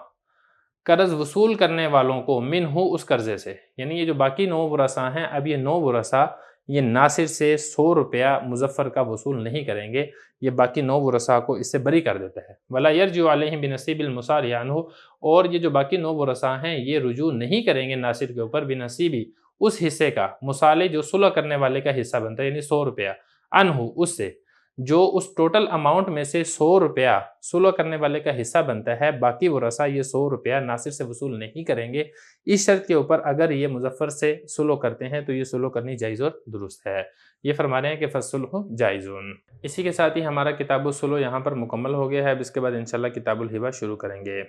قرض وصول کرنے والوں کو منہ اس قرضے سے، یعنی یہ جو باقی 9 ورثاء ہیں اب یہ 9 ورثاء یہ ناصر سے 100 روپیہ مظفر کا وصول نہیں کریں گے، یہ باقی 9 ورثاء کو اس سے بری کر دیتا ہے۔ وَلَا يَرْجِعُ عَلَيْهِمْ بِنَصِيبِ الْمُصَالِحِ عَنْهُ، اور یہ جو باقی 9 ورثاء ہیں یہ رجوع نہیں کریں گے ناصر کے اوپر بنصیبی اس حصے کا، مصالح جو صلح کرنے والے کا حصہ بنتا ہے یعنی 100 روپیہ، عنہ اس سے، جو اس ٹوٹل اماؤنٹ میں سے 100 روپیہ صلح کرنے والے کا حصہ بنتا ہے، باقی ورثاء یہ 100 روپیہ ناصر سے وصول نہیں کریں گے۔ اس شرط کے اوپر اگر یہ مظفر سے صلح کرتے ہیں تو یہ صلح کرنی جائز اور درست ہے۔ یہ فرما رہے ہیں کہ فَالصُّلْحُ جائزٌ۔ اسی کے ساتھ ہی ہمارا کتاب الصلح یہاں پر مکمل ہو گیا ہے، اب اس کے بعد انشاءاللہ کتاب الہبہ شروع کریں گے۔